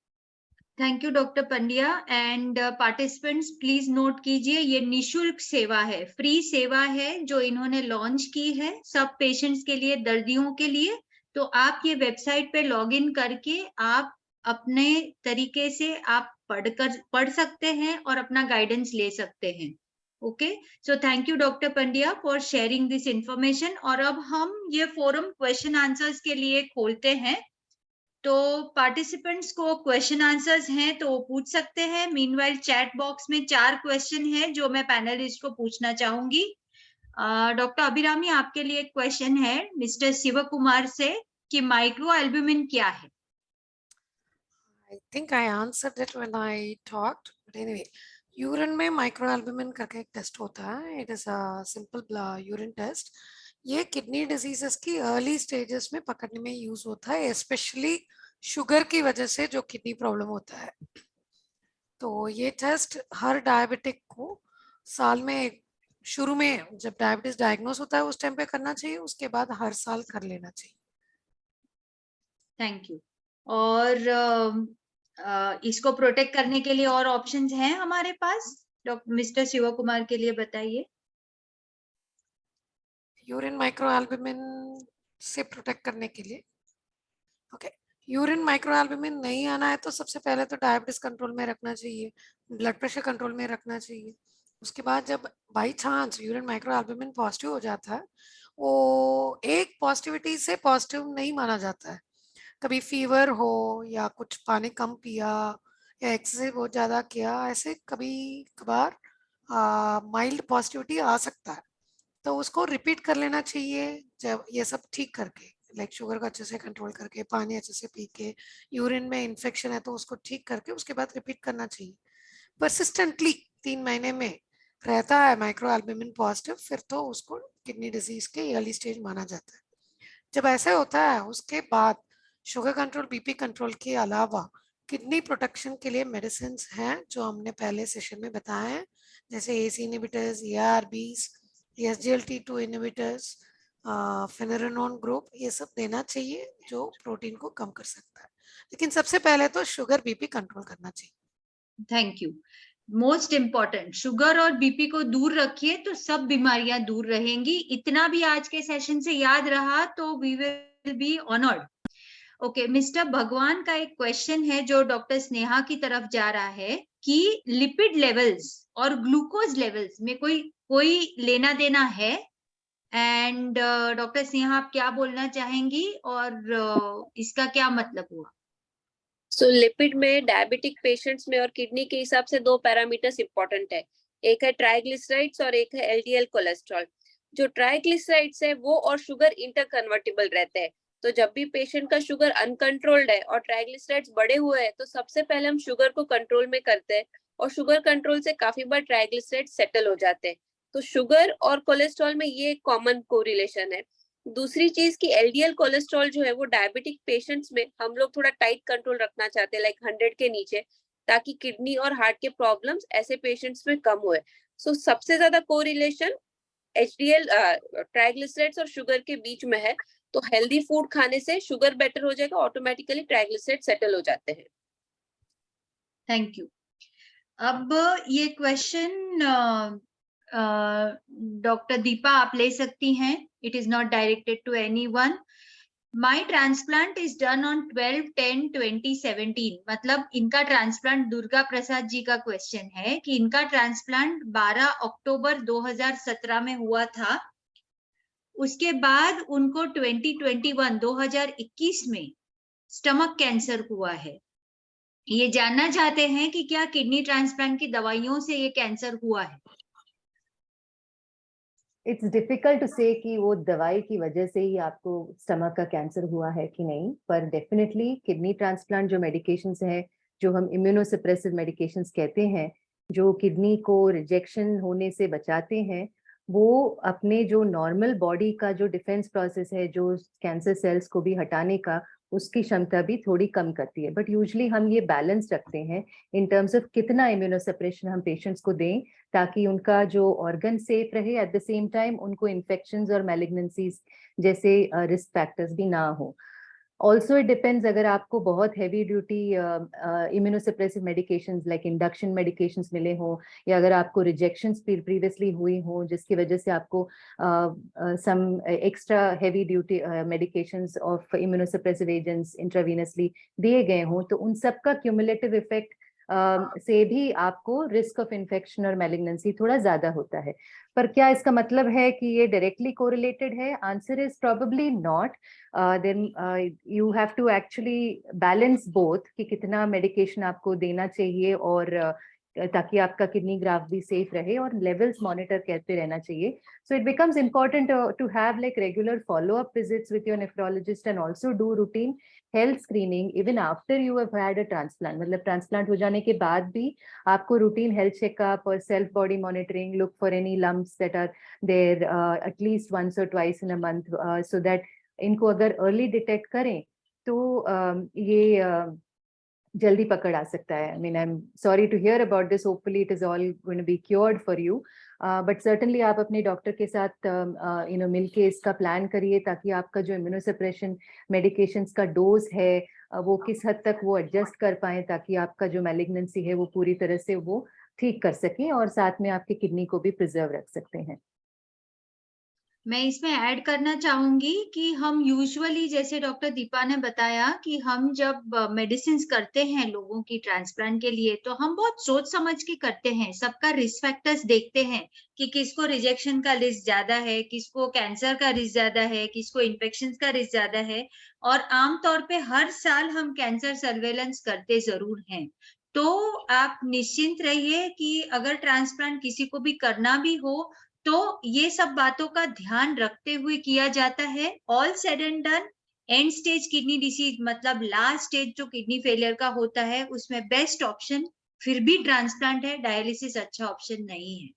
Thank you doctor Pandya. And participants please note कीजिए, ये निशुल्क सेवा है, फ्री सेवा है जो इन्होंने लॉन्च की है सब पेशेंट्स के लिए, दर्दियों के लिए। तो आप ये वेबसाइट पे लॉग इन करके आप अपने तरीके से आप पढ़ सकते हैं और अपना गाइडेंस ले सकते हैं। Okay, so thank you doctor Pandya for sharing this information. और अब हम ये फोरम क्वेश्चन आंसर्स के लिए खोलते हैं। तो पार्टिसिपेंट्स को क्वेश्चन आंसर्स हैं तो वो पूछ सकते हैं। मीनवाइल चैट बॉक्स में 4 क्वेश्चन हैं जो मैं पैनलिस्ट को पूछना चाहूंगी। डॉक्टर अभिरामी, आपके लिए एक क्वेश्चन है मिस्टर शिव कुमार से कि माइक्रो एल्ब्यूमिन क्या है? I think I answered it when I talked, but anyway, urine में माइक्रो एल्ब्यूमिन करके एक टेस्ट होता है। It is a simple urine test. ये किडनी डिजीजेस की अर्ली स्टेजेस में पकड़ने में यूज होता है, स्पेशली शुगर की वजह से जो किडनी प्रॉब्लम होता है। तो ये टेस्ट हर डायबिटिक को साल में, शुरू में जब डायबिटीज डायग्नोस होता है उस टाइम पे करना चाहिए, उसके बाद हर साल कर लेना चाहिए। Thank you. और इसको प्रोटेक्ट करने के लिए और ऑप्शंस हैं हमारे पास? डॉक्टर मिस्टर शिव कुमार के लिए बताइए। यूरिन माइक्रो एल्ब्यूमिन से प्रोटेक्ट करने के लिए, ओके, यूरिन माइक्रो एल्ब्यूमिन नहीं आना है तो सबसे पहले तो डायबिटीज कंट्रोल में रखना चाहिए, ब्लड प्रेशर कंट्रोल में रखना चाहिए। उसके बाद जब by chance urine micro albumin positive हो जाता है, वो एक पॉजिटिविटी से पॉजिटिव नहीं माना जाता है। कभी फीवर हो या कुछ पानी कम पिया या एक्सरसाइज बहुत ज़्यादा किया, ऐसे कभी कभार माइल्ड पॉजिटिविटी आ सकता है। तो उसको रिपीट कर लेना चाहिए जब ये सब ठीक करके, लाइक शुगर को अच्छे से कंट्रोल करके, पानी अच्छे से पी के, यूरिन में इन्फेक्शन है तो उसको ठीक करके उसके बाद रिपीट करना चाहिए। परसिस्टेंटली 3 महीने में रहता है माइक्रो एल्ब्यूमिन पॉजिटिव, फिर तो उसको किडनी डिजीज के अर्ली स्टेज माना जाता है। जब ऐसे होता है उसके बाद शुगर कंट्रोल, बीपी कंट्रोल के अलावा किडनी प्रोटेक्शन के लिए मेडिसिन हैं जो हमने पहले सेशन में बताए हैं, जैसे ACE inhibitors, ARBs, SGLT2 inhibitors, finerenone group, ये सब देना चाहिए जो प्रोटीन को कम कर सकता है। लेकिन सबसे पहले तो शुगर बीपी कंट्रोल करना चाहिए। Thank you. Most important, sugar और बीपी को दूर रखिए तो सब बीमारियां दूर रहेंगी। इतना भी आज के सेशन से याद रहा तो we will be honoured. Okay, mister Bhagwan का एक क्वेश्चन है जो डॉक्टर स्नेहा की तरफ जा रहा है कि लिपिड लेवल्स और ग्लूकोज लेवल्स में कोई लेना देना है? एंड डॉक्टर स्नेहा, आप क्या बोलना चाहेंगी और इसका क्या मतलब हुआ? सो लिपिड में डायबिटिक पेशेंट्स में और किडनी के हिसाब से 2 पैरामीटर्स इंपॉर्टेंट है, एक है ट्राइग्लिसराइड्स और एक है एलडीएल कोलेस्ट्रॉल। जो ट्राइग्लिसराइड्स है वो और शुगर इंटरकन्वर्टिबल रहते हैं, तो जब भी पेशेंट का शुगर अनकंट्रोल्ड है और ट्राइग्लिसराइड्स बढ़े हुए हैं तो सबसे पहले हम शुगर को कंट्रोल में करते हैं, और शुगर कंट्रोल से काफी बार ट्राइग्लिसराइड्स सेटल हो जाते हैं। तो शुगर और कोलेस्ट्रॉल में ये कॉमन कोरिलेशन है। दूसरी चीज की एलडीएल कोलेस्ट्रॉल जो है वो डायबिटिक पेशेंट्स में हम लोग थोड़ा टाइट कंट्रोल रखना चाहते हैं, लाइक 100 के नीचे, ताकि किडनी और हार्ट के प्रॉब्लम्स ऐसे पेशेंट्स में कम हुए। सो सबसे ज्यादा कोरिलेशन एचडीएल ट्राइग्लिसराइड्स और शुगर के बीच में है। तो हेल्दी फूड खाने से शुगर बेटर हो जाएगा, ऑटोमेटिकली ट्राइग्लिसराइड सेटल हो जाते हैं। Thank you. अब ये क्वेश्चन डॉक्टर दीपा आप ले सकती हैं। It is not directed to anyone. My transplant is done on 12/10/2017। मतलब इनका ट्रांसप्लांट, दुर्गा प्रसाद जी का क्वेश्चन है कि इनका ट्रांसप्लांट 12 अक्टूबर 2017 में हुआ था। उसके बाद उनको 2021 में स्टमक कैंसर हुआ है। ये जानना चाहते हैं कि क्या किडनी ट्रांसप्लांट की दवाइयों से ये कैंसर हुआ है। इट्स डिफिकल्ट टू से कि वो दवाई की वजह से ही आपको स्टमक का कैंसर हुआ है कि नहीं, पर डेफिनेटली किडनी ट्रांसप्लांट जो मेडिकेशंस हैं, जो हम इम्यूनोसप्रेसिव मेडिकेशंस कहते हैं, जो किडनी को रिजेक्शन होने से बचाते हैं, वो अपने जो नॉर्मल बॉडी का जो डिफेंस प्रोसेस है, जो कैंसर सेल्स को भी हटाने का, उसकी क्षमता भी थोड़ी कम करती है। बट यूजुअली हम ये बैलेंस रखते हैं इन टर्म्स ऑफ कितना इम्यूनोसप्रेशन हम पेशेंट्स को दें ताकि उनका जो ऑर्गन सेफ रहे, एट द सेम टाइम उनको इन्फेक्शंस और मैलिग्नेंसीज जैसे रिस्क फैक्टर्स भी ना हो। ऑल्सो इट डिपेंड्स, अगर आपको बहुत heavy duty immunosuppressive medications like induction medications मिले हों, या अगर आपको रिजेक्शंस प्रीवियसली हुई हों जिसकी वजह से आपको some extra heavy duty medications of immunosuppressive agents intravenously दिए गए हों, तो उन सब का क्यूमुलेटिव इफेक्ट से भी आपको रिस्क ऑफ इन्फेक्शन और मैलिग्नेंसी थोड़ा ज्यादा होता है। पर क्या इसका मतलब है कि ये डायरेक्टली कोरिलेटेड है? Answer is probably not. Then you have to actually balance both कि कितना मेडिकेशन आपको देना चाहिए और ताकि आपका किडनी ग्राफ्ट भी सेफ रहे, और लेवल्स मॉनिटर करते रहना चाहिए। So it becomes important to have like regular follow up visits with your nephrologist and also do routine health screening even after you have had a transplant. मतलब transplant हो जाने के बाद भी आपको रूटीन हेल्थ चेकअप और self body monitoring, look for any lumps that are there at least once और twice in a month, so that इनको अगर अर्ली डिटेक्ट करें तो ये जल्दी पकड़ आ सकता है। I mean, I am sorry to hear about this, hopefully it is all going to be cured for you, but certainly आप अपने डॉक्टर के साथ मिलके इसका प्लान करिए ताकि आपका जो इम्यूनोसप्रेशन मेडिकेशंस का डोज है वो किस हद तक वो एडजस्ट कर पाए ताकि आपका जो मैलिग्नेंसी है वो पूरी तरह से वो ठीक कर सके और साथ में आपकी किडनी को भी प्रिजर्व रख सकते हैं। मैं इसमें ऐड करना चाहूंगी कि हम यूजुअली, जैसे डॉक्टर दीपा ने बताया, कि हम जब मेडिसिन करते हैं लोगों की ट्रांसप्लांट के लिए तो हम बहुत सोच समझ के करते हैं। सबका रिस्क फैक्टर्स देखते हैं कि किसको रिजेक्शन का रिस्क ज्यादा है, किसको कैंसर का रिस्क ज्यादा है, किसको इन्फेक्शन का रिस्क ज्यादा है। और आमतौर पे हर साल हम कैंसर सर्वेलेंस करते जरूर हैं। तो आप निश्चिंत रहिए कि अगर ट्रांसप्लांट किसी को भी करना भी हो तो ये सब बातों का ध्यान रखते हुए किया जाता है। All said and done, and stage kidney disease मतलब लास्ट स्टेज जो किडनी फेलियर का होता है उसमें बेस्ट ऑप्शन फिर भी ट्रांसप्लांट है, डायलिसिस अच्छा ऑप्शन नहीं है।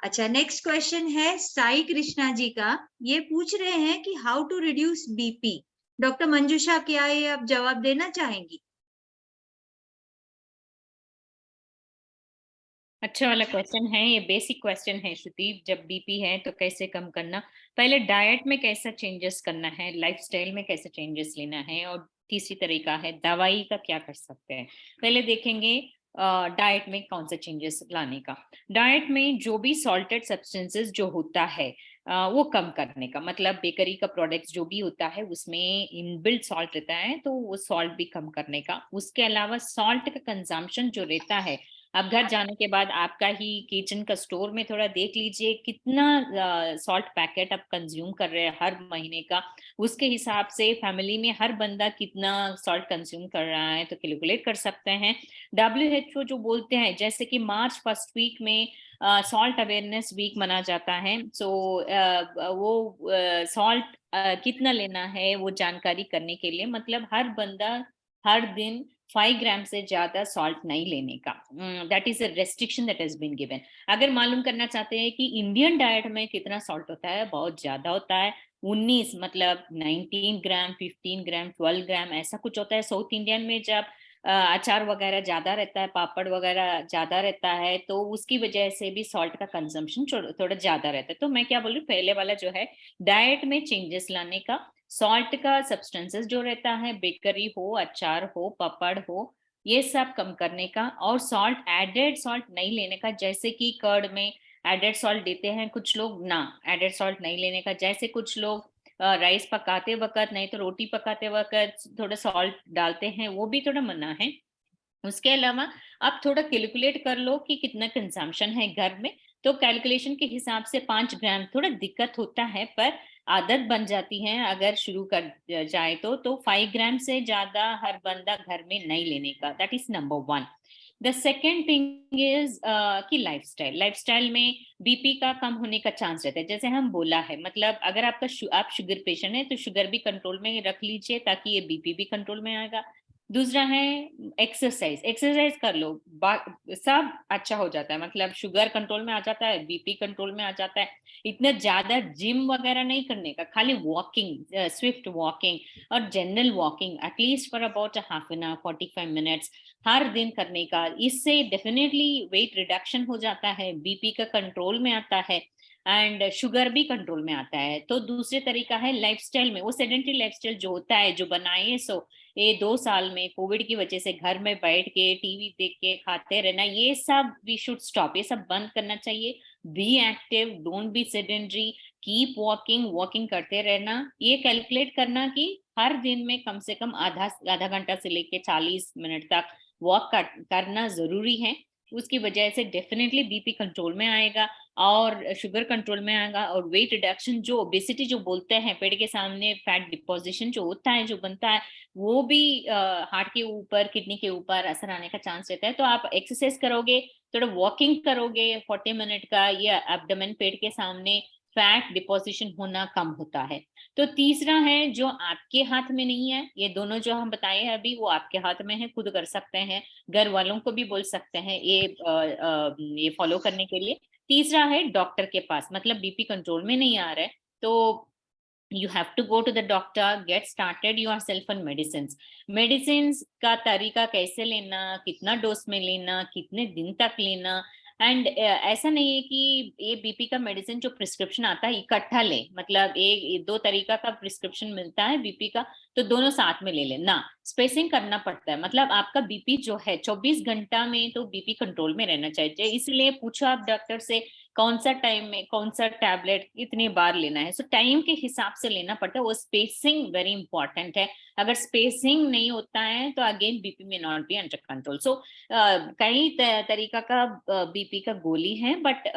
अच्छा, नेक्स्ट क्वेश्चन है साई कृष्णा जी का। ये पूछ रहे हैं कि how to reduce BP. Doctor Manjusha, क्या ये आप जवाब देना चाहेंगी? अच्छा वाला क्वेश्चन है, ये बेसिक क्वेश्चन है श्रुति। जब बीपी है तो कैसे कम करना, पहले डाइट में कैसा चेंजेस करना है, लाइफस्टाइल में कैसे चेंजेस लेना है, और तीसरी तरीका है दवाई का क्या कर सकते हैं। पहले देखेंगे डाइट में कौन सा चेंजेस लाने का। डाइट में जो भी सॉल्टेड सब्सटेंसेस जो होता है वो कम करने का, मतलब बेकरी का प्रोडक्ट्स जो भी होता है उसमें इनबिल्ट सॉल्ट रहता है तो वो सॉल्ट भी कम करने का। उसके अलावा सॉल्ट का कंजम्पशन जो रहता है, अब घर जाने के बाद आपका ही किचन का स्टोर में थोड़ा देख लीजिए कितना सॉल्ट पैकेट आप कंज्यूम कर रहे हैं हर महीने का। उसके हिसाब से फैमिली में हर बंदा कितना सॉल्ट कंज्यूम कर रहा है तो कैलकुलेट कर सकते हैं। WHO जो बोलते हैं, जैसे कि मार्च फर्स्ट वीक में सॉल्ट अवेयरनेस वीक मना जाता है, सो वो सॉल्ट कितना लेना है वो जानकारी करने के लिए, मतलब हर बंदा हर दिन 5 ग्राम से ज्यादा सॉल्ट नहीं लेने का। That is a restriction that has been given. अगर मालूम करना चाहते हैं कि इंडियन डाइट में कितना सॉल्ट होता है, बहुत ज्यादा होता है, 19 मतलब 19 ग्राम, 15 ग्राम, 12 ग्राम ऐसा कुछ होता है। साउथ इंडियन में जब अचार वगैरह ज्यादा रहता है, पापड़ वगैरह ज्यादा रहता है, तो उसकी वजह से भी सॉल्ट का कंजम्पशन थोड़ा ज्यादा रहता है। तो मैं क्या बोल रही हूँ, पहले वाला जो है डाइट में चेंजेस लाने का, सॉल्ट का सब्सटेंसेस जो रहता है, बेकरी हो, अचार हो, पापड़ हो, ये सब कम करने का, और सॉल्ट एडेड सॉल्ट नहीं लेने का। जैसे कि कर्ड में एडेड सॉल्ट देते हैं कुछ लोग, ना एडेड सॉल्ट नहीं लेने का। जैसे कुछ लोग राइस पकाते वक्त नहीं तो रोटी पकाते वक्त थोड़ा सॉल्ट डालते हैं, वो भी थोड़ा मना है। उसके अलावा आप थोड़ा कैलकुलेट कर लो कि कितना कंजम्पशन है घर में, तो कैलकुलेशन के हिसाब से 5 ग्राम, थोड़ा दिक्कत होता है पर आदत बन जाती है अगर शुरू कर जाए तो 5 ग्राम से ज्यादा हर बंदा घर में नहीं लेने का। That is number 1। The second thing is कि लाइफस्टाइल में बीपी का कम होने का चांस रहता है, जैसे हम बोला है, मतलब अगर आप शुगर पेशेंट है तो शुगर भी कंट्रोल में रख लीजिए ताकि ये बीपी भी कंट्रोल में आएगा। दूसरा है एक्सरसाइज कर लो, सब अच्छा हो जाता है, मतलब शुगर कंट्रोल में आ जाता है, बीपी कंट्रोल में आ जाता है। इतना ज्यादा जिम वगैरह नहीं करने का, खाली वॉकिंग, स्विफ्ट वॉकिंग और general walking at least for about half an hour 45 minutes हर दिन करने का। इससे डेफिनेटली वेट रिडक्शन हो जाता है, बीपी का कंट्रोल में आता है एंड शुगर भी कंट्रोल में आता है। तो दूसरे तरीका है लाइफस्टाइल में, वो सेडेंटरी लाइफस्टाइल जो होता है, जो बनाए सो ये 2 साल में कोविड की वजह से घर में बैठ के टीवी देख के खाते रहना, ये सब वी शुड स्टॉप, ये सब बंद करना चाहिए। Be active, don't be sedentary, keep walking करते रहना। ये कैलकुलेट करना कि हर दिन में कम से कम आधा घंटा से लेके 40 मिनट तक वॉक करना जरूरी है। उसकी वजह से डेफिनेटली बीपी कंट्रोल में आएगा और शुगर कंट्रोल में आएगा और वेट रिडक्शन, जो ओबेसिटी जो बोलते हैं, पेट के सामने फैट डिपोजिशन जो होता है, जो बनता है, वो भी हार्ट के ऊपर, किडनी के ऊपर असर आने का चांस रहता है। तो आप एक्सरसाइज करोगे, थोड़ा वॉकिंग करोगे 40 मिनट का, या एब्डोमेन, पेट के सामने फैट डिपोजिशन होना कम होता है। तो तीसरा है जो आपके हाथ में नहीं है, ये दोनों जो हम बताए हैं अभी वो आपके हाथ में है, खुद कर सकते हैं, घर वालों को भी बोल सकते हैं ये फॉलो करने के लिए। तीसरा है डॉक्टर के पास, मतलब बीपी कंट्रोल में नहीं आ रहा है तो you have to go to the doctor, get started yourself on medicines का तरीका कैसे लेना, कितना डोज में लेना, कितने दिन तक लेना। एंड ऐसा नहीं है कि ये बीपी का मेडिसिन जो प्रिस्क्रिप्शन आता है इकट्ठा ले, मतलब एक 2 तरीका का प्रिस्क्रिप्शन मिलता है बीपी का तो दोनों साथ में ले लेना, स्पेसिंग करना पड़ता है। मतलब आपका बीपी जो है 24 घंटा में तो बीपी कंट्रोल में रहना चाहिए, इसलिए पूछो आप डॉक्टर से कौन सा टाइम में कौन सा टैबलेट कितनी बार लेना है। सो टाइम के हिसाब से लेना पड़ता है, वो स्पेसिंग वेरी इंपॉर्टेंट है। अगर स्पेसिंग नहीं होता है तो अगेन बीपी में नॉट बी अंडर कंट्रोल। सो कई तरीका का बीपी का गोली है, बट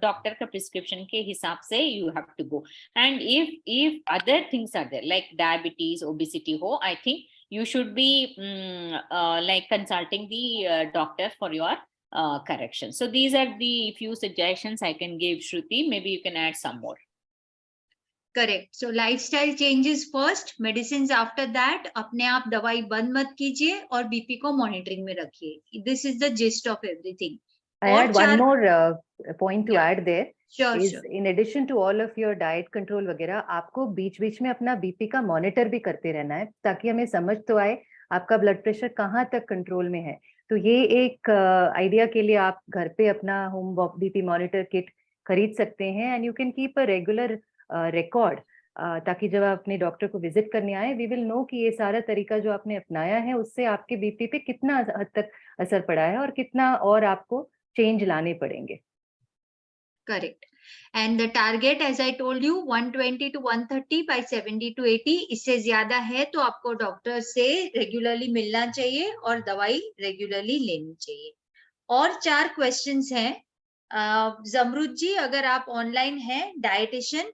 डॉक्टर का प्रिस्क्रिप्शन के हिसाब से you have to go. And if other things are there like diabetes, obesity हो, I think you should be like consulting the doctor for your correction. So these are the few suggestions I can give, Shruti. Maybe you can add some more. Correct. So lifestyle changes first, medicine after that. अपने आप दवाई बंद मत कीजिए और BP को monitoring में रखिए। This is the gist of everything. I had one more point to add there. Sure, is sure. in addition to all of your diet control वगैरह, आपको बीच बीच में अपना बीपी का मॉनिटर भी करते रहना है ताकि हमें समझ तो आए आपका ब्लड प्रेशर कहाँ तक कंट्रोल में है। तो ये एक आइडिया के लिए आप घर पे अपना होम बीपी मॉनिटर किट खरीद सकते हैं and you can keep a regular record, ताकि जब आप अपने डॉक्टर को विजिट करने आए वी विल नो कि ये सारा तरीका जो आपने अपनाया है उससे आपके बीपी पे कितना हद तक असर पड़ा है और कितना और आपको चेंज लाने पड़ेंगे। Correct. And the target as I told you 120 to 130 by 70 to 80, इससे ज्यादा है तो आपको डॉक्टर से रेगुलरली मिलना चाहिए और दवाई रेगुलरली लेनी चाहिए। और 4 क्वेश्चंस हैं। जमरुद जी, अगर आप ऑनलाइन हैं डाइटिशियन,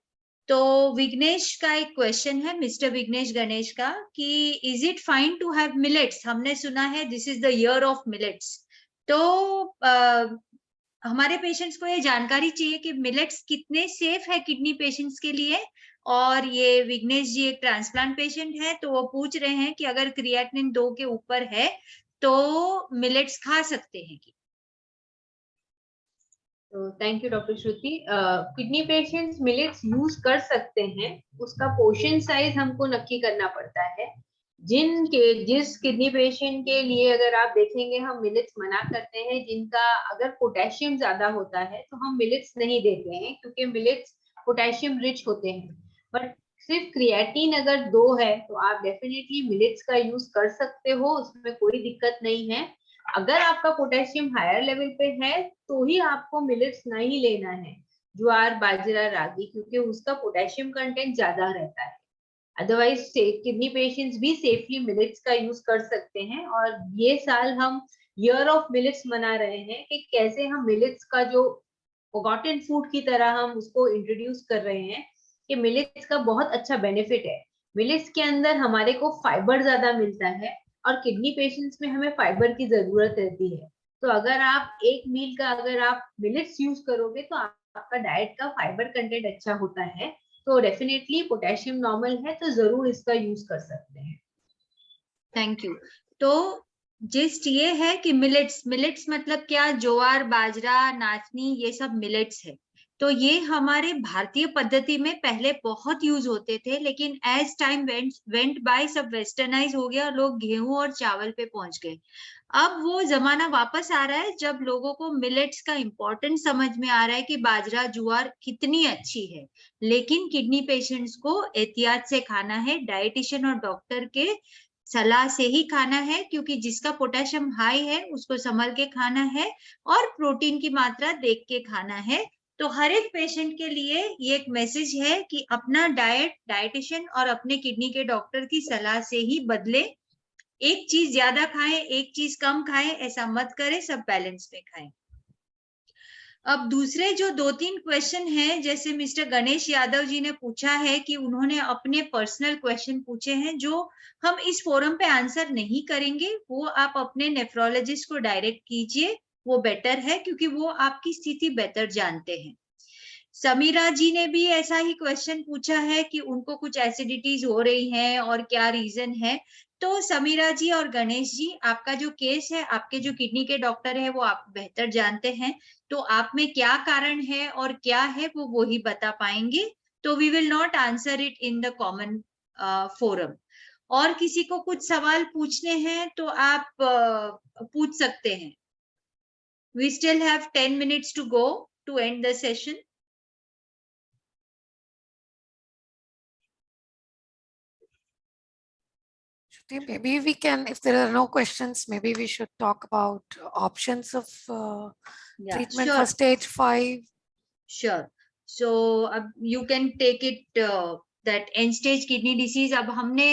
तो विघ्नेश का एक क्वेश्चन है, मिस्टर विघ्नेश गणेश का, कि is it fine to have millets? हमने सुना है this is the year of millets. तो हमारे पेशेंट्स को ये जानकारी चाहिए कि मिलेट्स कितने सेफ है किडनी पेशेंट्स के लिए। और ये विघ्नेश जी एक ट्रांसप्लांट पेशेंट है, तो वो पूछ रहे हैं कि अगर क्रिएटिनिन 2 के ऊपर है तो मिलेट्स खा सकते हैं कि? तो thank you doctor Shruti. Kidney patients millets use कर सकते हैं, उसका पोर्शन साइज हमको नक्की करना पड़ता है। जिस किडनी पेशेंट के लिए अगर आप देखेंगे हम मिलेट्स मना करते हैं, जिनका अगर पोटेशियम ज्यादा होता है तो हम मिलेट्स नहीं देते हैं, क्योंकि मिलेट्स पोटेशियम रिच होते हैं। बट सिर्फ क्रिएटिन अगर 2 है तो आप डेफिनेटली मिलेट्स का यूज कर सकते हो, उसमें कोई दिक्कत नहीं है। अगर आपका पोटेशियम हायर लेवल पे है तो ही आपको मिलेट्स नहीं लेना है। ज्वार बाजरा रागी, क्योंकि उसका पोटेशियम कंटेंट ज्यादा रहता है। अदरवाइज किडनी पेशेंट्स भी सेफली मिलेट्स का यूज कर सकते हैं। और ये साल हम ईयर ऑफ मिलेट्स मना रहे हैं कि कैसे हम मिलेट्स का जो फॉरगॉटन फूड की तरह हम उसको इंट्रोड्यूस कर रहे हैं कि मिलेट्स का बहुत अच्छा बेनिफिट है। मिलेट्स के अंदर हमारे को फाइबर ज्यादा मिलता है और किडनी पेशेंट्स में हमें फाइबर की जरूरत रहती है। तो अगर आप एक मील का अगर आप मिलेट्स यूज करोगे तो आपका डाइट का फाइबर कंटेंट अच्छा होता है। तो डेफिनेटली पोटेशियम नॉर्मल है तो जरूर इसका यूज कर सकते हैं। Thank you. तो जिस्ट ये है कि मिलेट्स मतलब क्या, ज्वार बाजरा नाचनी ये सब मिलेट्स है। तो ये हमारे भारतीय पद्धति में पहले बहुत यूज होते थे, लेकिन एज टाइम वेंट बाय सब वेस्टर्नाइज हो गया और लोग गेहूं और चावल पे पहुंच गए। अब वो जमाना वापस आ रहा है जब लोगों को मिलेट्स का इम्पोर्टेंस समझ में आ रहा है कि बाजरा ज्वार कितनी अच्छी है। लेकिन किडनी पेशेंट्स को एहतियात से खाना है, डाइटिशियन और डॉक्टर के सलाह से ही खाना है, क्योंकि जिसका पोटेशियम हाई है उसको संभल के खाना है और प्रोटीन की मात्रा देख के खाना है। तो हर एक पेशेंट के लिए ये एक मैसेज है कि अपना डाइटिशियन और अपने किडनी के डॉक्टर की सलाह से ही बदले। एक चीज ज्यादा खाएं, एक चीज कम खाएं, ऐसा मत करें, सब बैलेंस में खाएं। अब दूसरे जो 2-3 क्वेश्चन हैं, जैसे मिस्टर गणेश यादव जी ने पूछा है कि उन्होंने अपने पर्सनल क्वेश्चन पूछे हैं जो हम इस फोरम पे आंसर नहीं करेंगे, वो आप अपने नेफ्रोलॉजिस्ट को डायरेक्ट कीजिए, वो बेटर है क्योंकि वो आपकी स्थिति बेहतर जानते हैं। समीरा जी ने भी ऐसा ही क्वेश्चन पूछा है कि उनको कुछ एसिडिटीज हो रही हैं और क्या रीजन है। तो समीरा जी और गणेश जी, आपका जो केस है, आपके जो किडनी के डॉक्टर है वो आप बेहतर जानते हैं, तो आप में क्या कारण है और क्या है वो ही बता पाएंगे। तो we will not answer it in the common forum. और किसी को कुछ सवाल पूछने हैं तो आप पूछ सकते हैं। We still have 10 minutes to go to end the session. Maybe we can, if there are no questions, maybe we should talk about options of treatment sure. for stage 5. Sure. So you can take it that end stage kidney disease. अब हमने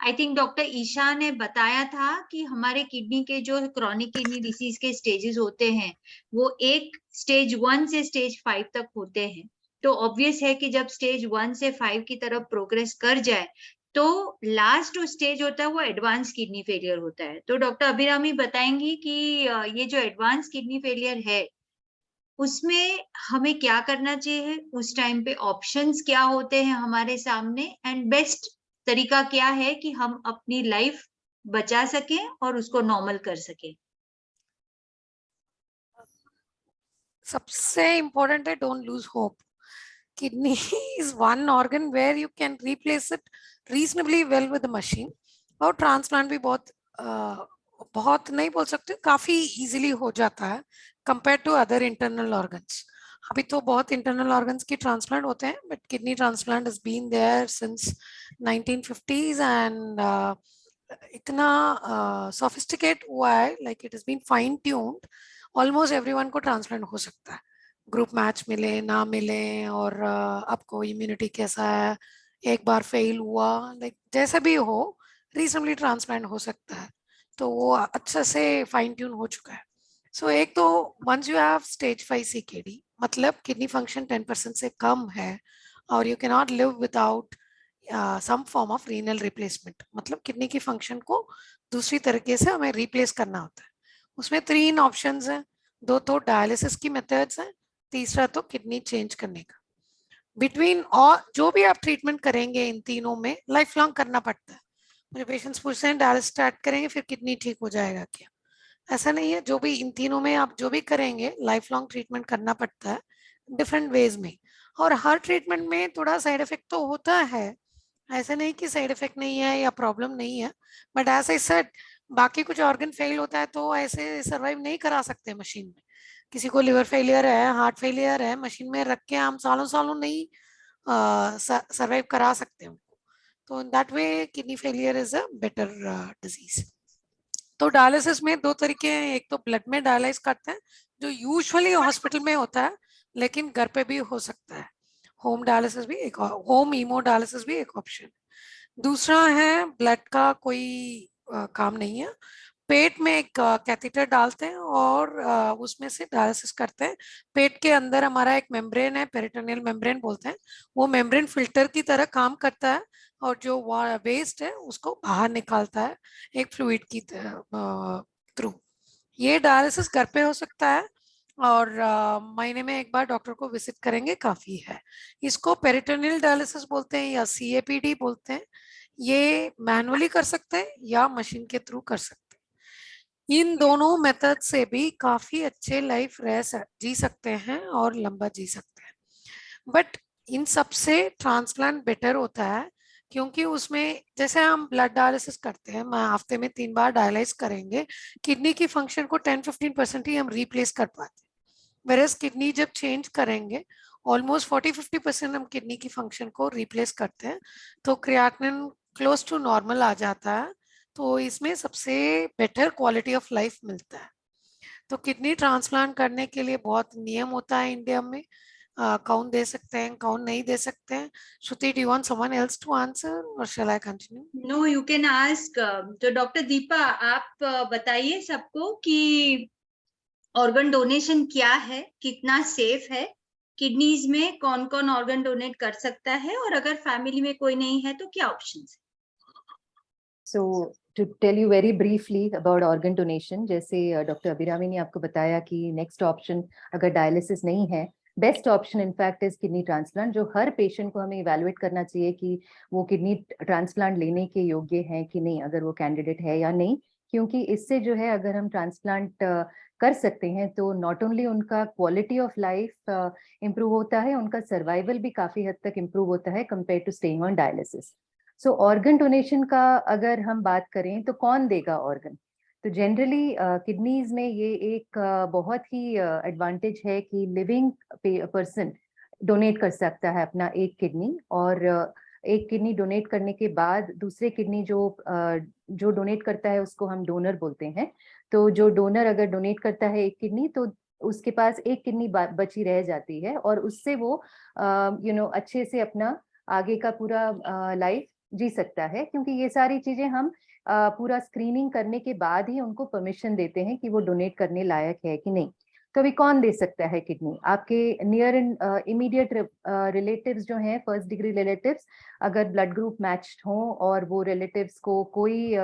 I think doctor Isha ने बताया था कि हमारे kidney के जो chronic kidney disease के स्टेजेस होते हैं वो एक स्टेज 1 से स्टेज 5 तक होते हैं। तो ऑब्वियस है कि जब स्टेज 1 से 5 की तरफ प्रोग्रेस कर जाए तो लास्ट जो स्टेज होता है वो एडवांस किडनी फेलियर होता है। तो डॉक्टर अभिरामी बताएंगी कि ये जो एडवांस किडनी फेलियर है उसमें हमें क्या करना चाहिए, उस टाइम पे ऑप्शंस क्या होते हैं हमारे सामने, एंड बेस्ट तरीका क्या है कि हम अपनी लाइफ बचा सकें और उसको नॉर्मल कर सकें। सबसे इम्पोर्टेंट है, don't lose hope. Kidney is one organ where you can replace it reasonably well with the machine, और ट्रांसप्लांट भी बहुत नहीं बोल सकते, काफी इजीली हो जाता है compare to other internal organs. अभी तो बहुत इंटरनल ऑर्गन्स की ट्रांसप्लांट होते हैं, but kidney transplant has been there since 1950s and इतना सोफिस्टिकेट हुआ है, like it has been fine tuned, almost everyone को ट्रांसप्लांट हो सकता है, ग्रुप मैच मिले ना मिले, और आपको इम्यूनिटी कैसा है, एक बार फेल हुआ, लाइक जैसे भी हो रीजनेबली ट्रांसप्लांट हो सकता है। तो वो अच्छे से फाइन ट्यून हो चुका है। सो एक तो once you have stage 5 CKD, मतलब किडनी फंक्शन 10% से कम है और you can not live without some form of renal replacement, मतलब किडनी की फंक्शन को दूसरी तरीके से हमें रिप्लेस करना होता है। उसमें 3 ऑप्शंस हैं, 2 तो डायलिसिस की मेथड्स हैं, तीसरा तो किडनी चेंज करने का। बिटवीन और जो भी आप ट्रीटमेंट करेंगे इन तीनों में लाइफ लॉन्ग करना पड़ता है। मुझे पेशेंट्स पूछते हैं डायलिसिस स्टार्ट करेंगे फिर किडनी ठीक हो जाएगा क्या? ऐसा नहीं है, जो भी इन तीनों में आप जो भी करेंगे लाइफ लॉन्ग ट्रीटमेंट करना पड़ता है डिफरेंट वेज में, और हर ट्रीटमेंट में थोड़ा साइड इफेक्ट तो होता है, ऐसा नहीं कि साइड इफेक्ट नहीं है या प्रॉब्लम नहीं है, बट ऐसा ही बाकी कुछ ऑर्गन फेल होता है तो ऐसे सर्वाइव नहीं करा सकते मशीन में। किसी को लिवर फेलियर है, हार्ट फेलियर है, मशीन में रख के हम सालों सालों नहीं सर्वाइव करा सकते उनको। तो in that way kidney failure is a better disease. तो डायलिसिस में 2 तरीके हैं, एक तो ब्लड में डायलाइज करते हैं जो यूजुअली हॉस्पिटल में होता है, लेकिन घर पे भी हो सकता है। होम डायलिसिस भी एक, होम हीमोडायलिसिस भी एक ऑप्शन है। दूसरा है ब्लड का कोई काम नहीं है, पेट में एक कैथेटर डालते हैं और उसमें से डायलिसिस करते हैं। पेट के अंदर हमारा एक मेम्ब्रेन है, पेरिटोनियल मेम्ब्रेन बोलते हैं, वो मेम्ब्रेन फिल्टर की तरह काम करता है और जो वेस्ट है उसको बाहर निकालता है एक फ्लूइड की थ्रू। ये डायलिसिस घर पे हो सकता है और महीने में एक बार डॉक्टर को विजिट करेंगे काफी है। इसको पेरिटोनियल डायलिसिस बोलते हैं या CAPD बोलते हैं। ये मैनुअली कर सकते हैं या मशीन के थ्रू कर सकते हैं। इन दोनों मेथड से भी काफी अच्छे लाइफ जी सकते हैं और लंबा जी सकते हैं। बट इन सबसे ट्रांसप्लांट बेटर होता है, क्योंकि उसमें जैसे हम ब्लड डायलिसिस करते हैं, मैं हफ्ते में 3 बार डायलाइज करेंगे, किडनी की फंक्शन को 10-15% ही हम रिप्लेस कर पाते हैं। वेरस किडनी जब चेंज करेंगे ऑलमोस्ट 40-50% हम किडनी की फंक्शन को रिप्लेस करते हैं, तो क्रिएटिनिन क्लोज टू नॉर्मल आ जाता है। तो इसमें सबसे बेटर क्वालिटी ऑफ लाइफ मिलता है। तो किडनी ट्रांसप्लांट करने के लिए बहुत नियम होता है इंडिया में, कौन दे सकते हैं कौन नहीं दे सकते हैं। Shruti, do you want someone else to answer और shall I continue? No, you can ask. तो डॉक्टर दीपा, आप बताइए सबको कि ऑर्गन डोनेशन क्या है, कितना सेफ है, किडनीज में कौन कौन ऑर्गन डोनेट कर सकता है, और अगर फैमिली में कोई नहीं है तो क्या ऑप्शंस है? So to tell you very briefly about organ donation, जैसे डॉक्टर अभिरामी ने आपको बताया कि नेक्स्ट ऑप्शन अगर डायलिसिस नहीं है, best option in fact is kidney transplant, जो हर पेशेंट को हमें इवैल्यूएट करना चाहिए कि वो किडनी ट्रांसप्लांट लेने के योग्य है कि नहीं, अगर वो कैंडिडेट है या नहीं। क्योंकि इससे जो है अगर हम ट्रांसप्लांट कर सकते हैं तो नॉट ओनली उनका क्वालिटी ऑफ लाइफ इम्प्रूव होता है, उनका सर्वाइवल भी काफी हद तक इम्प्रूव होता है compare to staying on dialysis. So organ donation का अगर हम बात करें तो कौन देगा ऑर्गन, तो जनरली किडनीज में ये एक बहुत ही एडवांटेज है कि लिविंग पर्सन डोनेट कर सकता है अपना एक किडनी, और एक किडनी डोनेट करने के बाद दूसरे किडनी जो डोनेट करता है उसको हम डोनर बोलते हैं। तो जो डोनर अगर डोनेट करता है एक किडनी, तो उसके पास एक किडनी बची रह जाती है और उससे वो अच्छे से अपना आगे का पूरा लाइफ जी सकता है। क्योंकि ये सारी चीजें हम पूरा स्क्रीनिंग करने के बाद ही उनको परमिशन देते हैं कि वो डोनेट करने लायक है कि नहीं। तो अभी कौन दे सकता है किडनी? आपके नियर एंड इमीडिएट रिलेटिव्स जो हैं, फर्स्ट डिग्री रिलेटिव्स, अगर ब्लड ग्रुप मैच्ड हो और वो रिलेटिव्स को कोई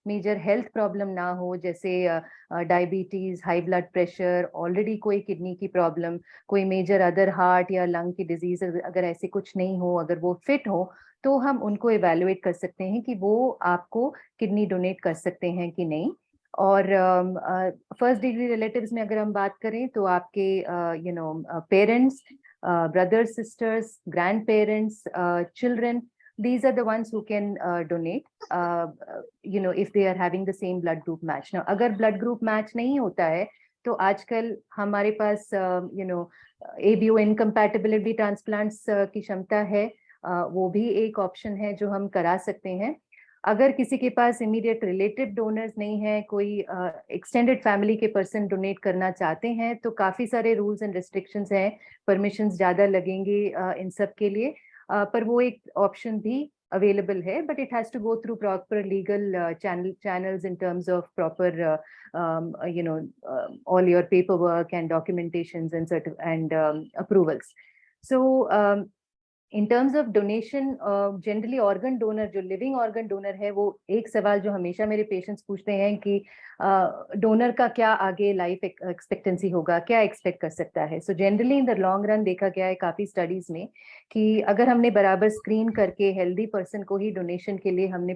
मेजर हेल्थ प्रॉब्लम ना हो, जैसे diabetes, high blood pressure, already कोई किडनी की प्रॉब्लम, कोई मेजर अदर हार्ट या लंग की डिजीज अगर ऐसे कुछ नहीं हो, अगर वो फिट हो, तो हम उनको इवैल्यूएट कर सकते हैं कि वो आपको किडनी डोनेट कर सकते हैं कि नहीं। और फर्स्ट डिग्री रिलेटिव्स में अगर हम बात करें तो आपके parents, brothers, sisters, grandparents, children, these are the ones who can donate, if they are having the same blood group match. Now, अगर blood group match नहीं होता है तो आजकल हमारे पास ABO incompatibility transplants की क्षमता है, वो भी एक ऑप्शन है जो हम करा सकते हैं। अगर किसी के पास इमीडिएट रिलेटिव डोनर्स नहीं है, कोई एक्सटेंडेड फैमिली के पर्सन डोनेट करना चाहते हैं, तो काफी सारे रूल्स एंड रिस्ट्रिक्शंस हैं, परमिशंस ज्यादा लगेंगे इन सब के लिए, पर वो एक ऑप्शन भी अवेलेबल है, but it has to go through proper legal channels in terms of proper all your paperwork and documentations and approvals. So in terms of donation, generally organ donor, जो लिविंग ऑर्गन डोनर है, वो एक सवाल जो हमेशा मेरे patients पूछते हैं कि डोनर का क्या आगे लाइफ एक्सपेक्टेंसी होगा, क्या एक्सपेक्ट कर सकता है। So generally in the long run देखा गया है काफी स्टडीज में कि अगर हमने बराबर स्क्रीन करके हेल्दी पर्सन को ही डोनेशन के लिए हमने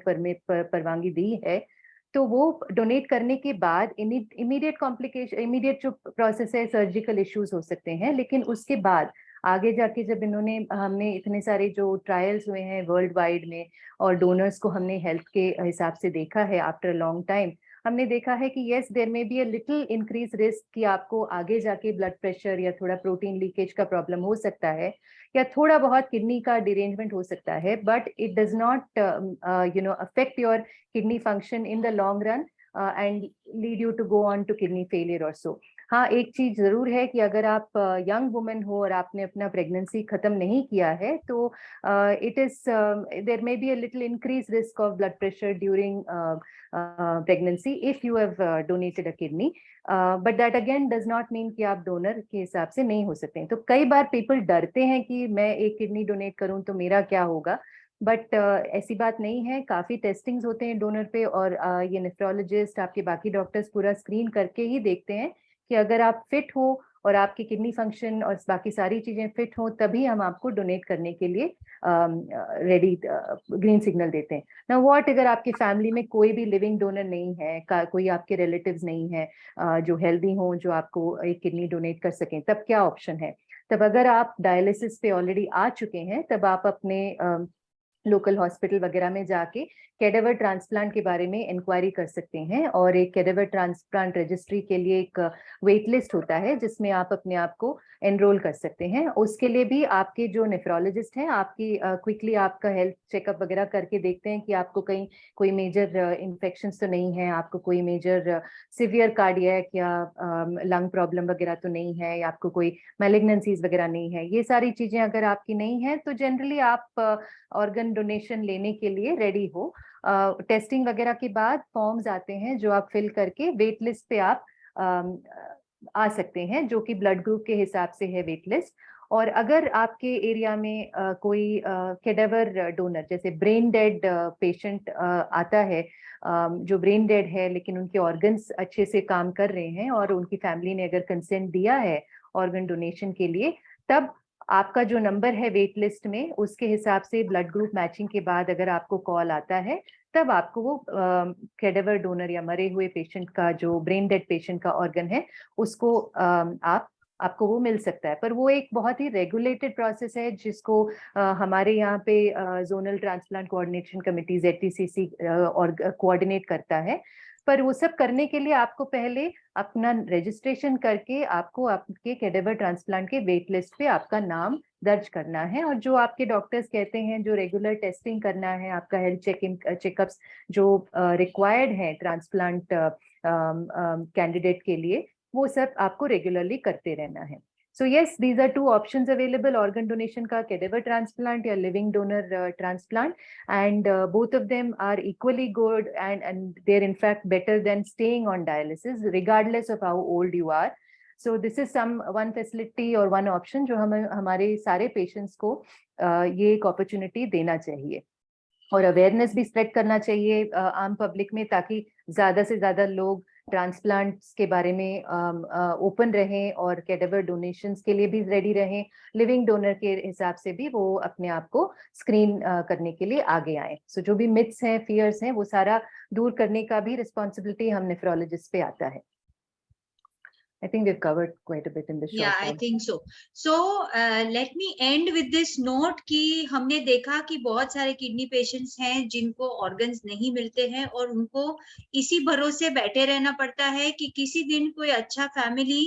परवानगी दी है, तो वो डोनेट करने के बाद इमीडिएट कॉम्प्लिकेशन, इमीडिएट जो प्रोसेस है, सर्जिकल इश्यूज हो सकते हैं, लेकिन उसके बाद आगे जाके जब हमने इतने सारे जो ट्रायल्स हुए हैं वर्ल्ड वाइड में और डोनर्स को हमने हेल्थ के हिसाब से देखा है, आफ्टर लॉन्ग टाइम हमने देखा है कि yes, there may be a little increase risk कि आपको आगे जाके ब्लड प्रेशर या थोड़ा प्रोटीन लीकेज का प्रॉब्लम हो सकता है, या थोड़ा बहुत किडनी का डिरेंजमेंट हो सकता है, but it does not affect your kidney function in the long run and lead you to go on to kidney failure or so. हाँ, एक चीज जरूर है कि अगर आप यंग वुमेन हो और आपने अपना प्रेगनेंसी खत्म नहीं किया है तो it is there may be a little increase risk of blood pressure during pregnancy if you have donated a kidney, but that again does not mean कि आप डोनर के हिसाब से नहीं हो सकते हैं। तो कई बार पीपल डरते हैं कि मैं एक किडनी डोनेट करूं तो मेरा क्या होगा, बट ऐसी बात नहीं है। काफी टेस्टिंग्स होते हैं डोनर पे, और ये नेफ्रोलॉजिस्ट आपके बाकी डॉक्टर्स पूरा स्क्रीन करके ही देखते हैं कि अगर आप फिट हो और आपकी किडनी फंक्शन और बाकी सारी चीजें फिट हो तभी हम आपको डोनेट करने के लिए रेडी ग्रीन सिग्नल देते हैं। ना व्हाट अगर आपकी फैमिली में कोई भी लिविंग डोनर नहीं है, कोई आपके रिलेटिव्स नहीं है जो हेल्दी हो, जो आपको एक किडनी डोनेट कर सकें, तब क्या ऑप्शन है? तब अगर आप डायलिसिस पे ऑलरेडी आ चुके हैं तब आप अपने लोकल हॉस्पिटल वगैरह में जाके कैडेवर ट्रांसप्लांट के बारे में इंक्वायरी कर सकते हैं। और एक कैडेवर ट्रांसप्लांट रजिस्ट्री के लिए एक वेट लिस्ट होता है जिसमें आप अपने आप को एनरोल कर सकते हैं। उसके लिए भी आपके जो नेफ्रोलॉजिस्ट हैं आपकी क्विकली आपका हेल्थ चेकअप वगैरह करके देखते हैं कि आपको कहीं कोई मेजर इन्फेक्शंस तो नहीं है, आपको कोई मेजर सिवियर कार्डियक या लंग प्रॉब्लम वगैरह तो नहीं है, या आपको कोई मैलिग्नेंसीज वगैरह नहीं है। ये सारी चीजें अगर आपकी नहीं है तो जनरली आप ऑर्गन डोनेशन लेने के लिए रेडी हो। टेस्टिंग वगैरह के बाद फॉर्म्स आते हैं जो आप फिल करके वेट लिस्ट पे आप आ सकते हैं, जो कि ब्लड ग्रुप के हिसाब से है वेट लिस्ट। और अगर आपके एरिया में कोई कैडेवर डोनर जैसे ब्रेन डेड पेशेंट आता है, जो ब्रेन डेड है लेकिन उनके ऑर्गन्स अच्छे से काम कर रहे हैं और उनकी फैमिली ने अगर कंसेंट दिया है ऑर्गन डोनेशन के लिए, तब आपका जो नंबर है वेट लिस्ट में उसके हिसाब से ब्लड ग्रुप मैचिंग के बाद अगर आपको कॉल आता है तब आपको वो कैडेवर डोनर या मरे हुए पेशेंट का जो ब्रेन डेड पेशेंट का ऑर्गन है उसको आपको वो मिल सकता है। पर वो एक बहुत ही रेगुलेटेड प्रोसेस है जिसको हमारे यहाँ पे zonal transplant coordination committee ZTCC और कोऑर्डिनेट करता है। पर वो सब करने के लिए आपको पहले अपना रजिस्ट्रेशन करके आपको आपके कैडेवर ट्रांसप्लांट के वेट लिस्ट पे आपका नाम दर्ज करना है। और जो आपके डॉक्टर्स कहते हैं जो रेगुलर टेस्टिंग करना है, आपका हेल्थ चेकअप्स जो रिक्वायर्ड है ट्रांसप्लांट कैंडिडेट के लिए, वो सब आपको रेगुलरली करते रहना है। So yes, these are two options available: organ donation का cadaver transplant या living donor transplant, and both of them are equally good and they're in fact better than staying on dialysis regardless of how old you are. So this is one facility or one option जो हमारे सारे patients को ये एक opportunity देना चाहिए। और awareness भी स्प्रेड करना चाहिए आम पब्लिक में, ताकि ज्यादा से ज्यादा लोग ट्रांसप्लांट्स के बारे में ओपन रहें और कैडेवर डोनेशंस के लिए भी रेडी रहें। लिविंग डोनर के हिसाब से भी वो अपने आप को स्क्रीन करने के लिए आगे आए। सो जो भी मिथ्स हैं, फियर्स हैं, वो सारा दूर करने का भी रिस्पॉन्सिबिलिटी हम नेफ्रोलॉजिस्ट पे आता है। I think we've covered quite a bit in this short Yeah, time. I think so. So let me end with this note कि हमने देखा कि बहुत सारे किडनी पेशेंट्स हैं जिनको ऑर्गन्स नहीं मिलते हैं और उनको इसी भरोसे बैठे रहना पड़ता है कि किसी दिन कोई अच्छा फैमिली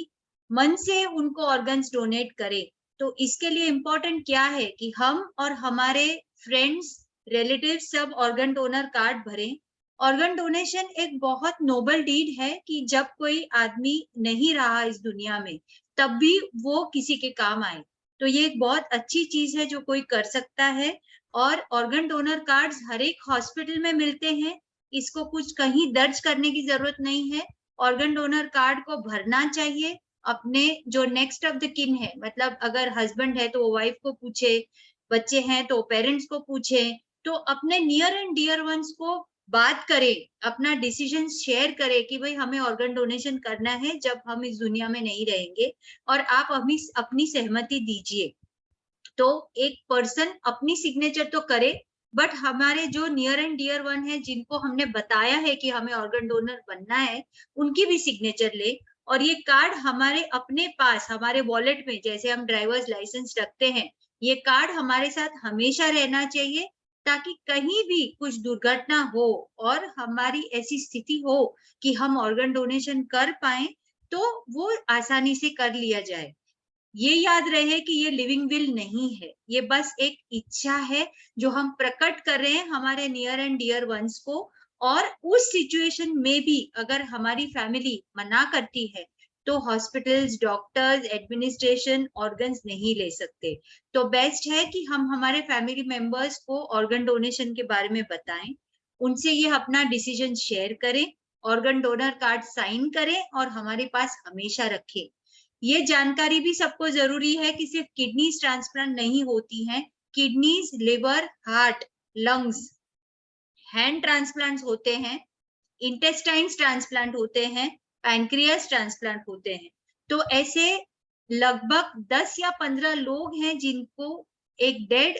मन से उनको ऑर्गन्स डोनेट करे। तो इसके लिए इम्पोर्टेंट क्या है कि हम और हमारे फ्रेंड्स, रिलेटिव्स सब ऑर्गन डोनर कार्ड भरें। ऑर्गन डोनेशन एक बहुत नोबल डीड है कि जब कोई आदमी नहीं रहा इस दुनिया में तब भी वो किसी के काम आए। तो ये एक बहुत अच्छी चीज है जो कोई कर सकता है। और ऑर्गन डोनर कार्ड्स हर एक हॉस्पिटल में मिलते हैं, इसको कुछ कहीं दर्ज करने की जरूरत नहीं है। ऑर्गन डोनर कार्ड को भरना चाहिए। अपने जो नेक्स्ट ऑफ द किन है, मतलब अगर हस्बैंड है तो वो वाइफ को पूछे, बच्चे हैं तो पेरेंट्स को पूछे, तो अपने नियर एंड डियर वंस को बात करें, अपना डिसीजन शेयर करें कि भाई हमें ऑर्गन डोनेशन करना है जब हम इस दुनिया में नहीं रहेंगे, और आप अपनी सहमति दीजिए। तो एक पर्सन अपनी सिग्नेचर तो करे, बट हमारे जो नियर एंड डियर वन है जिनको हमने बताया है कि हमें ऑर्गन डोनर बनना है, उनकी भी सिग्नेचर ले। और ये कार्ड हमारे अपने पास, हमारे वॉलेट में, जैसे हम ड्राइवर्स लाइसेंस रखते हैं, ये कार्ड हमारे साथ हमेशा रहना चाहिए, ताकि कहीं भी कुछ दुर्घटना हो और हमारी ऐसी स्थिति हो कि हम ऑर्गन डोनेशन कर पाए तो वो आसानी से कर लिया जाए। ये याद रहे कि ये लिविंग विल नहीं है, ये बस एक इच्छा है जो हम प्रकट कर रहे हैं हमारे नियर एंड डियर वंस को। और उस सिचुएशन में भी अगर हमारी फैमिली मना करती है तो हॉस्पिटल्स, डॉक्टर्स, एडमिनिस्ट्रेशन ऑर्गन्स नहीं ले सकते। तो बेस्ट है कि हम हमारे फैमिली मेंबर्स को ऑर्गन डोनेशन के बारे में बताएं, उनसे ये अपना डिसीजन शेयर करें, ऑर्गन डोनर कार्ड साइन करें और हमारे पास हमेशा रखें। ये जानकारी भी सबको जरूरी है कि सिर्फ किडनीज ट्रांसप्लांट नहीं होती हैं, kidneys, liver, heart, lungs, hand transplant होते हैं, इंटेस्टाइन्स ट्रांसप्लांट होते हैं, पैनक्रियास ट्रांसप्लांट होते हैं। तो ऐसे लगभग 10 या 15 लोग हैं जिनको एक डेड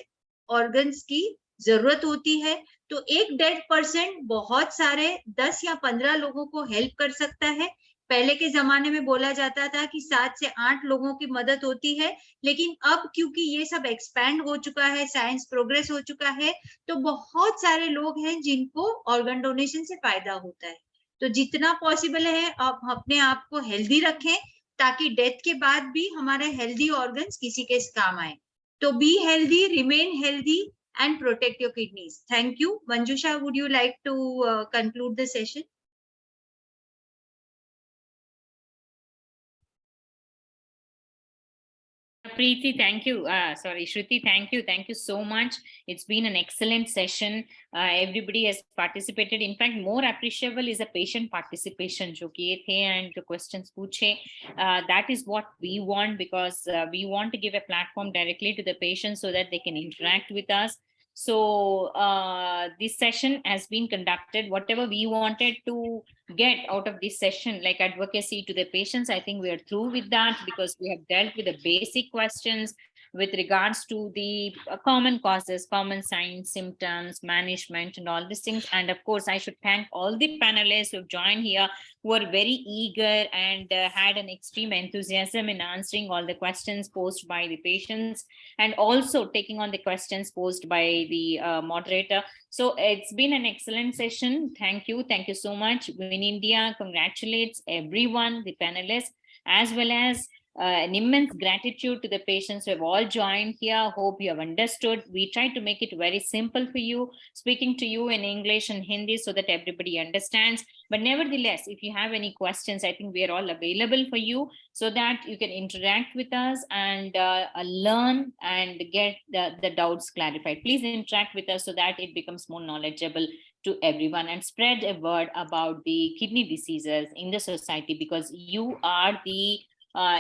ऑर्गन्स की जरूरत होती है। तो एक डेड पर्सन बहुत सारे 10 या 15 लोगों को हेल्प कर सकता है। पहले के जमाने में बोला जाता था कि 7 से 8 लोगों की मदद होती है, लेकिन अब क्योंकि ये सब एक्सपैंड हो चुका है, साइंस प्रोग्रेस हो चुका है, तो बहुत सारे लोग हैं जिनको ऑर्गन डोनेशन से फायदा होता है। तो जितना पॉसिबल है आप अपने आप को हेल्दी रखें, ताकि डेथ के बाद भी हमारे हेल्दी ऑर्गन्स किसी के काम आए। तो be healthy, remain healthy and protect your kidneys. Thank you. Manjusha, would you like to conclude the session? Preeti, thank you. Sorry, Shruti, thank you. Thank you so much. It's been an excellent session. Everybody has participated. In fact, more appreciable is the patient participation जो किए थे and the questions पूछे. That is what we want, because we want to give a platform directly to the patients so that they can interact with us. So this session has been conducted. Whatever we wanted to get out of this session, like advocacy to the patients, I think we are through with that, because we have dealt with the basic questions with regards to the common causes, common signs, symptoms, management, and all these things. And of course, I should thank all the panelists who have joined here, who are very eager and had an extreme enthusiasm in answering all the questions posed by the patients, and also taking on the questions posed by the moderator. So it's been an excellent session. Thank you. Thank you so much. Win India congratulates everyone, the panelists, as well as an immense gratitude to the patients who have all joined here. Hope you have understood. We try to make it very simple for you, speaking to you in English and Hindi so that everybody understands. But nevertheless, if you have any questions, I think we are all available for you so that you can interact with us and learn and get the doubts clarified. Please interact with us so that it becomes more knowledgeable to everyone, and spread a word about the kidney diseases in the society, because you are the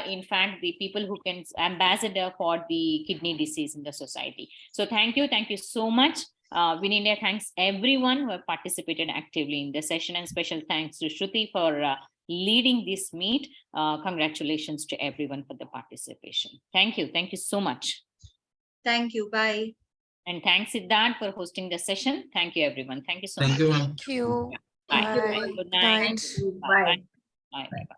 in fact, the people who can ambassador for the kidney disease in the society. So thank you so much. Win India thanks everyone who have participated actively in the session, and special thanks to Shruti for leading this meet. Congratulations to everyone for the participation. Thank you so much. Thank you. Bye. And thanks Siddharth for hosting the session. Thank you everyone. Thank you so much. Thank you. Bye. Bye. Good night. Good night. Bye. Bye. Bye.